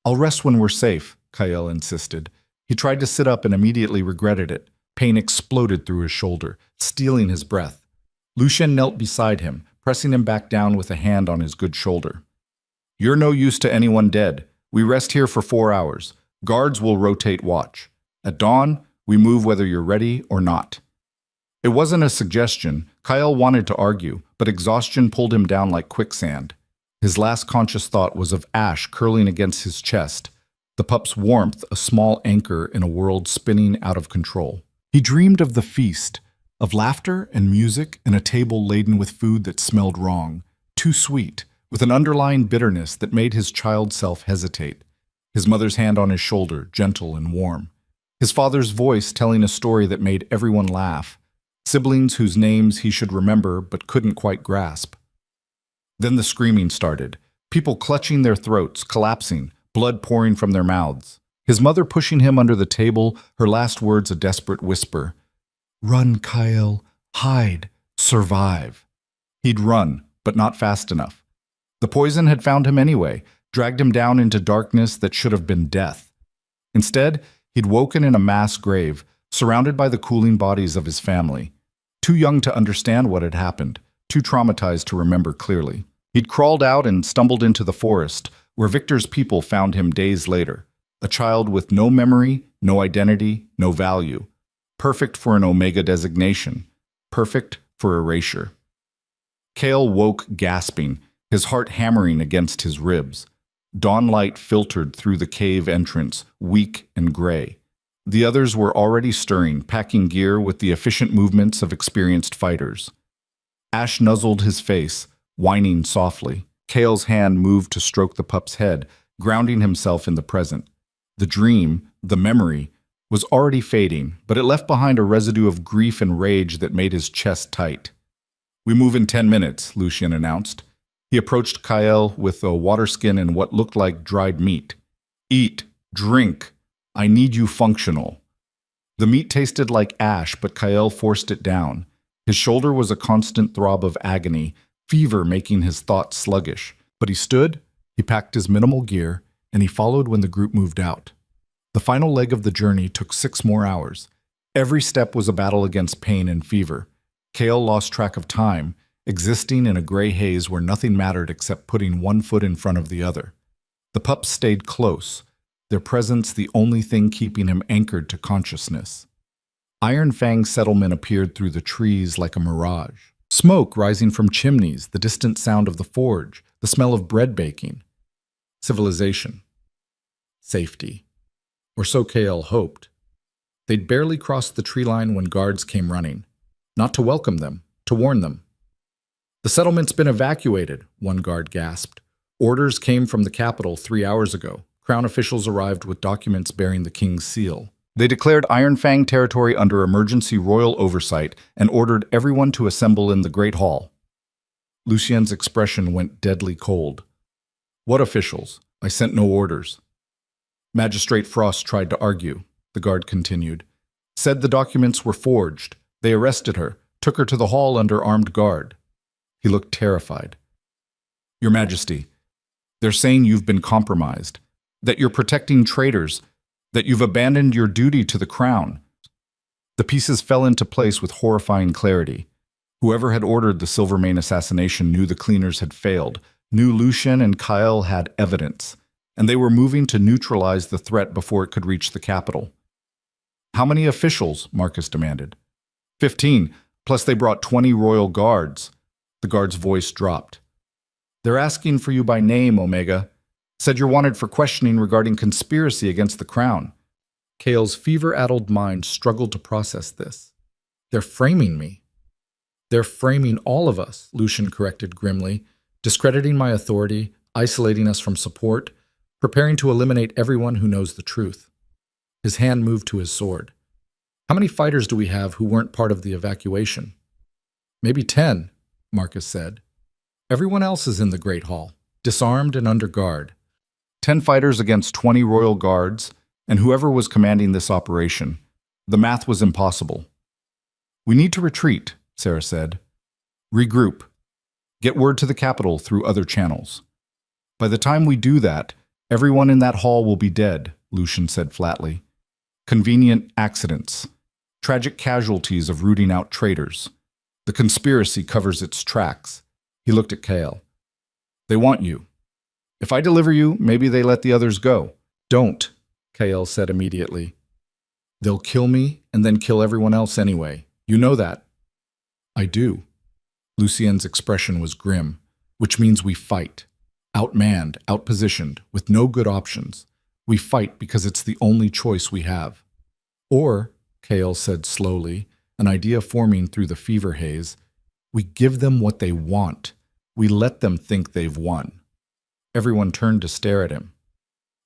I'll rest when we're safe, Kyle insisted. He tried to sit up and immediately regretted it. Pain exploded through his shoulder, stealing his breath. Lucian knelt beside him, pressing him back down with a hand on his good shoulder. You're no use to anyone dead. We rest here for 4 hours. Guards will rotate watch. At dawn, we move whether you're ready or not. It wasn't a suggestion. Kyle wanted to argue, but exhaustion pulled him down like quicksand. His last conscious thought was of Ash curling against his chest, the pup's warmth a small anchor in a world spinning out of control. He dreamed of the feast, of laughter and music and a table laden with food that smelled wrong, too sweet, with an underlying bitterness that made his child self hesitate. His mother's hand on his shoulder, gentle and warm. His father's voice telling a story that made everyone laugh. Siblings whose names he should remember but couldn't quite grasp. Then the screaming started. People clutching their throats, collapsing, blood pouring from their mouths. His mother pushing him under the table, her last words a desperate whisper. Run, Kyle. Hide. Survive. He'd run, but not fast enough. The poison had found him anyway, dragged him down into darkness that should have been death. Instead, he'd woken in a mass grave, surrounded by the cooling bodies of his family. Too young to understand what had happened, too traumatized to remember clearly. He'd crawled out and stumbled into the forest, where Victor's people found him days later, a child with no memory, no identity, no value. Perfect for an Omega designation, perfect for erasure. Kale woke gasping, his heart hammering against his ribs. Dawn light filtered through the cave entrance, weak and gray. The others were already stirring, packing gear with the efficient movements of experienced fighters. Ash nuzzled his face, whining softly. Kale's hand moved to stroke the pup's head, grounding himself in the present. The dream, the memory, was already fading, but it left behind a residue of grief and rage that made his chest tight. We move in 10 minutes, Lucian announced. He approached Kyle with a water skin and what looked like dried meat. Eat, drink. I need you functional. The meat tasted like ash, but Kyle forced it down. His shoulder was a constant throb of agony, fever making his thoughts sluggish. But he stood, he packed his minimal gear, and he followed when the group moved out. The final leg of the journey took 6 more hours. Every step was a battle against pain and fever. Kale lost track of time, existing in a gray haze where nothing mattered except putting one foot in front of the other. The pups stayed close, their presence the only thing keeping him anchored to consciousness. Iron Fang settlement appeared through the trees like a mirage. Smoke rising from chimneys, the distant sound of the forge, the smell of bread baking. Civilization. Safety. Or so KL hoped. They'd barely crossed the tree line when guards came running. Not to welcome them, to warn them. "The settlement's been evacuated," one guard gasped. "Orders came from the capital 3 hours ago. Crown officials arrived with documents bearing the king's seal. They declared Iron Fang territory under emergency royal oversight and ordered everyone to assemble in the Great Hall." Lucien's expression went deadly cold. "What officials? I sent no orders." Magistrate Frost tried to argue. The guard continued. "Said the documents were forged. They arrested her, took her to the hall under armed guard." He looked terrified. "Your Majesty, they're saying you've been compromised, that you're protecting traitors, that you've abandoned your duty to the crown." The pieces fell into place with horrifying clarity. Whoever had ordered the Silvermane assassination knew the cleaners had failed, knew Lucien and Kyle had evidence, and they were moving to neutralize the threat before it could reach the capital. "How many officials?" Marcus demanded. 15, plus they brought 20 royal guards." The guard's voice dropped. "They're asking for you by name, Omega. Said you're wanted for questioning regarding conspiracy against the crown." Kale's fever-addled mind struggled to process this. "They're framing me." "They're framing all of us," Lucien corrected grimly, "discrediting my authority, isolating us from support, preparing to eliminate everyone who knows the truth." His hand moved to his sword. "How many fighters do we have who weren't part of the evacuation?" "Maybe 10, Marcus said. "Everyone else is in the Great Hall, disarmed and under guard. 10 fighters against 20 royal guards, and whoever was commanding this operation. The math was impossible." "We need to retreat," Sarah said. "Regroup. Get word to the capital through other channels. By the time we do that, everyone in that hall will be dead," Lucien said flatly. "Convenient accidents. Tragic casualties of rooting out traitors. The conspiracy covers its tracks." He looked at Kale. "They want you. If I deliver you, maybe they let the others go." "Don't," Kale said immediately. "They'll kill me and then kill everyone else anyway. You know that." "I do." Lucien's expression was grim. "Which means we fight. Outmanned, outpositioned, with no good options. We fight because it's the only choice we have." "Or," Kale said slowly, an idea forming through the fever haze, "we give them what they want. We let them think they've won." Everyone turned to stare at him.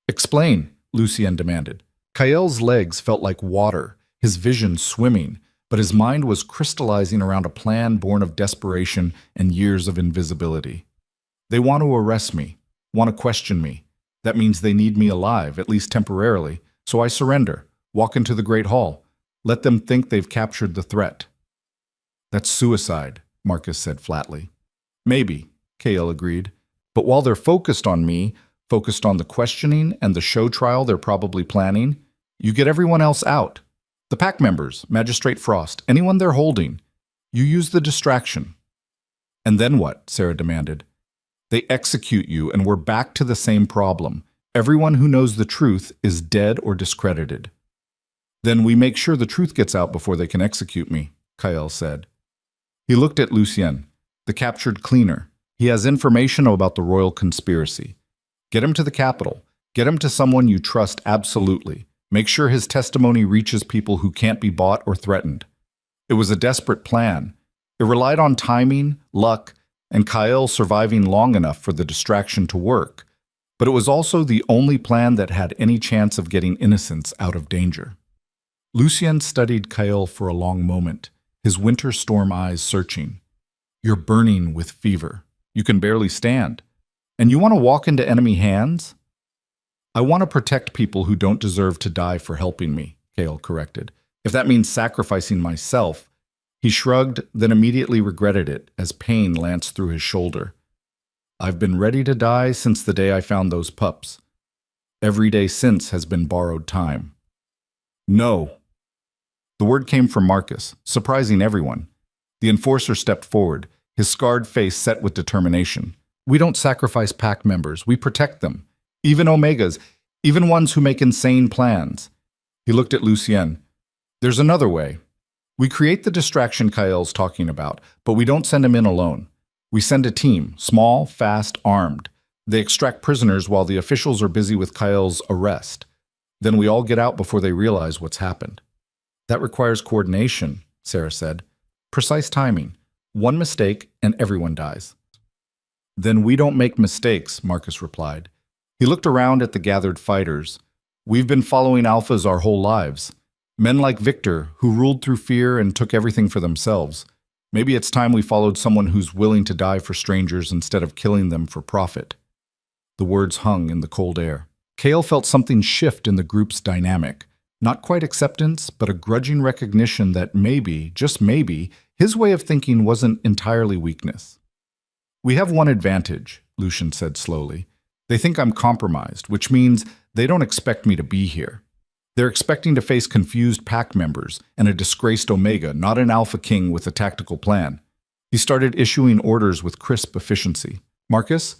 "Explain," Lucien demanded. Kale's legs felt like water, his vision swimming, but his mind was crystallizing around a plan born of desperation and years of invisibility. "They want to arrest me, want to question me. That means they need me alive, at least temporarily, so I surrender, walk into the Great Hall, let them think they've captured the threat." "That's suicide," Marcus said flatly. "Maybe," Kale agreed. "But while they're focused on me, focused on the questioning and the show trial they're probably planning, you get everyone else out. The pack members, Magistrate Frost, anyone they're holding. You use the distraction." "And then what?" Sarah demanded. "They execute you and we're back to the same problem. Everyone who knows the truth is dead or discredited." "Then we make sure the truth gets out before they can execute me," Kyle said. He looked at Lucien, the captured cleaner. "He has information about the royal conspiracy. Get him to the capital. Get him to someone you trust absolutely. Make sure his testimony reaches people who can't be bought or threatened." It was a desperate plan. It relied on timing, luck, and Kyle surviving long enough for the distraction to work. But it was also the only plan that had any chance of getting innocents out of danger. Lucien studied Kyle for a long moment, his winter storm eyes searching. "You're burning with fever. You can barely stand. And you want to walk into enemy hands?" "I want to protect people who don't deserve to die for helping me," Kale corrected. "If that means sacrificing myself." He shrugged, then immediately regretted it as pain lanced through his shoulder. "I've been ready to die since the day I found those pups. Every day since has been borrowed time." "No." The word came from Marcus, surprising everyone. The enforcer stepped forward, his scarred face set with determination. We don't sacrifice pack members, we protect them. Even Omegas, even ones who make insane plans. He looked at Lucien. There's another way. We create the distraction Kael's talking about, but we don't send him in alone. We send a team, small, fast, armed. They extract prisoners while the officials are busy with Kael's arrest. Then we all get out before they realize what's happened. That requires coordination, Sarah said. Precise timing. One mistake and everyone dies. Then we don't make mistakes, Marcus replied. He looked around at the gathered fighters. We've been following alphas our whole lives. Men like Victor, who ruled through fear and took everything for themselves. Maybe it's time we followed someone who's willing to die for strangers instead of killing them for profit. The words hung in the cold air. Kael felt something shift in the group's dynamic. Not quite acceptance, but a grudging recognition that maybe, just maybe, his way of thinking wasn't entirely weakness. We have one advantage, Lucien said slowly. They think I'm compromised, which means they don't expect me to be here. They're expecting to face confused pack members and a disgraced Omega, not an Alpha King with a tactical plan. He started issuing orders with crisp efficiency. Marcus,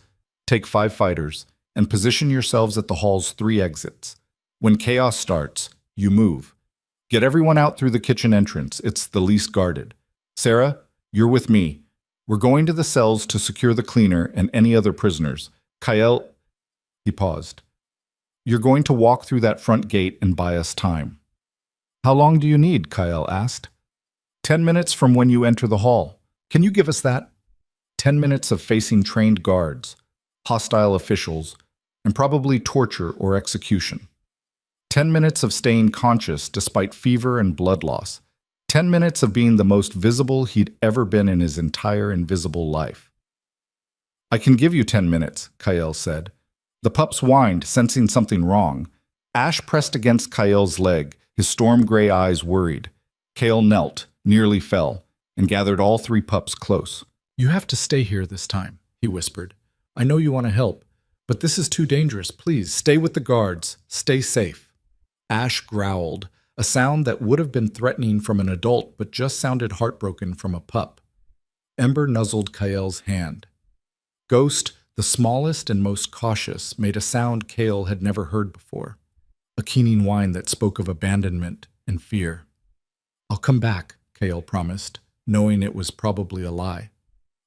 take 5 fighters and position yourselves at the hall's 3 exits. When chaos starts, you move. Get everyone out through the kitchen entrance. It's the least guarded. Sarah, you're with me. We're going to the cells to secure the cleaner and any other prisoners. Kael, he paused. You're going to walk through that front gate and buy us time. How long do you need? Kael asked. 10 minutes from when you enter the hall. Can you give us that? 10 minutes of facing trained guards, hostile officials, and probably torture or execution. 10 minutes of staying conscious despite fever and blood loss. 10 minutes of being the most visible he'd ever been in his entire invisible life. I can give you 10 minutes, Kael said. The pups whined, sensing something wrong. Ash pressed against Kael's leg, his storm-gray eyes worried. Kael knelt, nearly fell, and gathered all 3 pups close. You have to stay here this time, he whispered. I know you want to help, but this is too dangerous. Please, stay with the guards. Stay safe. Ash growled, a sound that would have been threatening from an adult but just sounded heartbroken from a pup. Ember nuzzled Kael's hand. Ghost, the smallest and most cautious, made a sound Kael had never heard before, a keening whine that spoke of abandonment and fear. I'll come back, Kael promised, knowing it was probably a lie.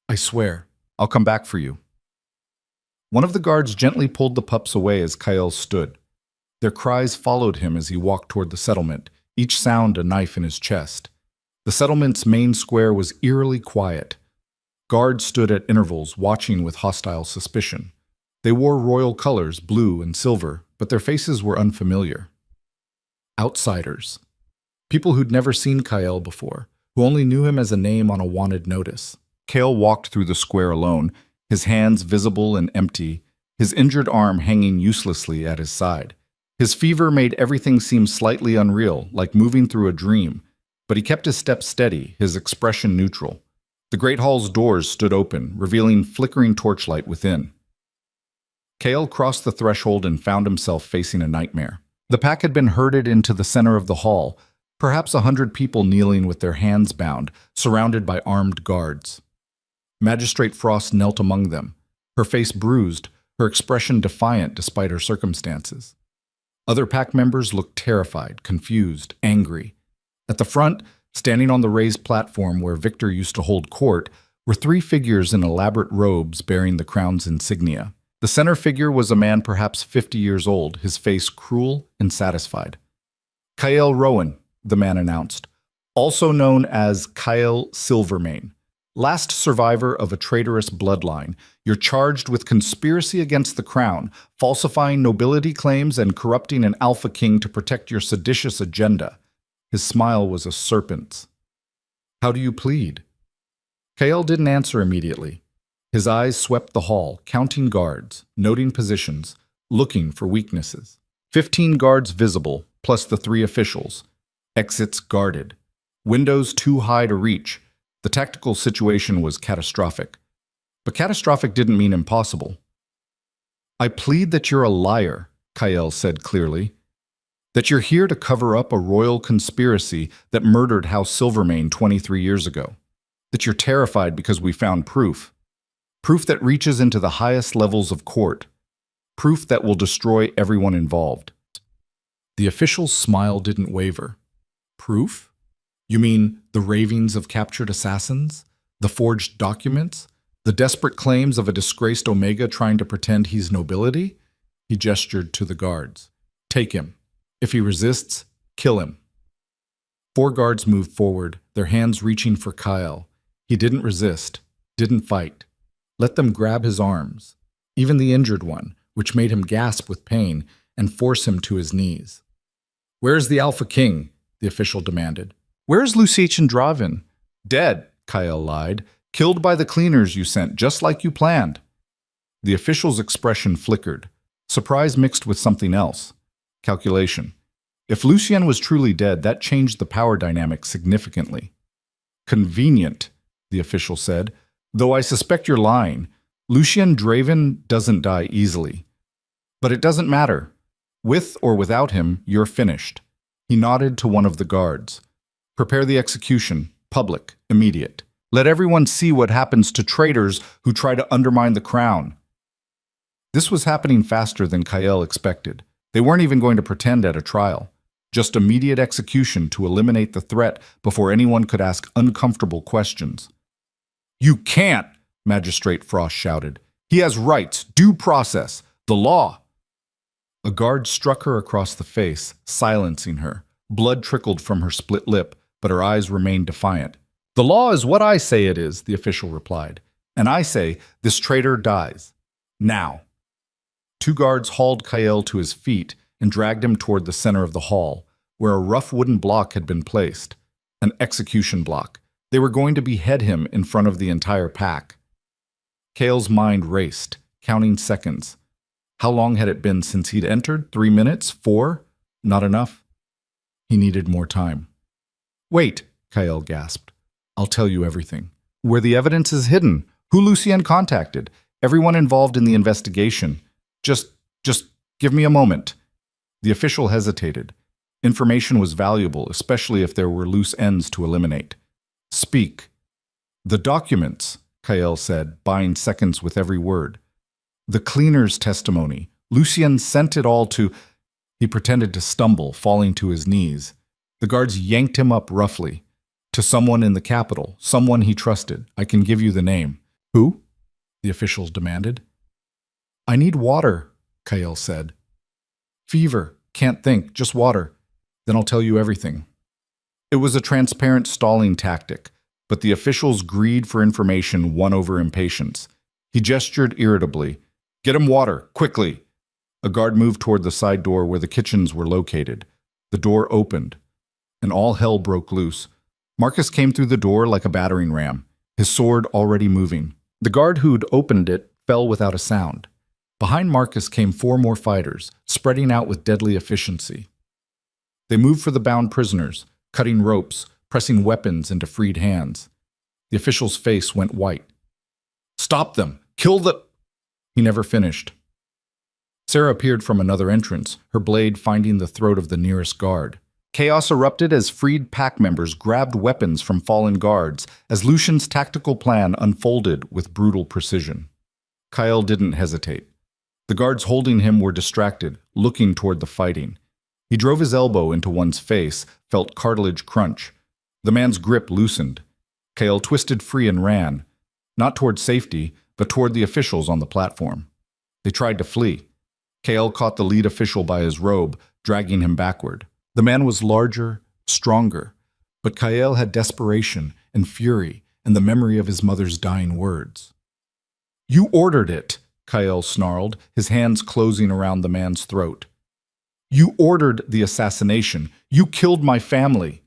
I swear, I'll come back for you. One of the guards gently pulled the pups away as Kael stood. Their cries followed him as he walked toward the settlement, each sound a knife in his chest. The settlement's main square was eerily quiet. Guards stood at intervals, watching with hostile suspicion. They wore royal colors, blue and silver, but their faces were unfamiliar. Outsiders. People who'd never seen Kael before, who only knew him as a name on a wanted notice. Kael walked through the square alone, his hands visible and empty, his injured arm hanging uselessly at his side. His fever made everything seem slightly unreal, like moving through a dream, but he kept his steps steady, his expression neutral. The Great Hall's doors stood open, revealing flickering torchlight within. Kael crossed the threshold and found himself facing a nightmare. The pack had been herded into the center of the hall, perhaps 100 people kneeling with their hands bound, surrounded by armed guards. Magistrate Frost knelt among them, her face bruised, her expression defiant despite her circumstances. Other pack members looked terrified, confused, angry. At the front, standing on the raised platform where Victor used to hold court, were 3 figures in elaborate robes bearing the crown's insignia. The center figure was a man perhaps 50 years old, his face cruel and satisfied. Kael Rowan, the man announced, also known as Kael Silvermane. Last survivor of a traitorous bloodline, you're charged with conspiracy against the crown, falsifying nobility claims and corrupting an Alpha King to protect your seditious agenda. His smile was a serpent's. How do you plead? Kael didn't answer immediately. His eyes swept the hall, counting guards, noting positions, looking for weaknesses. 15 guards visible, plus the 3 officials. Exits guarded. Windows too high to reach. The tactical situation was catastrophic. But catastrophic didn't mean impossible. I plead that you're a liar, Kael said clearly. That you're here to cover up a royal conspiracy that murdered House Silvermane 23 years ago. that you're terrified because we found proof. Proof that reaches into the highest levels of court. Proof that will destroy everyone involved. The official's smile didn't waver. Proof? You mean the ravings of captured assassins? The forged documents? The desperate claims of a disgraced Omega trying to pretend he's nobility? He gestured to the guards. Take him. If he resists, kill him. 4 guards moved forward, their hands reaching for Kyle. He didn't resist, didn't fight. Let them grab his arms, even the injured one, which made him gasp with pain, and force him to his knees. Where's the Alpha King? The official demanded. Where's Lucian Dravin? Dead, Kyle lied. Killed by the cleaners you sent, just like you planned. The official's expression flickered, surprise mixed with something else. Calculation. If Lucien was truly dead, that changed the power dynamic significantly. Convenient, the official said. Though I suspect you're lying. Lucien Dravin doesn't die easily. But it doesn't matter. With or without him, you're finished. He nodded to one of the guards. Prepare the execution, public, immediate. Let everyone see what happens to traitors who try to undermine the crown. This was happening faster than Kyle expected. They weren't even going to pretend at a trial. Just immediate execution to eliminate the threat before anyone could ask uncomfortable questions. You can't, Magistrate Frost shouted. He has rights, due process, the law. A guard struck her across the face, silencing her. Blood trickled from her split lip, but her eyes remained defiant. The law is what I say it is, the official replied. And I say this traitor dies. Now. 2 guards hauled Kyle to his feet and dragged him toward the center of the hall, where a rough wooden block had been placed. An execution block. They were going to behead him in front of the entire pack. Kyle's mind raced, counting seconds. How long had it been since he'd entered? 3 minutes? 4? Not enough. He needed more time. Wait, Kyle gasped. I'll tell you everything. Where the evidence is hidden, who Lucien contacted, everyone involved in the investigation. Just give me a moment. The official hesitated. Information was valuable, especially if there were loose ends to eliminate. Speak. The documents, Kyle said, buying seconds with every word. The cleaner's testimony. Lucien sent it all to... He pretended to stumble, falling to his knees. The guards yanked him up roughly. To someone in the capital, someone he trusted. I can give you the name. Who? The officials demanded. I need water, Kyle said. Fever. Can't think. Just water. Then I'll tell you everything. It was a transparent stalling tactic, but the official's greed for information won over impatience. He gestured irritably. Get him water, quickly. A guard moved toward the side door where the kitchens were located. The door opened, and all hell broke loose. Marcus came through the door like a battering ram, his sword already moving. The guard who'd opened it fell without a sound. Behind Marcus came 4 more fighters, spreading out with deadly efficiency. They moved for the bound prisoners, cutting ropes, pressing weapons into freed hands. The official's face went white. Stop them! Kill the... He never finished. Sarah appeared from another entrance, her blade finding the throat of the nearest guard. Chaos erupted as freed pack members grabbed weapons from fallen guards as Lucian's tactical plan unfolded with brutal precision. Kyle didn't hesitate. The guards holding him were distracted, looking toward the fighting. He drove his elbow into one's face, felt cartilage crunch. The man's grip loosened. Kyle twisted free and ran, not toward safety, but toward the officials on the platform. They tried to flee. Kyle caught the lead official by his robe, dragging him backward. The man was larger, stronger, but Kyle had desperation and fury and the memory of his mother's dying words. You ordered it, Kyle snarled, his hands closing around the man's throat. You ordered the assassination. You killed my family.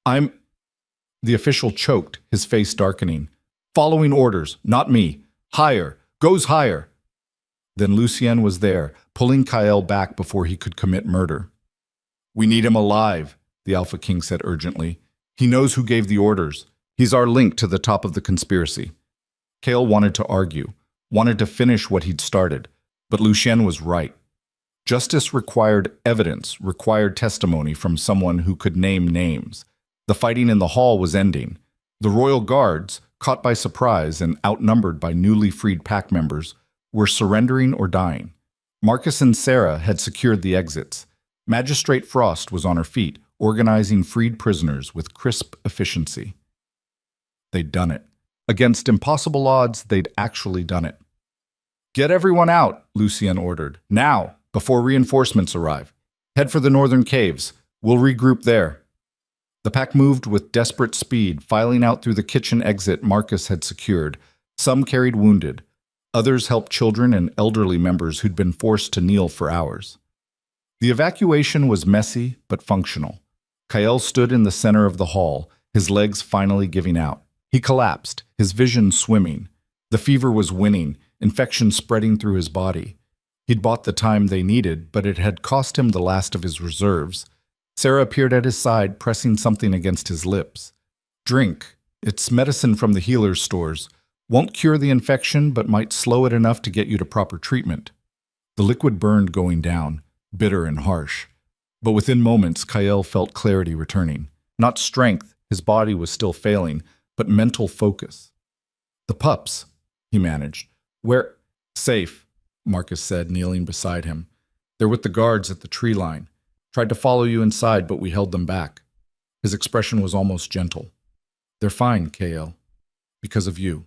The official choked, his face darkening. Following orders, not me. Higher. Goes higher. Then Lucien was there, pulling Kyle back before he could commit murder. We need him alive, the Alpha King said urgently. He knows who gave the orders. He's our link to the top of the conspiracy. Kyle wanted to argue, wanted to finish what he'd started, but Lucien was right. Justice required evidence, required testimony from someone who could name names. The fighting in the hall was ending. The royal guards, caught by surprise and outnumbered by newly freed pack members, were surrendering or dying. Marcus and Sarah had secured the exits. Magistrate Frost was on her feet, organizing freed prisoners with crisp efficiency. They'd done it. Against impossible odds, they'd actually done it. "Get everyone out," Lucien ordered. "Now, before reinforcements arrive. Head for the northern caves. We'll regroup there." The pack moved with desperate speed, filing out through the kitchen exit Marcus had secured. Some carried wounded. Others helped children and elderly members who'd been forced to kneel for hours. The evacuation was messy but functional. Kael stood in the center of the hall, his legs finally giving out. He collapsed, his vision swimming. The fever was winning, infection spreading through his body. He'd bought the time they needed, but it had cost him the last of his reserves. Sarah appeared at his side, pressing something against his lips. "Drink. It's medicine from the healer's stores. Won't cure the infection, but might slow it enough to get you to proper treatment." The liquid burned going down, bitter and harsh. But within moments, Kael felt clarity returning. Not strength, his body was still failing, but mental focus. "The pups," he managed. "Where?" "Safe," Marcus said, kneeling beside him. "They're with the guards at the tree line. Tried to follow you inside, but we held them back." His expression was almost gentle. "They're fine, Kael. Because of you.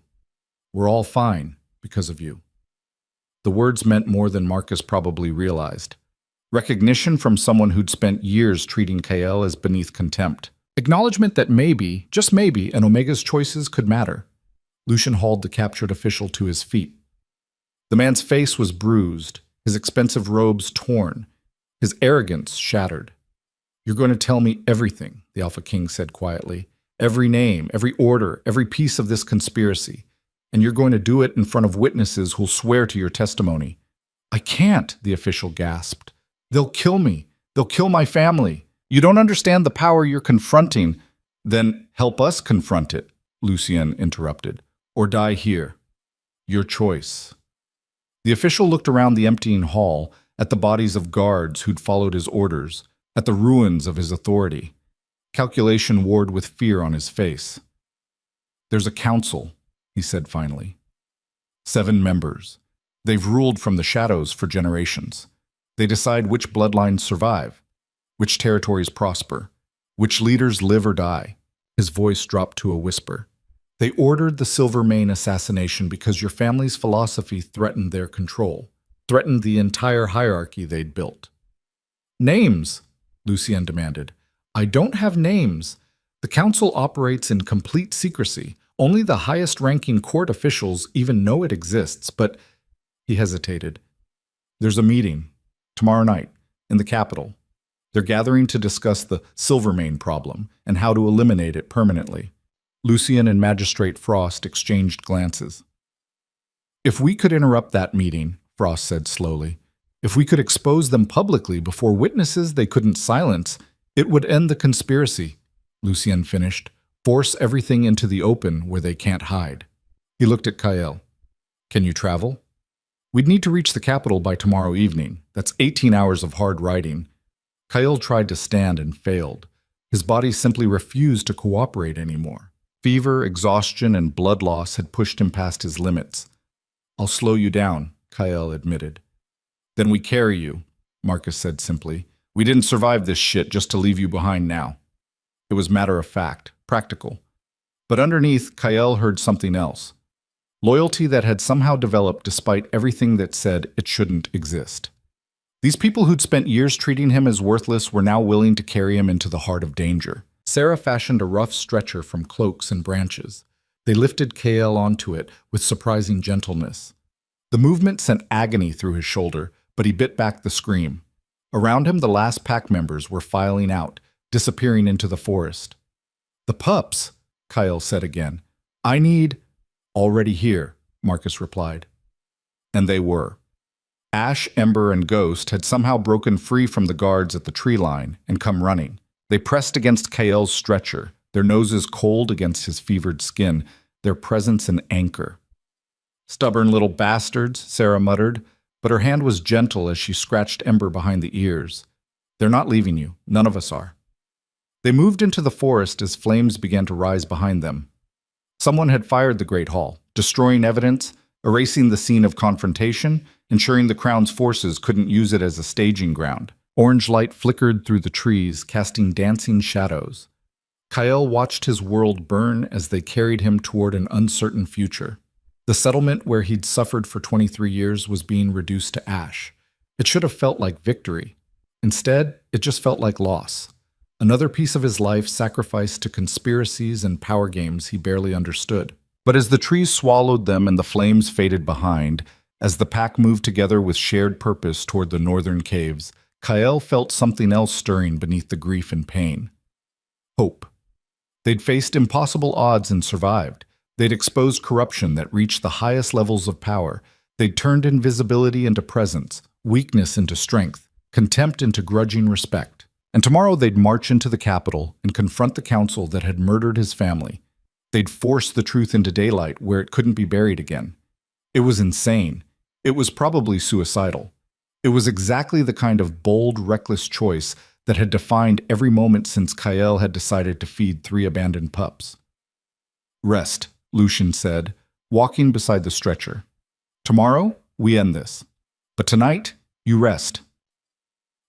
We're all fine because of you." The words meant more than Marcus probably realized. Recognition from someone who'd spent years treating Kael as beneath contempt. Acknowledgement that maybe, just maybe, an Omega's choices could matter. Lucian hauled the captured official to his feet. The man's face was bruised, his expensive robes torn, his arrogance shattered. "You're going to tell me everything," the Alpha King said quietly. "Every name, every order, every piece of this conspiracy. And you're going to do it in front of witnesses who'll swear to your testimony." "I can't," the official gasped. "They'll kill me. They'll kill my family. You don't understand the power you're confronting." "Then help us confront it," Lucien interrupted. "Or die here. Your choice." The official looked around the emptying hall, at the bodies of guards who'd followed his orders, at the ruins of his authority. Calculation warred with fear on his face. "There's a council," he said finally. 7 members. They've ruled from the shadows for generations. They decide which bloodlines survive, which territories prosper, which leaders live or die. His voice dropped to a whisper. "They ordered the Silvermane assassination because your family's philosophy threatened their control, threatened the entire hierarchy they'd built." "Names," Lucien demanded. "I don't have names. The council operates in complete secrecy. Only the highest-ranking court officials even know it exists, but—" He hesitated. "There's a meeting, tomorrow night, in the capital. They're gathering to discuss the Silvermane problem and how to eliminate it permanently." Lucien and Magistrate Frost exchanged glances. "If we could interrupt that meeting," Frost said slowly, "if we could expose them publicly before witnesses they couldn't silence, it would end the conspiracy," Lucien finished. "Force everything into the open where they can't hide." He looked at Kael. "Can you travel?" "We'd need to reach the capital by tomorrow evening. That's 18 hours of hard riding." Kael tried to stand and failed. His body simply refused to cooperate anymore. Fever, exhaustion, and blood loss had pushed him past his limits. "I'll slow you down," Kael admitted. "Then we carry you," Marcus said simply. "We didn't survive this shit just to leave you behind now." It was matter of fact, practical. But underneath, Kael heard something else. Loyalty that had somehow developed despite everything that said it shouldn't exist. These people who'd spent years treating him as worthless were now willing to carry him into the heart of danger. Sarah fashioned a rough stretcher from cloaks and branches. They lifted Kael onto it with surprising gentleness. The movement sent agony through his shoulder, but he bit back the scream. Around him, the last pack members were filing out, disappearing into the forest. "The pups," Kael said again. "I need—" "Already here," Marcus replied. And they were. Ash, Ember, and Ghost had somehow broken free from the guards at the tree line and come running. They pressed against Kael's stretcher, their noses cold against his fevered skin, their presence an anchor. "Stubborn little bastards," Sarah muttered, but her hand was gentle as she scratched Ember behind the ears. "They're not leaving you. None of us are." They moved into the forest as flames began to rise behind them. Someone had fired the Great Hall, destroying evidence, erasing the scene of confrontation, ensuring the Crown's forces couldn't use it as a staging ground. Orange light flickered through the trees, casting dancing shadows. Kyle watched his world burn as they carried him toward an uncertain future. The settlement where he'd suffered for 23 years was being reduced to ash. It should have felt like victory. Instead, it just felt like loss. Another piece of his life sacrificed to conspiracies and power games he barely understood. But as the trees swallowed them and the flames faded behind, as the pack moved together with shared purpose toward the northern caves, Kyle felt something else stirring beneath the grief and pain. Hope. They'd faced impossible odds and survived. They'd exposed corruption that reached the highest levels of power. They'd turned invisibility into presence, weakness into strength, contempt into grudging respect. And tomorrow they'd march into the capital and confront the council that had murdered his family. They'd force the truth into daylight where it couldn't be buried again. It was insane. It was probably suicidal. It was exactly the kind of bold, reckless choice that had defined every moment since Kyle had decided to feed 3 abandoned pups. Rest, Lucian said, walking beside the stretcher. Tomorrow, we end this. But tonight, you rest.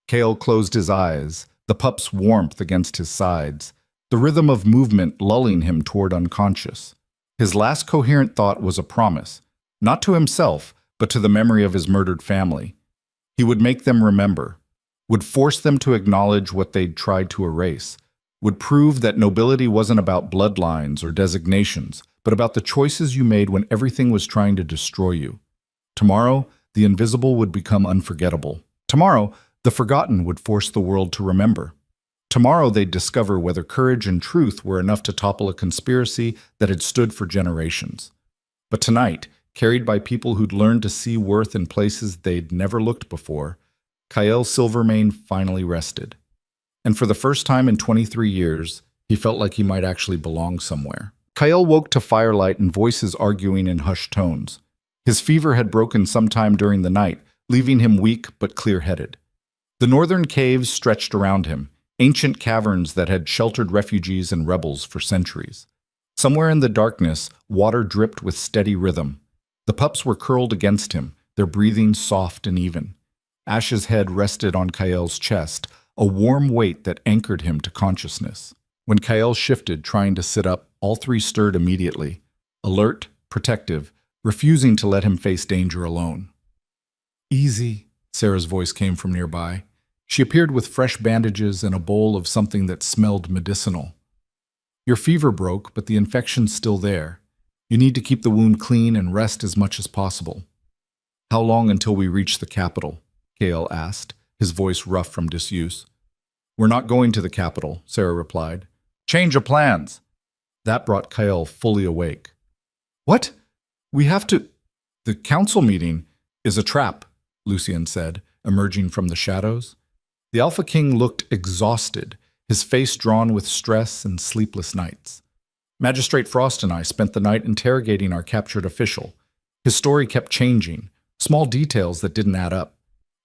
Kale closed his eyes, the pup's warmth against his sides, the rhythm of movement lulling him toward unconscious. His last coherent thought was a promise, not to himself, but to the memory of his murdered family. He would make them remember, would force them to acknowledge what they'd tried to erase, would prove that nobility wasn't about bloodlines or designations, but about the choices you made when everything was trying to destroy you. Tomorrow, the invisible would become unforgettable. Tomorrow, the forgotten would force the world to remember. Tomorrow they'd discover whether courage and truth were enough to topple a conspiracy that had stood for generations. But tonight, carried by people who'd learned to see worth in places they'd never looked before, Kyle Silvermane finally rested. And for the first time in 23 years, he felt like he might actually belong somewhere. Kyle woke to firelight and voices arguing in hushed tones. His fever had broken sometime during the night, leaving him weak but clear-headed. The northern caves stretched around him, ancient caverns that had sheltered refugees and rebels for centuries. Somewhere in the darkness, water dripped with steady rhythm. The pups were curled against him, their breathing soft and even. Ash's head rested on Kyle's chest, a warm weight that anchored him to consciousness. When Kyle shifted, trying to sit up, all 3 stirred immediately, alert, protective, refusing to let him face danger alone. "Easy," Sarah's voice came from nearby. She appeared with fresh bandages and a bowl of something that smelled medicinal. "Your fever broke, but the infection's still there. You need to keep the wound clean and rest as much as possible." "How long until we reach the capital?" Kale asked, his voice rough from disuse. "We're not going to the capital," Sarah replied. "Change of plans." That brought Kyle fully awake. "What? We have to—" "The council meeting is a trap," Lucian said, emerging from the shadows. The Alpha King looked exhausted, his face drawn with stress and sleepless nights. "Magistrate Frost and I spent the night interrogating our captured official. His story kept changing, small details that didn't add up.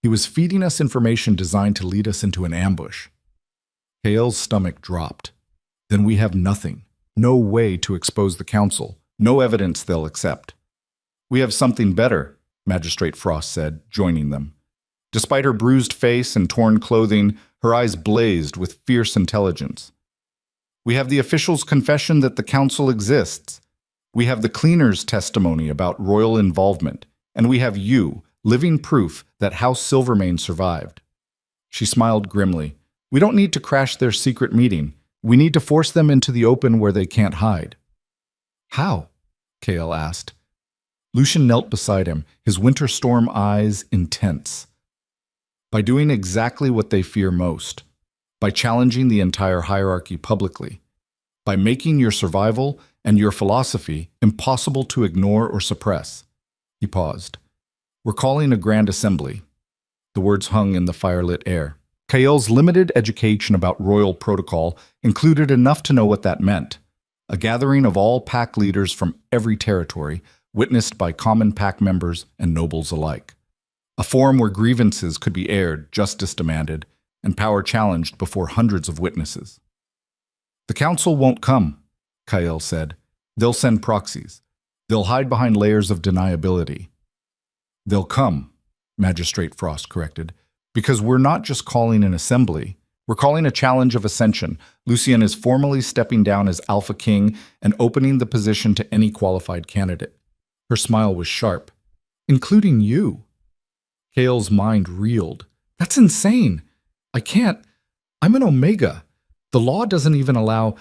He was feeding us information designed to lead us into an ambush." Kale's stomach dropped. "Then we have nothing. No way to expose the council. No evidence they'll accept." "We have something better," Magistrate Frost said, joining them. Despite her bruised face and torn clothing, her eyes blazed with fierce intelligence. "We have the official's confession that the council exists. We have the cleaner's testimony about royal involvement. And we have you, living proof that House Silvermane survived." She smiled grimly. "We don't need to crash their secret meeting. We need to force them into the open where they can't hide." "How?" Kale asked. Lucian knelt beside him, his winter storm eyes intense. "By doing exactly what they fear most. By challenging the entire hierarchy publicly. By making your survival and your philosophy impossible to ignore or suppress." He paused. "We're calling a grand assembly." The words hung in the firelit air. Kale's limited education about royal protocol included enough to know what that meant. A gathering of all pack leaders from every territory, witnessed by common pack members and nobles alike. A forum where grievances could be aired, justice demanded, and power challenged before hundreds of witnesses. "The council won't come," Kyle said. They'll send proxies. They'll hide behind layers of deniability. They'll come, Magistrate Frost corrected, because we're not just calling an assembly. We're calling a challenge of ascension. Lucien is formally stepping down as Alpha King and opening the position to any qualified candidate. Her smile was sharp. Including you. Kale's mind reeled. That's insane. I can't. I'm an Omega. The law doesn't even allow...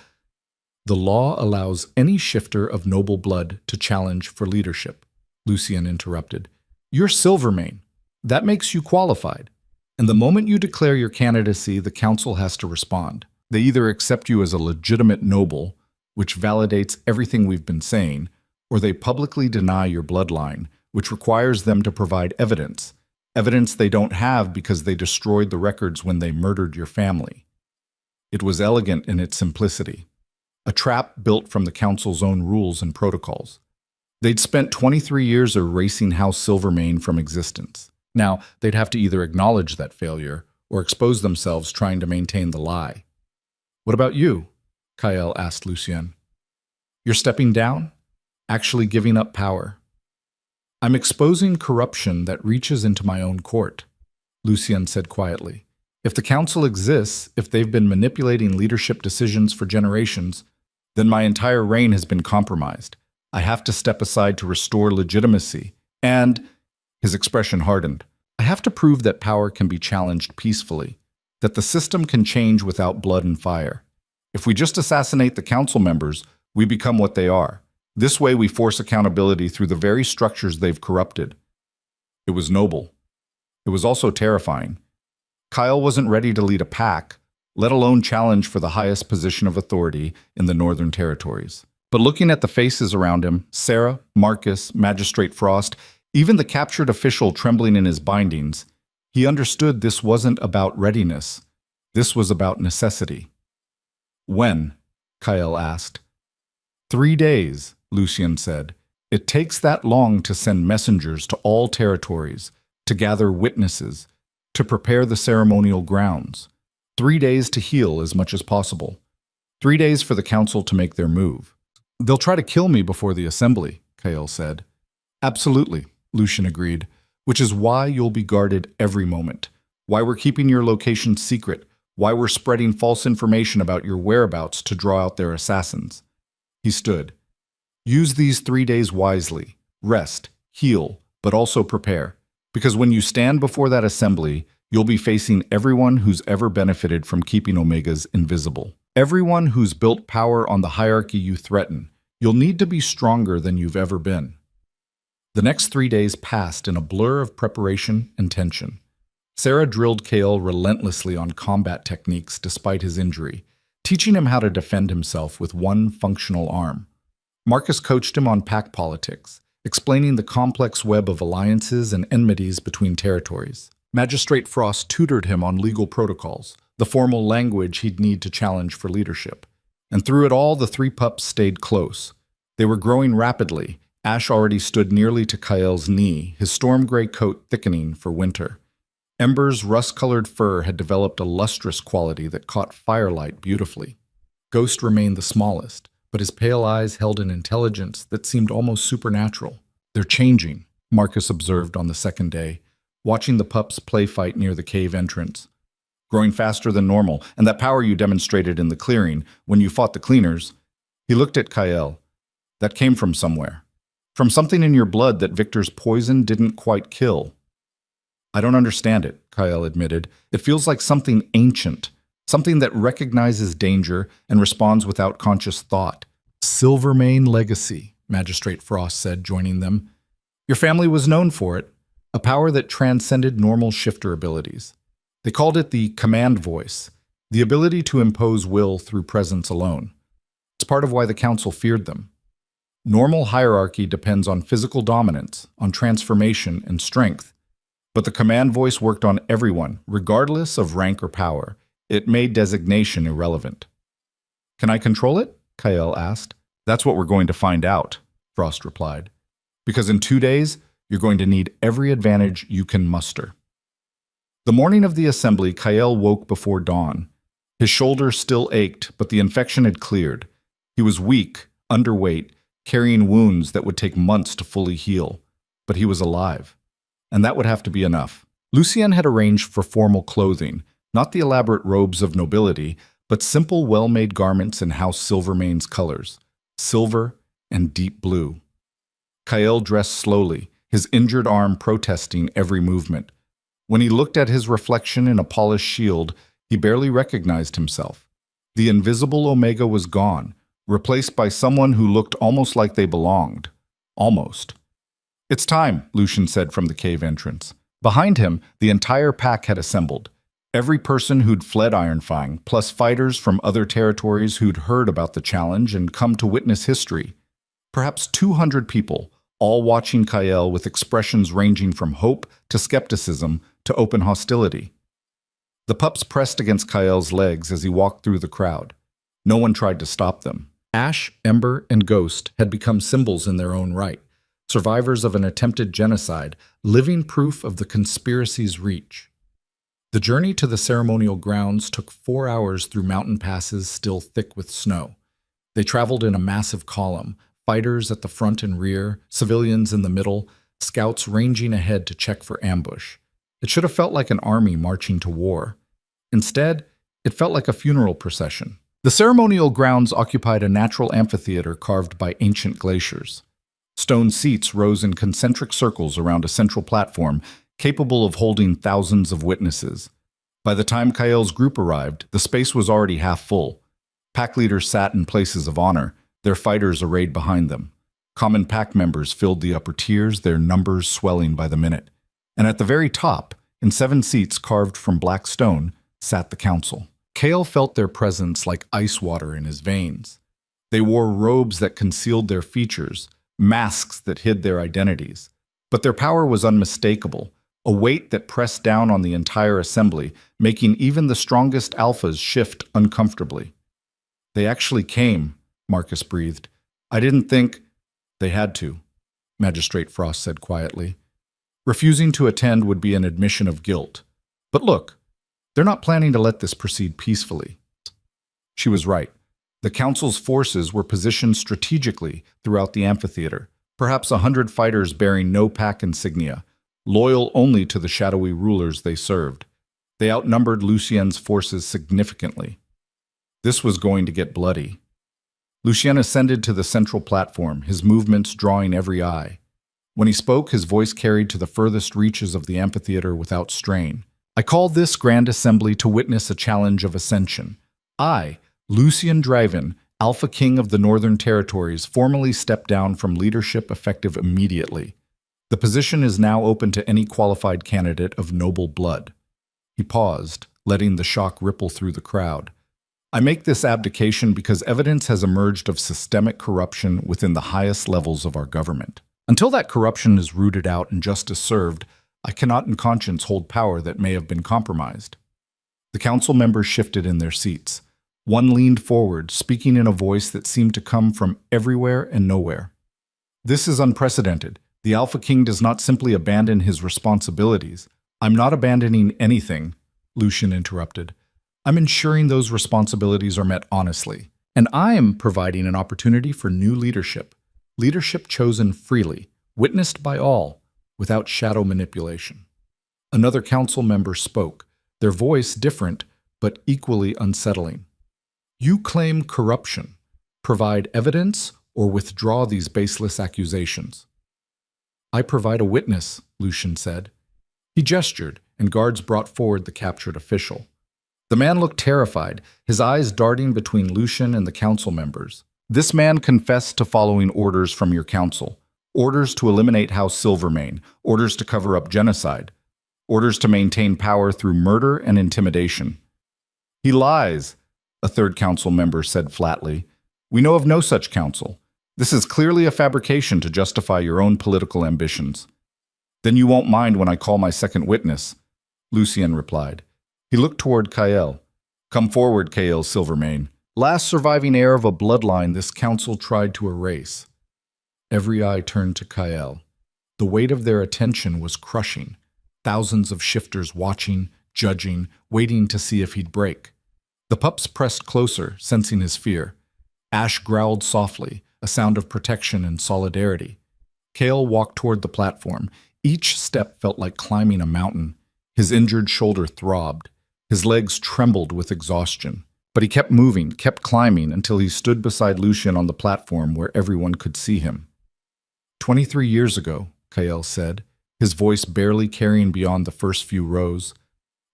The law allows any shifter of noble blood to challenge for leadership, Lucien interrupted. You're Silvermane. That makes you qualified. And the moment you declare your candidacy, the council has to respond. They either accept you as a legitimate noble, which validates everything we've been saying, or they publicly deny your bloodline, which requires them to provide evidence. Evidence they don't have because they destroyed the records when they murdered your family. It was elegant in its simplicity. A trap built from the council's own rules and protocols. They'd spent 23 years erasing House Silvermane from existence. Now, they'd have to either acknowledge that failure or expose themselves trying to maintain the lie. What about you? Kael asked Lucien. You're stepping down? Actually giving up power? I'm exposing corruption that reaches into my own court, Lucien said quietly. If the council exists, if they've been manipulating leadership decisions for generations, then my entire reign has been compromised. I have to step aside to restore legitimacy. And, his expression hardened, I have to prove that power can be challenged peacefully, that the system can change without blood and fire. If we just assassinate the council members, we become what they are. This way we force accountability through the very structures they've corrupted. It was noble. It was also terrifying. Kyle wasn't ready to lead a pack, let alone challenge for the highest position of authority in the Northern Territories. But looking at the faces around him, Sarah, Marcus, Magistrate Frost, even the captured official trembling in his bindings, he understood this wasn't about readiness. This was about necessity. When? Kyle asked. 3 days, Lucien said. It takes that long to send messengers to all territories, to gather witnesses, to prepare the ceremonial grounds. 3 days to heal as much as possible. 3 days for the council to make their move. They'll try to kill me before the assembly, Kael said. Absolutely, Lucien agreed, which is why you'll be guarded every moment, why we're keeping your location secret, why we're spreading false information about your whereabouts to draw out their assassins. He stood. Use these 3 days wisely. Rest, heal, but also prepare. Because when you stand before that assembly, you'll be facing everyone who's ever benefited from keeping Omegas invisible. Everyone who's built power on the hierarchy you threaten. You'll need to be stronger than you've ever been. The next 3 days passed in a blur of preparation and tension. Sarah drilled Kael relentlessly on combat techniques despite his injury, teaching him how to defend himself with one functional arm. Marcus coached him on pack politics, explaining the complex web of alliances and enmities between territories. Magistrate Frost tutored him on legal protocols, the formal language he'd need to challenge for leadership. And through it all, the three pups stayed close. They were growing rapidly. Ash already stood nearly to Kael's knee, his storm gray coat thickening for winter. Ember's rust-colored fur had developed a lustrous quality that caught firelight beautifully. Ghost remained the smallest, but his pale eyes held an intelligence that seemed almost supernatural. They're changing, Marcus observed on the second day, watching the pups play fight near the cave entrance. Growing faster than normal, and that power you demonstrated in the clearing when you fought the cleaners. He looked at Kael. That came from somewhere. From something in your blood that Victor's poison didn't quite kill. I don't understand it, Kael admitted. It feels like something ancient, something that recognizes danger and responds without conscious thought. Silvermane legacy, Magistrate Frost said, joining them. Your family was known for it, a power that transcended normal shifter abilities. They called it the command voice, the ability to impose will through presence alone. It's part of why the council feared them. Normal hierarchy depends on physical dominance, on transformation and strength. But the command voice worked on everyone, regardless of rank or power. It made designation irrelevant. Can I control it? Kael asked. That's what we're going to find out, Frost replied. Because in 2 days, you're going to need every advantage you can muster. The morning of the assembly, Kael woke before dawn. His shoulder still ached, but the infection had cleared. He was weak, underweight, carrying wounds that would take months to fully heal. But he was alive, and that would have to be enough. Lucien had arranged for formal clothing, not the elaborate robes of nobility, but simple, well-made garments in House Silvermane's colors, silver and deep blue. Kael dressed slowly, his injured arm protesting every movement. When he looked at his reflection in a polished shield, he barely recognized himself. The invisible Omega was gone, replaced by someone who looked almost like they belonged. Almost. "It's time," Lucien said from the cave entrance. Behind him, the entire pack had assembled. Every person who'd fled Ironfang, plus fighters from other territories who'd heard about the challenge and come to witness history. Perhaps 200 people, all watching Kael with expressions ranging from hope to skepticism to open hostility. The pups pressed against Kael's legs as he walked through the crowd. No one tried to stop them. Ash, Ember, and Ghost had become symbols in their own right, survivors of an attempted genocide, living proof of the conspiracy's reach. The journey to the ceremonial grounds took 4 hours through mountain passes still thick with snow. They traveled in a massive column, fighters at the front and rear, civilians in the middle, scouts ranging ahead to check for ambush. It should have felt like an army marching to war. Instead, it felt like a funeral procession. The ceremonial grounds occupied a natural amphitheater carved by ancient glaciers. Stone seats rose in concentric circles around a central platform, capable of holding thousands of witnesses. By the time Kael's group arrived, the space was already half full. Pack leaders sat in places of honor, their fighters arrayed behind them. Common pack members filled the upper tiers, their numbers swelling by the minute. And at the very top, in 7 seats carved from black stone, sat the council. Kael felt their presence like ice water in his veins. They wore robes that concealed their features, masks that hid their identities. But their power was unmistakable, a weight that pressed down on the entire assembly, making even the strongest alphas shift uncomfortably. "They actually came," Marcus breathed. "I didn't think—" "They had to," Magistrate Frost said quietly. "Refusing to attend would be an admission of guilt. But look, they're not planning to let this proceed peacefully." She was right. The Council's forces were positioned strategically throughout the amphitheater, perhaps 100 fighters bearing no pack insignia, loyal only to the shadowy rulers they served. They outnumbered Lucien's forces significantly. This was going to get bloody. Lucien ascended to the central platform, his movements drawing every eye. When he spoke, his voice carried to the furthest reaches of the amphitheater without strain. "I call this grand assembly to witness a challenge of ascension. I, Lucien Driven, Alpha King of the Northern Territories, formally step down from leadership effective immediately. The position is now open to any qualified candidate of noble blood." He paused, letting the shock ripple through the crowd. "I make this abdication because evidence has emerged of systemic corruption within the highest levels of our government. Until that corruption is rooted out and justice served, I cannot in conscience hold power that may have been compromised." The council members shifted in their seats. One leaned forward, speaking in a voice that seemed to come from everywhere and nowhere. "This is unprecedented. The Alpha King does not simply abandon his responsibilities." "I'm not abandoning anything," Lucien interrupted. "I'm ensuring those responsibilities are met honestly. And I'm providing an opportunity for new leadership. Leadership chosen freely, witnessed by all, without shadow manipulation." Another council member spoke, their voice different but equally unsettling. "You claim corruption. Provide evidence or withdraw these baseless accusations." "I provide a witness," Lucien said. He gestured, and guards brought forward the captured official. The man looked terrified, his eyes darting between Lucien and the council members. "This man confessed to following orders from your council. Orders to eliminate House Silvermane, orders to cover up genocide, orders to maintain power through murder and intimidation." "He lies," a third council member said flatly. "We know of no such council. This is clearly a fabrication to justify your own political ambitions." "Then you won't mind when I call my second witness," Lucien replied. He looked toward Kael. "Come forward, Kael Silvermane, last surviving heir of a bloodline this council tried to erase." Every eye turned to Kael. The weight of their attention was crushing. Thousands of shifters watching, judging, waiting to see if he'd break. The pups pressed closer, sensing his fear. Ash growled softly, a sound of protection and solidarity. Kale walked toward the platform. Each step felt like climbing a mountain. His injured shoulder throbbed. His legs trembled with exhaustion. But he kept moving, kept climbing, until he stood beside Lucien on the platform where everyone could see him. 23 years ago, Kale said, his voice barely carrying beyond the first few rows,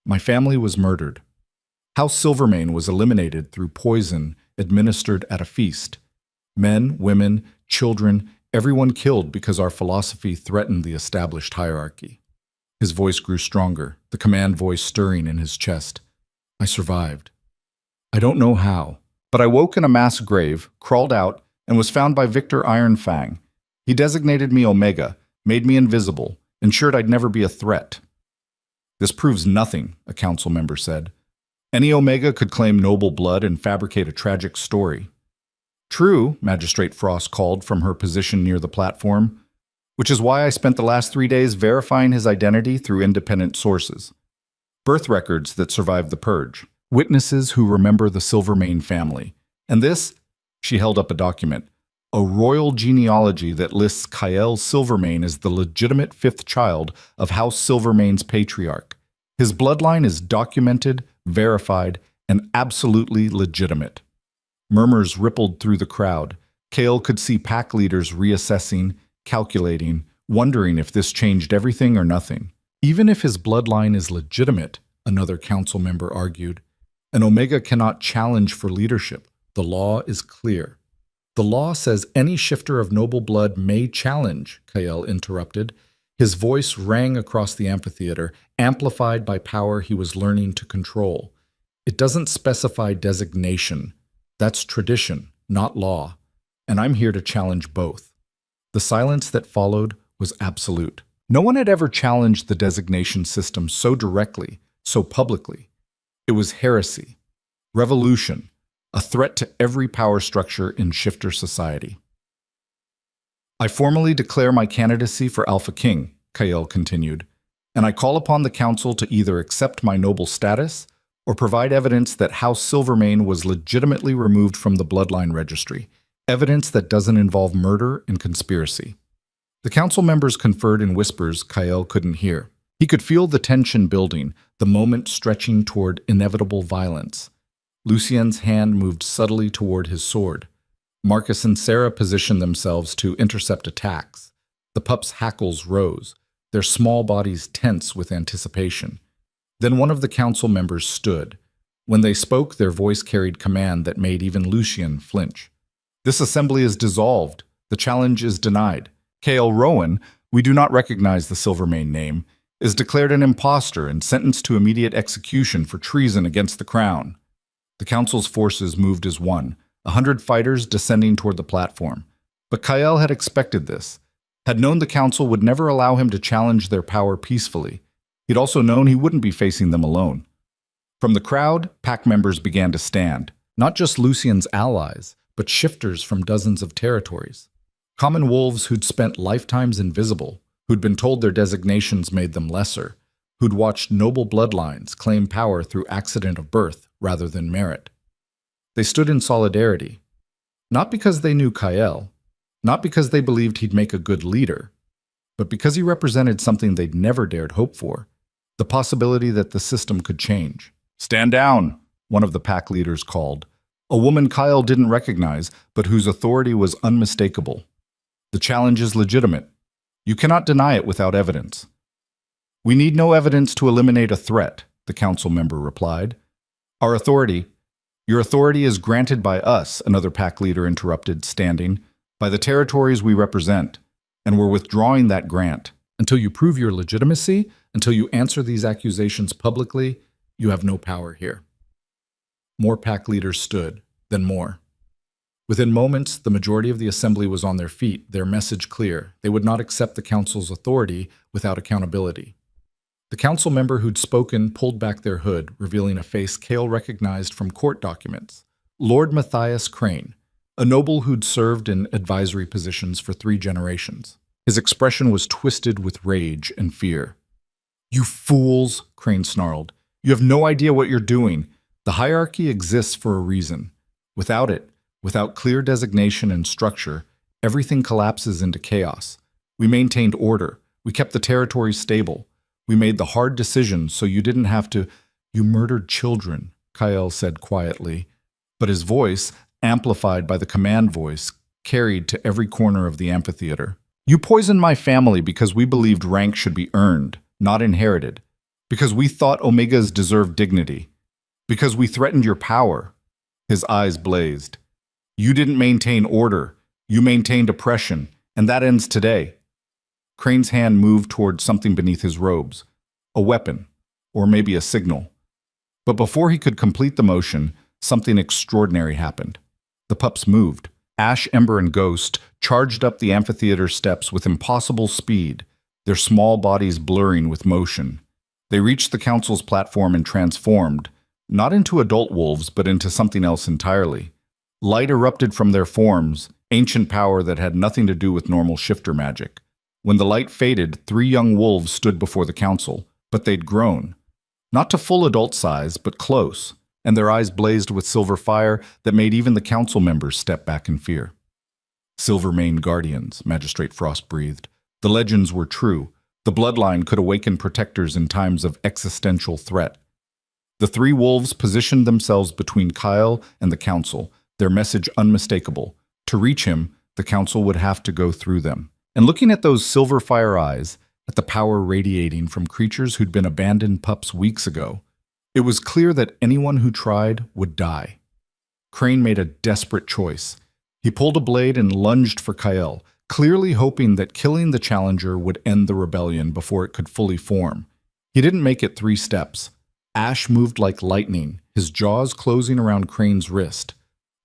my family was murdered. House Silvermane was eliminated through poison administered at a feast. Men, women, children, everyone killed because our philosophy threatened the established hierarchy. His voice grew stronger, the command voice stirring in his chest. I survived. I don't know how, but I woke in a mass grave, crawled out, and was found by Victor Ironfang. He designated me Omega, made me invisible, ensured I'd never be a threat. This proves nothing, a council member said. Any Omega could claim noble blood and fabricate a tragic story. True, Magistrate Frost called from her position near the platform, which is why I spent the last 3 days verifying his identity through independent sources. Birth records that survived the purge. Witnesses who remember the Silvermane family. And this, she held up a document, a royal genealogy that lists Kyle Silvermane as the legitimate fifth child of House Silvermane's patriarch. His bloodline is documented, verified, and absolutely legitimate. Murmurs rippled through the crowd. Kale could see pack leaders reassessing, calculating, wondering if this changed everything or nothing. Even if his bloodline is legitimate, another council member argued, an Omega cannot challenge for leadership. The law is clear. The law says any shifter of noble blood may challenge, Kyle interrupted. His voice rang across the amphitheater, amplified by power he was learning to control. It doesn't specify designation. That's tradition, not law. And I'm here to challenge both. The silence that followed was absolute. No one had ever challenged the designation system so directly, so publicly. It was heresy, revolution, a threat to every power structure in shifter society. I formally declare my candidacy for Alpha King, Kyle continued, and I call upon the council to either accept my noble status or provide evidence that House Silvermane was legitimately removed from the bloodline registry, evidence that doesn't involve murder and conspiracy. The council members conferred in whispers Kyle couldn't hear. He could feel the tension building, the moment stretching toward inevitable violence. Lucien's hand moved subtly toward his sword. Marcus and Sarah positioned themselves to intercept attacks. The pups' hackles rose, their small bodies tense with anticipation. Then one of the council members stood. When they spoke, their voice carried command that made even Lucien flinch. This assembly is dissolved. The challenge is denied. Kale Rowan, we do not recognize the Silvermane name, is declared an impostor and sentenced to immediate execution for treason against the crown. The council's forces moved as one, 100 fighters descending toward the platform. But Kyle had expected this, had known the council would never allow him to challenge their power peacefully. He'd also known he wouldn't be facing them alone. From the crowd, pack members began to stand, not just Lucien's allies, but shifters from dozens of territories. Common wolves who'd spent lifetimes invisible, who'd been told their designations made them lesser, who'd watched noble bloodlines claim power through accident of birth rather than merit. They stood in solidarity, not because they knew Kyle, not because they believed he'd make a good leader, but because he represented something they'd never dared hope for, the possibility that the system could change. "Stand down," one of the pack leaders called, a woman Kyle didn't recognize, but whose authority was unmistakable. "The challenge is legitimate. You cannot deny it without evidence." "We need no evidence to eliminate a threat," the council member replied. Your authority is granted by us," another pack leader interrupted, standing, "by the territories we represent, and we're withdrawing that grant. Until you prove your legitimacy, until you answer these accusations publicly, you have no power here." More pack leaders stood, then more. Within moments, the majority of the assembly was on their feet, their message clear. They would not accept the council's authority without accountability. The council member who'd spoken pulled back their hood, revealing a face Kale recognized from court documents. Lord Matthias Crane, a noble who'd served in advisory positions for 3 generations. His expression was twisted with rage and fear. "You fools," Crane snarled. "You have no idea what you're doing. The hierarchy exists for a reason. Without it, Without clear designation and structure, everything collapses into chaos. We maintained order. We kept the territory stable. We made the hard decisions so you didn't have to. You murdered children, Kael said quietly, but his voice, amplified by the command voice, carried to every corner of the amphitheater. You poisoned my family because we believed rank should be earned, not inherited. Because we thought Omegas deserved dignity. Because we threatened your power. His eyes blazed. You didn't maintain order. You maintained oppression, and that ends today. Crane's hand moved toward something beneath his robes. A weapon, or maybe a signal. But before he could complete the motion, something extraordinary happened. The pups moved. Ash, Ember, and Ghost charged up the amphitheater steps with impossible speed, their small bodies blurring with motion. They reached the council's platform and transformed, not into adult wolves, but into something else entirely. Light erupted from their forms, ancient power that had nothing to do with normal shifter magic. When the light faded, 3 young wolves stood before the council, but they'd grown. Not to full adult size, but close, and their eyes blazed with silver fire that made even the council members step back in fear. Silver-maned guardians, Magistrate Frost breathed. The legends were true. The bloodline could awaken protectors in times of existential threat. The 3 wolves positioned themselves between Kael and the council, their message unmistakable. To reach him, the council would have to go through them. And looking at those silver fire eyes, at the power radiating from creatures who'd been abandoned pups weeks ago, it was clear that anyone who tried would die. Crane made a desperate choice. He pulled a blade and lunged for Kael, clearly hoping that killing the challenger would end the rebellion before it could fully form. He didn't make it 3 steps. Ash moved like lightning, his jaws closing around Crane's wrist.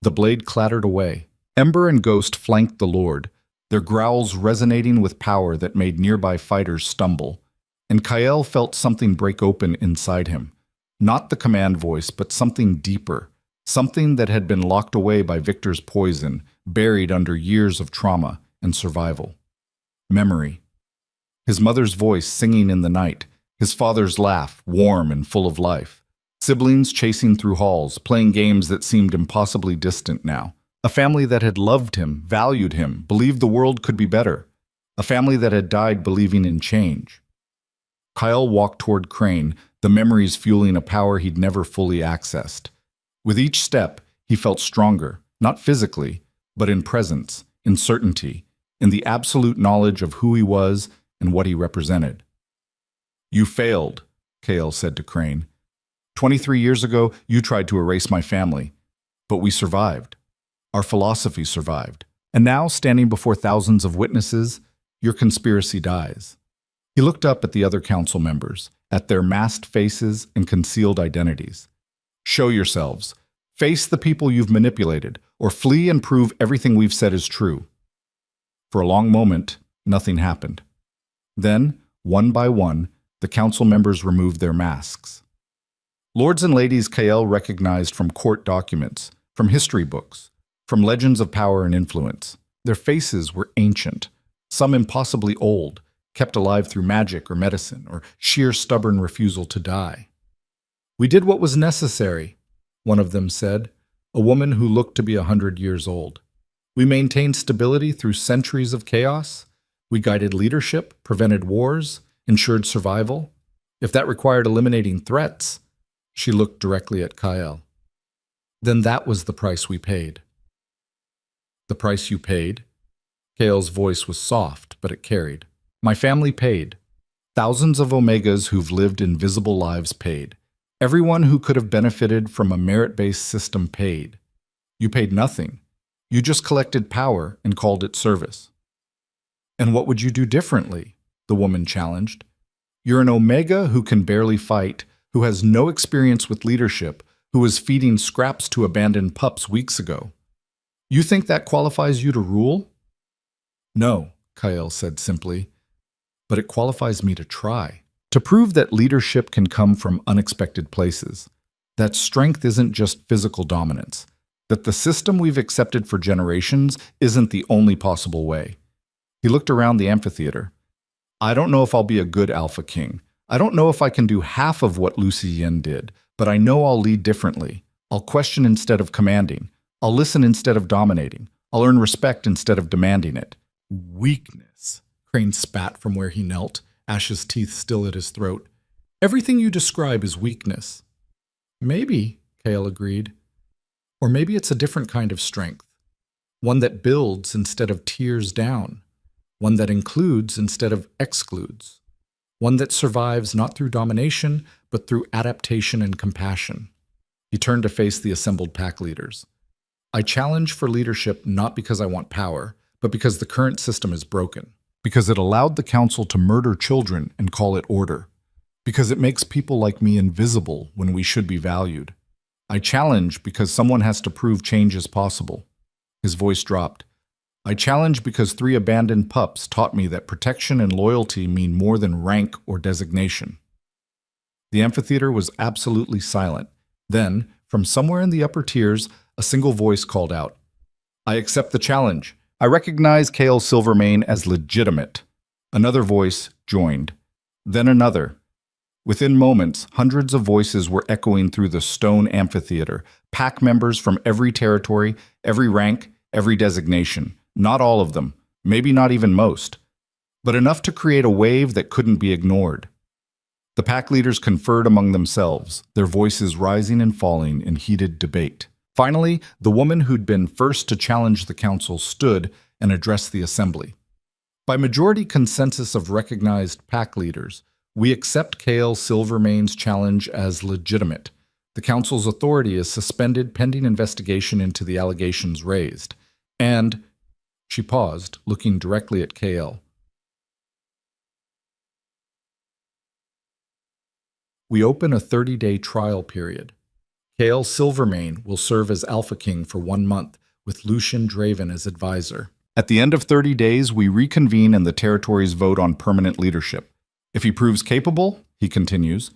The blade clattered away. Ember and Ghost flanked the Lord, their growls resonating with power that made nearby fighters stumble. And Kael felt something break open inside him. Not the command voice, but something deeper. Something that had been locked away by Victor's poison, buried under years of trauma and survival. Memory. His mother's voice singing in the night, his father's laugh, warm and full of life. Siblings chasing through halls, playing games that seemed impossibly distant now. A family that had loved him, valued him, believed the world could be better. A family that had died believing in change. Kael walked toward Crane, the memories fueling a power he'd never fully accessed. With each step, he felt stronger, not physically, but in presence, in certainty, in the absolute knowledge of who he was and what he represented. You failed, Kael said to Crane. 23 years ago, you tried to erase my family, but we survived. Our philosophy survived. And now, standing before thousands of witnesses, your conspiracy dies. He looked up at the other council members, at their masked faces and concealed identities. Show yourselves. Face the people you've manipulated, or flee and prove everything we've said is true. For a long moment, nothing happened. Then, one by one, the council members removed their masks. Lords and ladies Kael recognized from court documents, from history books, from legends of power and influence. Their faces were ancient, some impossibly old, kept alive through magic or medicine, or sheer stubborn refusal to die. We did what was necessary, one of them said, a woman who looked to be 100 years old. We maintained stability through centuries of chaos. We guided leadership, prevented wars, ensured survival. If that required eliminating threats, she looked directly at Kael. Then that was the price we paid. The price you paid? Kael's voice was soft, but it carried. My family paid. Thousands of Omegas who've lived invisible lives paid. Everyone who could have benefited from a merit-based system paid. You paid nothing. You just collected power and called it service. And what would you do differently? The woman challenged. You're an Omega who can barely fight, who has no experience with leadership, who was feeding scraps to abandoned pups weeks ago. You think that qualifies you to rule? No, Kael said simply, but it qualifies me to try. To prove that leadership can come from unexpected places, that strength isn't just physical dominance, that the system we've accepted for generations isn't the only possible way. He looked around the amphitheater. I don't know if I'll be a good Alpha King. I don't know if I can do half of what Lucy Yen did, but I know I'll lead differently. I'll question instead of commanding. I'll listen instead of dominating. I'll earn respect instead of demanding it. Weakness. Crane spat from where he knelt, Ash's teeth still at his throat. Everything you describe is weakness. Maybe, Kale agreed. Or maybe it's a different kind of strength. One that builds instead of tears down. One that includes instead of excludes. One that survives not through domination, but through adaptation and compassion. He turned to face the assembled pack leaders. I challenge for leadership not because I want power, but because the current system is broken. Because it allowed the council to murder children and call it order. Because it makes people like me invisible when we should be valued. I challenge because someone has to prove change is possible. His voice dropped. I challenge because 3 abandoned pups taught me that protection and loyalty mean more than rank or designation. The amphitheater was absolutely silent. Then, from somewhere in the upper tiers, a single voice called out. I accept the challenge. I recognize Kale Silvermane as legitimate. Another voice joined. Then another. Within moments, hundreds of voices were echoing through the stone amphitheater, pack members from every territory, every rank, every designation. Not all of them, maybe not even most, but enough to create a wave that couldn't be ignored. The pack leaders conferred among themselves, their voices rising and falling in heated debate. Finally, the woman who'd been first to challenge the council stood and addressed the assembly. By majority consensus of recognized pack leaders, we accept Kale Silvermane's challenge as legitimate. The council's authority is suspended pending investigation into the allegations raised. And, she paused, looking directly at Kale. We open a 30-day trial period. Kale Silvermane will serve as Alpha King for 1 month, with Lucian Draven as advisor. At the end of 30 days, we reconvene and the territories vote on permanent leadership. If he proves capable, he continues.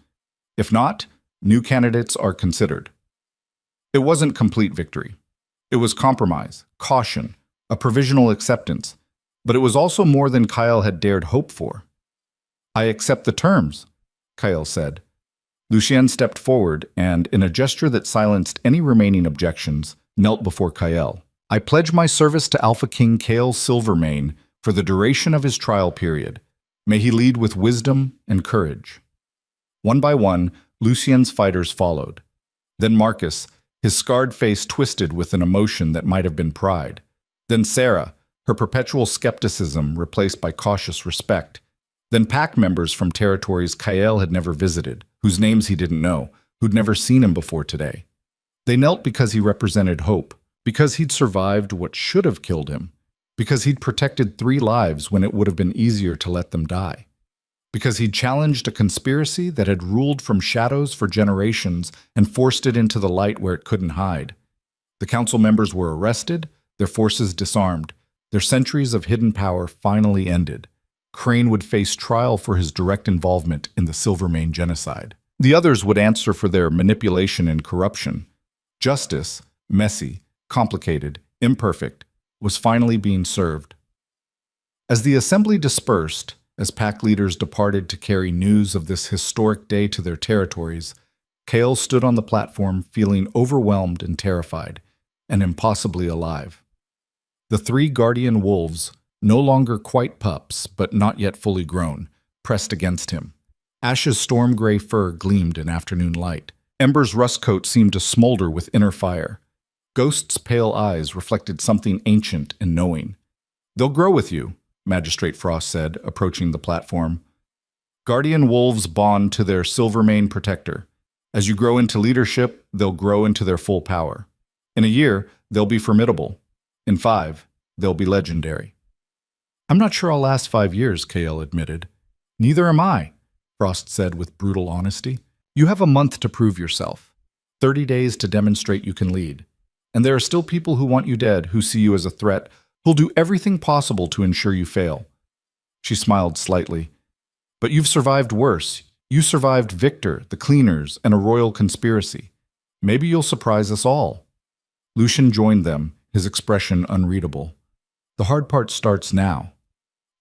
If not, new candidates are considered. It wasn't complete victory. It was compromise, caution, a provisional acceptance, but it was also more than Kyle had dared hope for. I accept the terms, Kyle said. Lucien stepped forward and, in a gesture that silenced any remaining objections, knelt before Kyle. I pledge my service to Alpha King Kale Silvermane for the duration of his trial period. May he lead with wisdom and courage. One by one, Lucien's fighters followed. Then Marcus, his scarred face twisted with an emotion that might have been pride. Then Sarah, her perpetual skepticism replaced by cautious respect. Then pack members from territories Kyle had never visited, whose names he didn't know, who'd never seen him before today. They knelt because he represented hope, because he'd survived what should have killed him, because he'd protected 3 lives when it would have been easier to let them die, because he'd challenged a conspiracy that had ruled from shadows for generations and forced it into the light where it couldn't hide. The council members were arrested, their forces disarmed, their centuries of hidden power finally ended. Crane would face trial for his direct involvement in the Silvermane genocide. The others would answer for their manipulation and corruption. Justice, messy, complicated, imperfect, was finally being served. As the assembly dispersed, as pack leaders departed to carry news of this historic day to their territories, Kale stood on the platform feeling overwhelmed and terrified, and impossibly alive. The 3 guardian wolves, no longer quite pups, but not yet fully grown, pressed against him. Ash's storm gray fur gleamed in afternoon light. Ember's rust coat seemed to smolder with inner fire. Ghost's pale eyes reflected something ancient and knowing. They'll grow with you, Magistrate Frost said, approaching the platform. Guardian wolves bond to their Silvermane protector. As you grow into leadership, they'll grow into their full power. In a year, they'll be formidable. In 5, they'll be legendary. I'm not sure I'll last 5 years, Kale admitted. Neither am I, Frost said with brutal honesty. You have a month to prove yourself. 30 days to demonstrate you can lead. And there are still people who want you dead, who see you as a threat, who'll do everything possible to ensure you fail. She smiled slightly. But you've survived worse. You survived Victor, the cleaners, and a royal conspiracy. Maybe you'll surprise us all. Lucian joined them, his expression unreadable. The hard part starts now.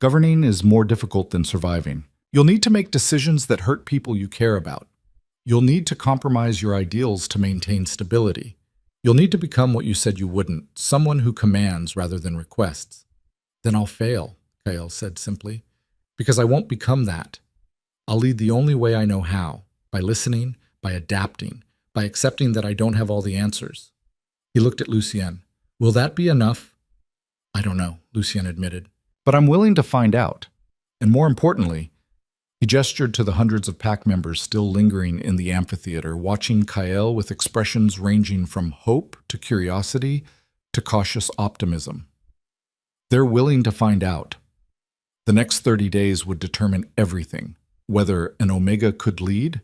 Governing is more difficult than surviving. You'll need to make decisions that hurt people you care about. You'll need to compromise your ideals to maintain stability. You'll need to become what you said you wouldn't, someone who commands rather than requests. Then I'll fail, Kael said simply, because I won't become that. I'll lead the only way I know how, by listening, by adapting, by accepting that I don't have all the answers. He looked at Lucien. Will that be enough? I don't know, Lucien admitted. But I'm willing to find out. And more importantly, he gestured to the hundreds of pack members still lingering in the amphitheater, watching Kael with expressions ranging from hope to curiosity to cautious optimism. They're willing to find out. The next 30 days would determine everything, whether an Omega could lead,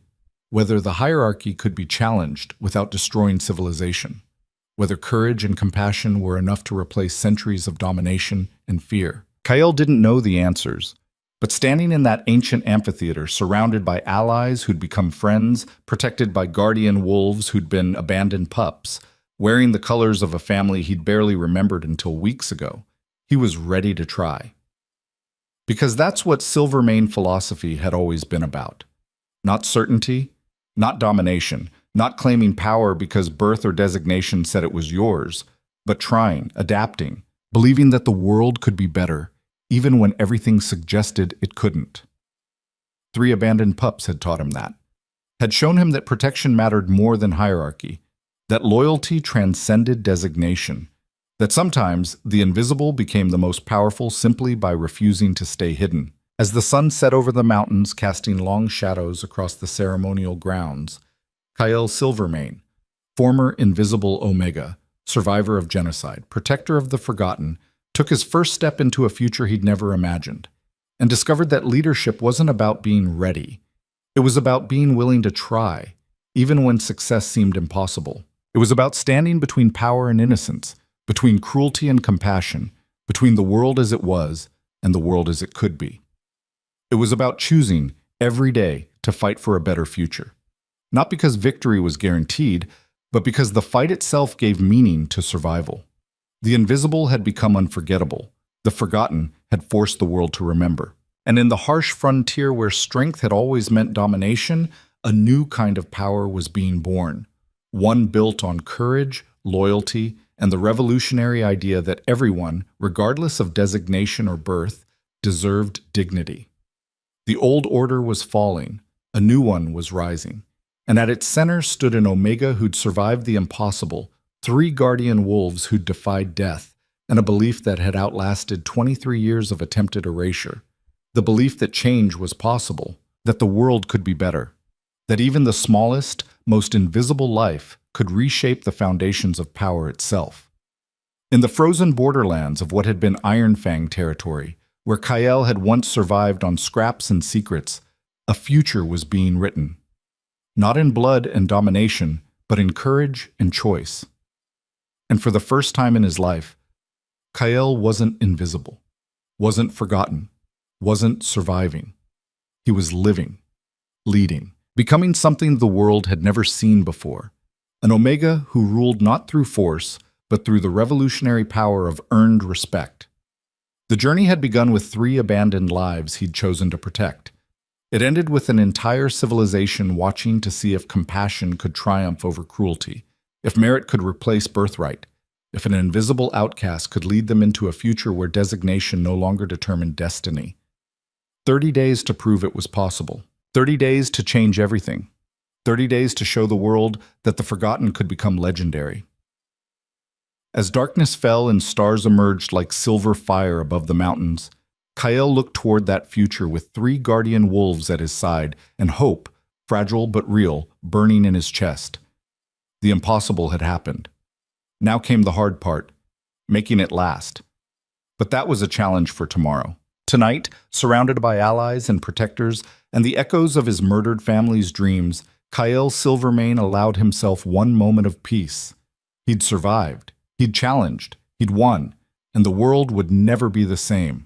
whether the hierarchy could be challenged without destroying civilization, whether courage and compassion were enough to replace centuries of domination and fear. Kael didn't know the answers, but standing in that ancient amphitheater, surrounded by allies who'd become friends, protected by guardian wolves who'd been abandoned pups, wearing the colors of a family he'd barely remembered until weeks ago, he was ready to try. Because that's what Silvermane philosophy had always been about. Not certainty, not domination, not claiming power because birth or designation said it was yours, but trying, adapting, believing that the world could be better, even when everything suggested it couldn't. 3 abandoned pups had taught him that, had shown him that protection mattered more than hierarchy, that loyalty transcended designation, that sometimes the invisible became the most powerful simply by refusing to stay hidden. As the sun set over the mountains, casting long shadows across the ceremonial grounds, Kael Silvermane, former invisible Omega, survivor of genocide, protector of the forgotten, took his first step into a future he'd never imagined, and discovered that leadership wasn't about being ready. It was about being willing to try, even when success seemed impossible. It was about standing between power and innocence, between cruelty and compassion, between the world as it was and the world as it could be. It was about choosing every day to fight for a better future. Not because victory was guaranteed, but because the fight itself gave meaning to survival. The invisible had become unforgettable. The forgotten had forced the world to remember. And in the harsh frontier where strength had always meant domination, a new kind of power was being born. One built on courage, loyalty, and the revolutionary idea that everyone, regardless of designation or birth, deserved dignity. The old order was falling, a new one was rising, and at its center stood an Omega who'd survived the impossible, 3 guardian wolves who'd defied death, and a belief that had outlasted 23 years of attempted erasure. The belief that change was possible, that the world could be better, that even the smallest, most invisible life could reshape the foundations of power itself. In the frozen borderlands of what had been Iron Fang territory, where Kael had once survived on scraps and secrets, a future was being written. Not in blood and domination, but in courage and choice. And for the first time in his life, Kael wasn't invisible, wasn't forgotten, wasn't surviving. He was living, leading, becoming something the world had never seen before. An Omega who ruled not through force, but through the revolutionary power of earned respect. The journey had begun with 3 abandoned lives he'd chosen to protect. It ended with an entire civilization watching to see if compassion could triumph over cruelty, if merit could replace birthright, if an invisible outcast could lead them into a future where designation no longer determined destiny. 30 days to prove it was possible. 30 days to change everything. 30 days to show the world that the forgotten could become legendary. As darkness fell and stars emerged like silver fire above the mountains, Kael looked toward that future with 3 guardian wolves at his side and hope, fragile but real, burning in his chest. The impossible had happened. Now came the hard part, making it last. But that was a challenge for tomorrow. Tonight, surrounded by allies and protectors and the echoes of his murdered family's dreams, Kael Silvermane allowed himself one moment of peace. He'd survived, he'd challenged, he'd won, and the world would never be the same.